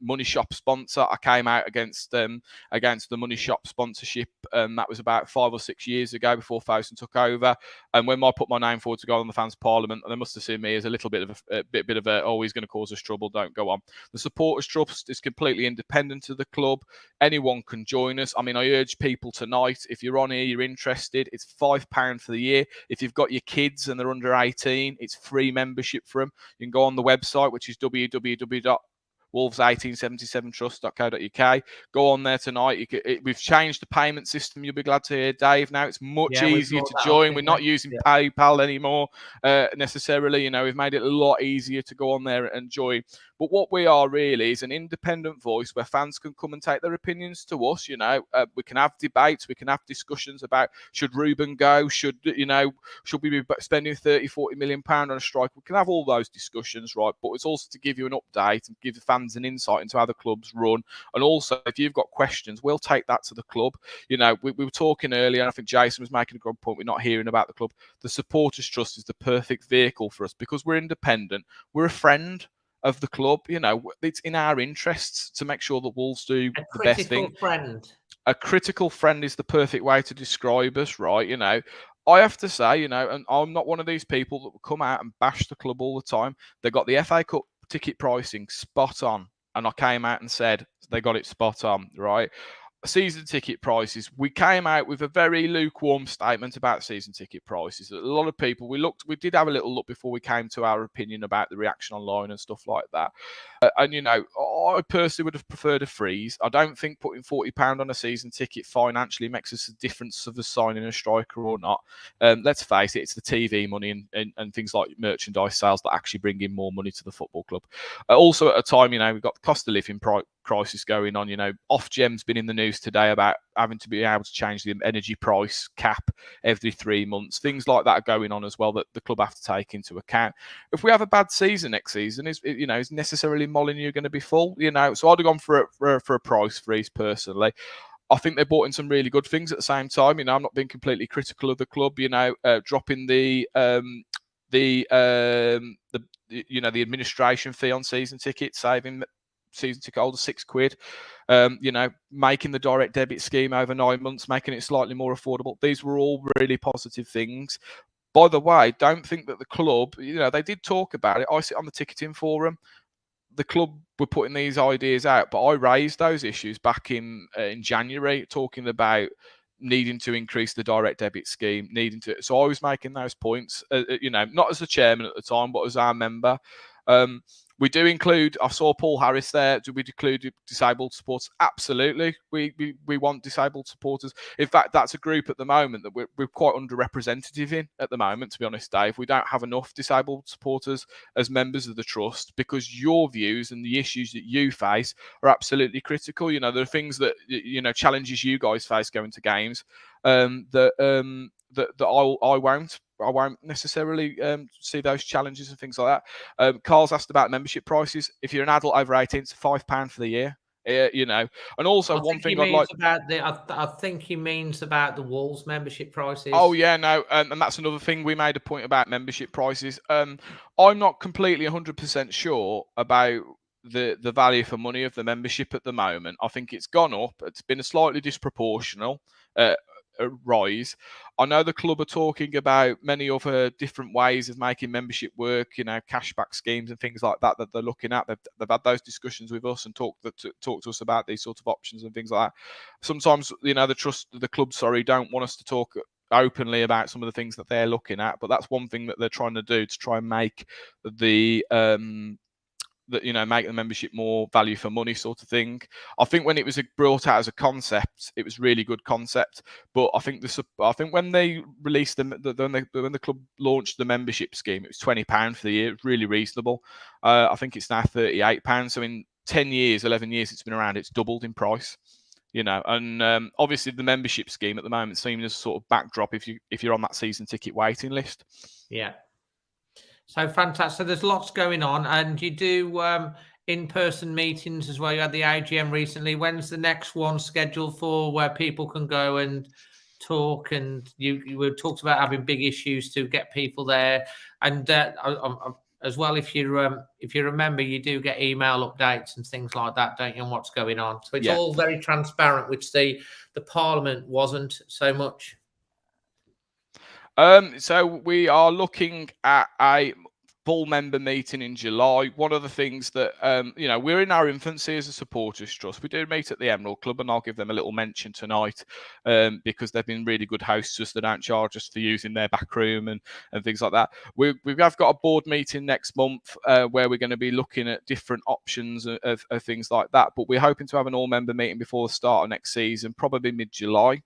money shop sponsor. I came out against the money shop sponsorship, and that was about 5 or 6 years ago before Fawson took over. And when I put my name forward to go on the Fans Parliament, they must have seen me as a little bit of oh, he's going to cause us trouble, don't go on. The Supporters Trust is completely independent of the club. Anyone can join us. I mean, I urge people tonight, if you're on here, you're interested, it's £5 for the year. If you've got your kids and they're under 18, it's free membership for them. You can go on the website, which is www.wolves1877trust.co.uk. Go on there tonight. We've changed the payment system. You'll be glad to hear, Dave. Now it's much easier to join. We're not using PayPal anymore necessarily. We've made it a lot easier to go on there and join. But what we are really is an independent voice where fans can come and take their opinions to us. We can have debates, we can have discussions about should Ruben go, should we be spending 30-40 million pound on a strike. We can have all those discussions, right? But it's also to give you an update and give the fans an insight into how the club's run. And also, if you've got questions, we'll take that to the club. We were talking earlier, and I think Jason was making a good point. We're not hearing about the club. The Supporters Trust is the perfect vehicle for us because we're independent. We're a friend of the club. It's in our interests to make sure that Wolves do the best thing. A critical friend is the perfect way to describe us, right? I have to say, and I'm not one of these people that will come out and bash the club all the time. They got the FA Cup ticket pricing spot on, and I came out and said they got it spot on, right? Season ticket prices, we came out with a very lukewarm statement about season ticket prices. A lot of people, we did have a little look before we came to our opinion about the reaction online and stuff like that. I personally would have preferred a freeze. I don't think putting £40 on a season ticket financially makes us a difference of us signing a striker or not. Let's face it, it's the TV money and things like merchandise sales that actually bring in more money to the football club. Also, at a time, we've got the cost of living crisis going on. Ofgem's been in the news today about having to be able to change the energy price cap every 3 months. Things like that are going on as well that the club have to take into account. If we have a bad season next season, is necessarily Molineux going to be full? So I'd have gone for a price freeze personally. I think they brought in some really good things at the same time. I'm not being completely critical of the club. Dropping the administration fee on season tickets, saving season ticket holders £6. Making the direct debit scheme over 9 months, making it slightly more affordable. These were all really positive things. By the way, don't think that the club, they did talk about it. I sit on the ticketing forum. The club were putting these ideas out, but I raised those issues back in January, talking about needing to increase the direct debit scheme, so I was making those points, not as the chairman at the time, but as our member. We do include, I saw Paul Harris there, do we include disabled supporters? Absolutely. We want disabled supporters. In fact, that's a group at the moment that we're quite underrepresented in at the moment, to be honest, Dave. We don't have enough disabled supporters as members of the trust because your views and the issues that you face are absolutely critical. There are things that, challenges you guys face going to games that I won't necessarily see those challenges and things like that. Carl's asked about membership prices. If you're an adult over 18, it's £5 for the year. And also one thing I'd like I think he means about the Wolves membership prices. Oh yeah, no, and that's another thing. We made a point about membership prices. I'm not completely 100% sure about the value for money of the membership at the moment. I think it's gone up. It's been a slightly disproportional. rise. I know the club are talking about many other different ways of making membership work, cashback schemes and things like that they're looking at. They've had those discussions with us and talked to us about these sort of options and things like that. Sometimes, the club, don't want us to talk openly about some of the things that they're looking at, but that's one thing that they're trying to do to try and make the make the membership more value for money sort of thing. I think when it was brought out as a concept, it was really good concept. But I think when they released when the club launched the membership scheme, it was £20 for the year. It was really reasonable. I think it's now £38. So in 10 years, 11 years it's been around, it's doubled in price. And obviously the membership scheme at the moment seems as a sort of backdrop if you're on that season ticket waiting list. Yeah. So fantastic. So there's lots going on, and you do in-person meetings as well. You had the AGM recently. When's the next one scheduled for, where people can go and talk? And you talked about having big issues to get people there, and as well, if you remember, you do get email updates and things like that, don't you, on what's going on? So it's all very transparent, which the Parliament wasn't so much. So we are looking at a full member meeting in July. One of the things that, we're in our infancy as a supporters trust. We do meet at the Emerald Club, and I'll give them a little mention tonight because they've been really good hosts. They don't charge us for using their back room and things like that. We've got a board meeting next month where we're going to be looking at different options of things like that. But we're hoping to have an all-member meeting before the start of next season, probably mid-July.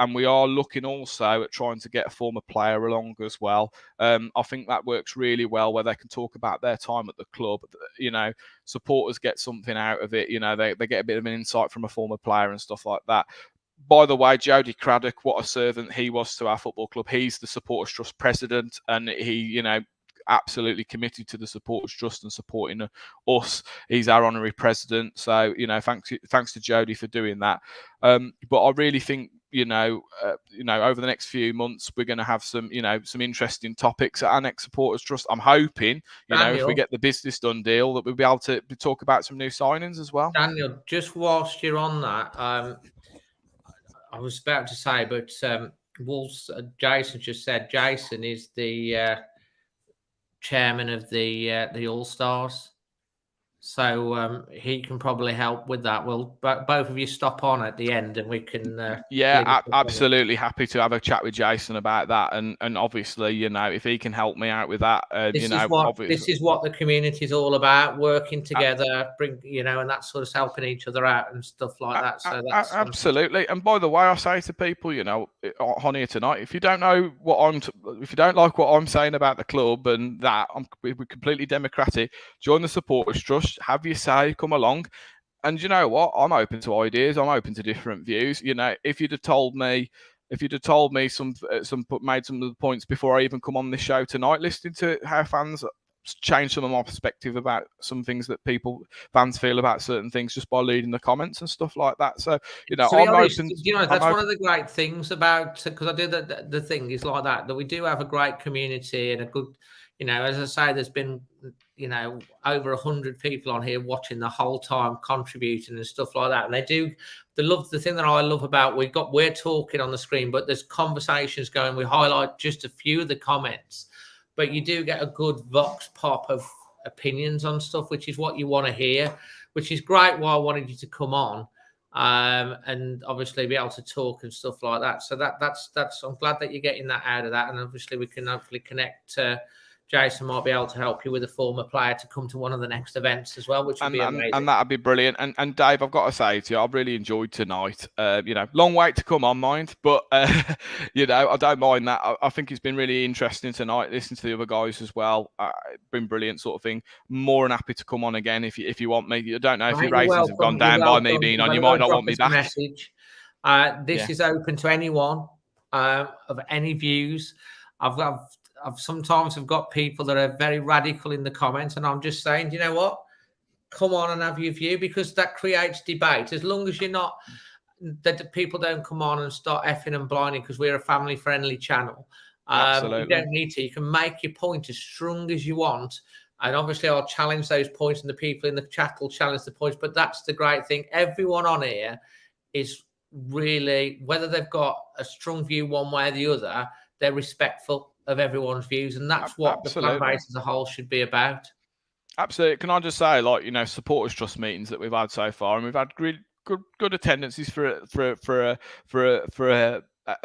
And we are looking also at trying to get a former player along as well. I think that works really well, where they can talk about their time at the club. Supporters get something out of it. They get a bit of an insight from a former player and stuff like that. By the way, Jody Craddock, what a servant he was to our football club. He's the Supporters Trust president, and he, absolutely committed to the Supporters Trust and supporting us. He's our honorary president. So, thanks to Jody for doing that. But I really think, over the next few months, we're going to have some interesting topics at our next Supporters Trust. I'm hoping, if we get the business done deal, that we'll be able to talk about some new signings as well. Daniel, just whilst you're on that, I was about to say, but Wolves, Jason just said, Jason is the chairman of the All Stars. So he can probably help with that. Well, both of you stop on at the end, and we can. Absolutely happy to have a chat with Jason about that, and obviously, if he can help me out with that, this is what the community is all about: working together, and that sort of helping each other out and stuff like that. So that's absolutely. And by the way, I say to people, on here tonight, if you don't like what I'm saying about the club and that, we're completely democratic. Join the Supporters Trust. Have your say, come along. And you know what? I'm open to ideas. I'm open to different views. If you'd have told me made some of the points before I even come on this show tonight, listening to how fans change some of my perspective about some things that fans feel about certain things just by reading the comments and stuff like that. So, I'm honest, open. That's one of the great things about, because I do the thing is like that we do have a great community and a good, as I say, there's been, over 100 people on here watching the whole time, contributing and stuff like that. And the thing that I love about, we're talking on the screen, but there's conversations going. We highlight just a few of the comments, but you do get a good vox pop of opinions on stuff, which is what you want to hear, which is great. Why I wanted you to come on and obviously be able to talk and stuff like that. So that's I'm glad that you're getting that out of that. And obviously we can hopefully connect Jason might be able to help you with a former player to come to one of the next events as well, which would be amazing. And that'd be brilliant. And Dave, I've got to say to you, I've really enjoyed tonight. Long wait to come on, mind, but I don't mind that. I think it's been really interesting tonight. Listen to the other guys as well. It's been brilliant, sort of thing. More than happy to come on again if you want me. I don't know if your ratings have gone down by me being on. You might not want me back. Message. This is open to anyone of any views. I've sometimes got people that are very radical in the comments, and I'm just saying, you know what? Come on and have your view, because that creates debate. As long as you're not, that people don't come on and start effing and blinding, because we're a family-friendly channel. Absolutely. You don't need to. You can make your point as strong as you want, and obviously I'll challenge those points, and the people in the chat will challenge the points. But that's the great thing. Everyone on here is really, whether they've got a strong view one way or the other, they're respectful of everyone's views, and that's what the fan base as a whole should be about. Absolutely. Can I just say, like, you know, supporters trust meetings that we've had so far, and we've had really good attendances for a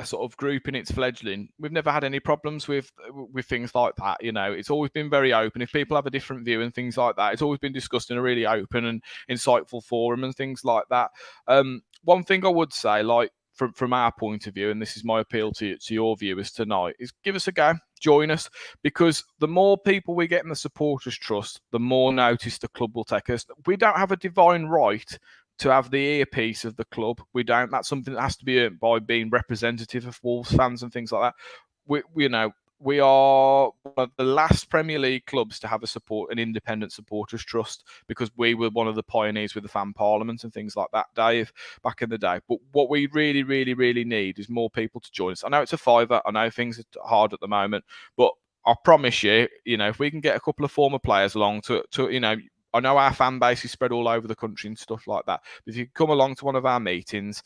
sort of group in its fledgling. We've never had any problems with things like that. You know, it's always been very open. If people have a different view and things like that, it's always been discussed in a really open and insightful forum and things like that. One thing I would say, like, from our point of view, and this is my appeal to your viewers tonight, is give us a go, join us, because the more people we get in the supporters trust, the more notice the club will take us. We don't have a divine right to have the earpiece of the club. We don't. That's something that has to be earned by being representative of Wolves fans and things like that. We are one of the last Premier League clubs to have an independent supporters trust, because we were one of the pioneers with the fan parliament and things like that, Dave, back in the day. But what we really, really, really need is more people to join us. I know it's a fiver. I know things are hard at the moment, but I promise you, you know, if we can get a couple of former players along to you know, I know our fan base is spread all over the country and stuff like that. But if you come along to one of our meetings,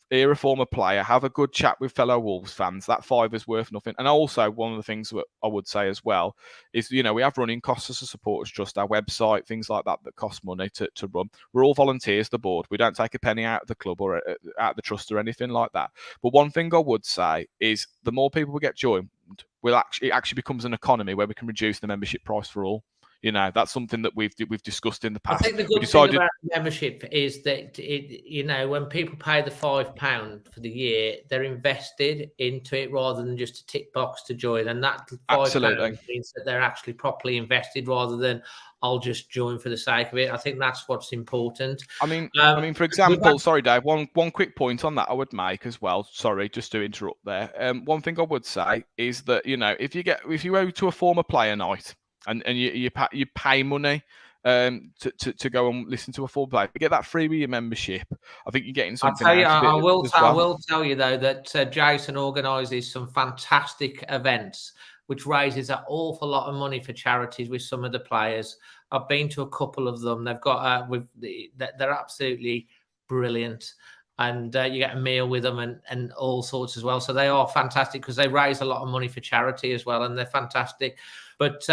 hear a former player, have a good chat with fellow Wolves fans, that fiver's worth nothing. And also, one of the things that I would say as well is, you know, we have running costs as a supporters trust, our website, things like that cost money to run. We're all volunteers, the board. We don't take a penny out of the club or out of the trust or anything like that. But one thing I would say is the more people we get joined, it actually becomes an economy where we can reduce the membership price for all. You know, that's something that we've discussed in the past. I think the good thing about membership is that you know, when people pay the £5 for the year, they're invested into it rather than just a tick box to join. And that £5 means that they're actually properly invested rather than I'll just join for the sake of it. I think that's what's important. I mean, for example, sorry, Dave, one quick point on that I would make as well. Sorry, just to interrupt there. One thing I would say is that, you know, if you go to a former player night, and you pay money to go and listen to a full play, you get that free with your membership. I think you're getting something. I will tell you though that Jason organises some fantastic events which raises an awful lot of money for charities with some of the players. I've been to a couple of them. They've got they're absolutely brilliant. And you get a meal with them and all sorts as well. So they are fantastic because they raise a lot of money for charity as well, and they're fantastic. But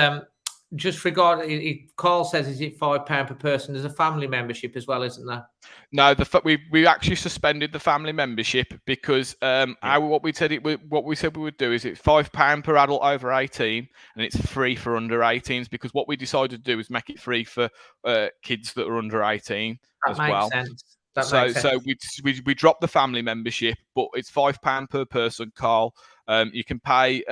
just regarding, Carl says, is it £5 per person? There's a family membership as well, isn't there? No, we actually suspended the family membership because what we said we would do is it's £5 per adult over 18, and it's free for under 18s, because what we decided to do is make it free for kids that are under 18 as well. Sense. So we dropped the family membership, but it's £5 per person, Carl. You can pay.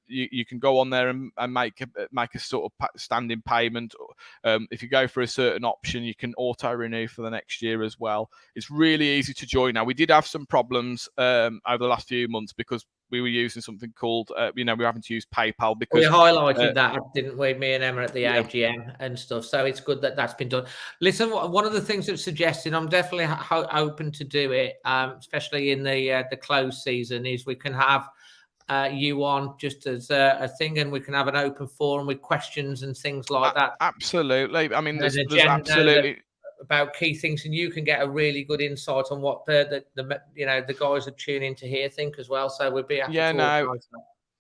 You can go on there and make a sort of standing payment. If you go for a certain option, you can auto renew for the next year as well. It's really easy to join now. We did have some problems over the last few months because we were using something called, we were having to use PayPal because we highlighted that, didn't we? Me and Emma at the AGM and stuff. So it's good that that's been done. Listen, one of the things that's suggested, I'm definitely open to do it, especially in the close season, is we can have you on just as a thing, and we can have an open forum with questions and things like that. Absolutely. I mean, there's absolutely about key things, and you can get a really good insight on what the guys are tuning to hear think as well. So we'd be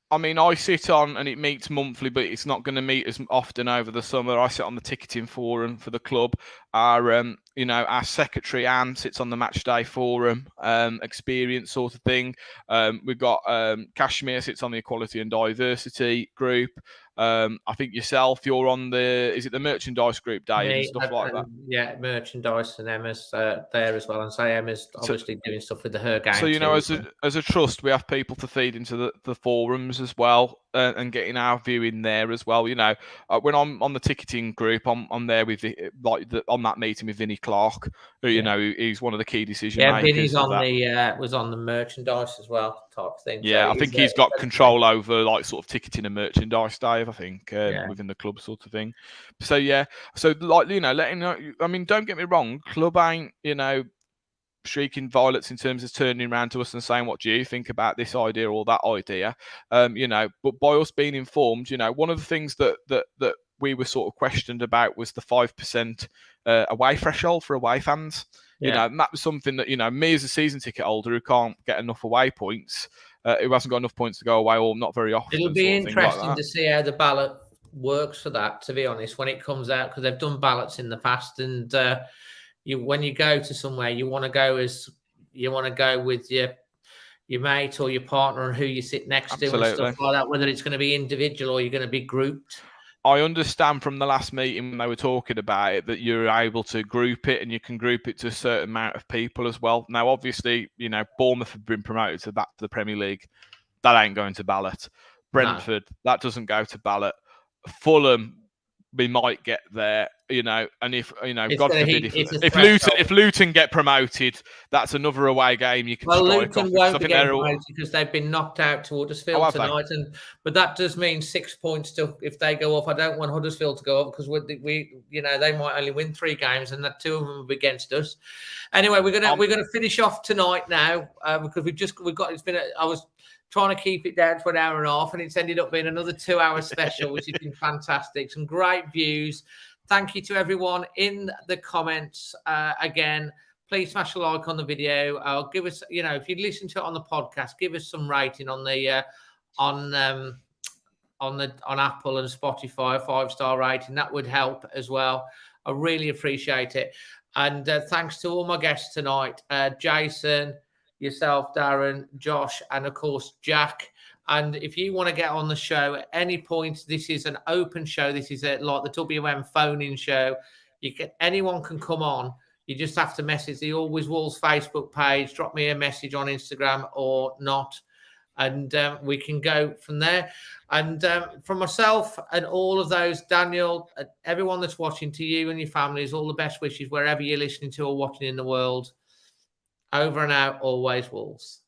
I mean, I sit on, and it meets monthly, but it's not going to meet as often over the summer. I sit on the ticketing forum for the club. Our secretary Anne sits on the match day forum, experience sort of thing. We've got Kashmir sits on the equality and diversity group. I think yourself, you're on the merchandise group, Dave, and stuff like that. Yeah, merchandise, and Emma's there as well. And so Emma's obviously doing stuff with her game. So, you know, as a trust, we have people to feed into the forums as well, and getting our view in there as well. You know, when I'm on the ticketing group, I'm there with on that meeting with Vinnie Clark, who you know he's one of the key decision makers. Yeah, Vinnie's was on the merchandise as well, type thing. Yeah, so I think he's got control over like sort of ticketing and merchandise, Dave. I think within the club sort of thing. So letting know. I mean, don't get me wrong, club ain't streaking violets in terms of turning around to us and saying, what do you think about this idea or that idea? But by us being informed, one of the things that we were sort of questioned about was the 5% away threshold for away fans. You know, and that was something that, you know, me as a season ticket holder who can't get enough away points, who hasn't got enough points to go away, or not very often. It'll be interesting like to see how the ballot works for that, to be honest, when it comes out, because they've done ballots in the past, and when you go to somewhere, you want to go with your mate or your partner and who you sit next to and stuff like that, whether it's going to be individual or you're going to be grouped. I understand from the last meeting when they were talking about it that you're able to group it, and you can group it to a certain amount of people as well. Now, obviously, you know, Bournemouth have been promoted to the Premier League. That ain't going to ballot. Brentford, that doesn't go to ballot. Fulham, we might get there, you know, and if, you know, God forbid, if Luton get promoted, that's another away game you can strike Luton won't be getting promoted because they've been knocked out to Huddersfield tonight, but that does mean 6 points if they go off. I don't want Huddersfield to go off because we you know, they might only win 3 games, and that 2 of them will be against us. Anyway, we're gonna finish off tonight now because I was trying to keep it down for an hour and a half, and it's ended up being another 2-hour special, which has been fantastic. Some great views. Thank you to everyone in the comments. Again, please smash a like on the video. Give us, you know, if you listen to it on the podcast, give us some rating on the on Apple and Spotify, a 5-star rating. That would help as well. I really appreciate it. And thanks to all my guests tonight, Jason, yourself, Darren, Josh, and of course Jack. And if you want to get on the show at any point, this is an open show. This is like the WM phone-in show. Anyone can come on. You just have to message the Always Wolves Facebook page, drop me a message on Instagram or not, and we can go from there. And from myself and all of those, Daniel, everyone that's watching, to you and your families, all the best wishes wherever you're listening to or watching in the world. Over and out, Always Wolves.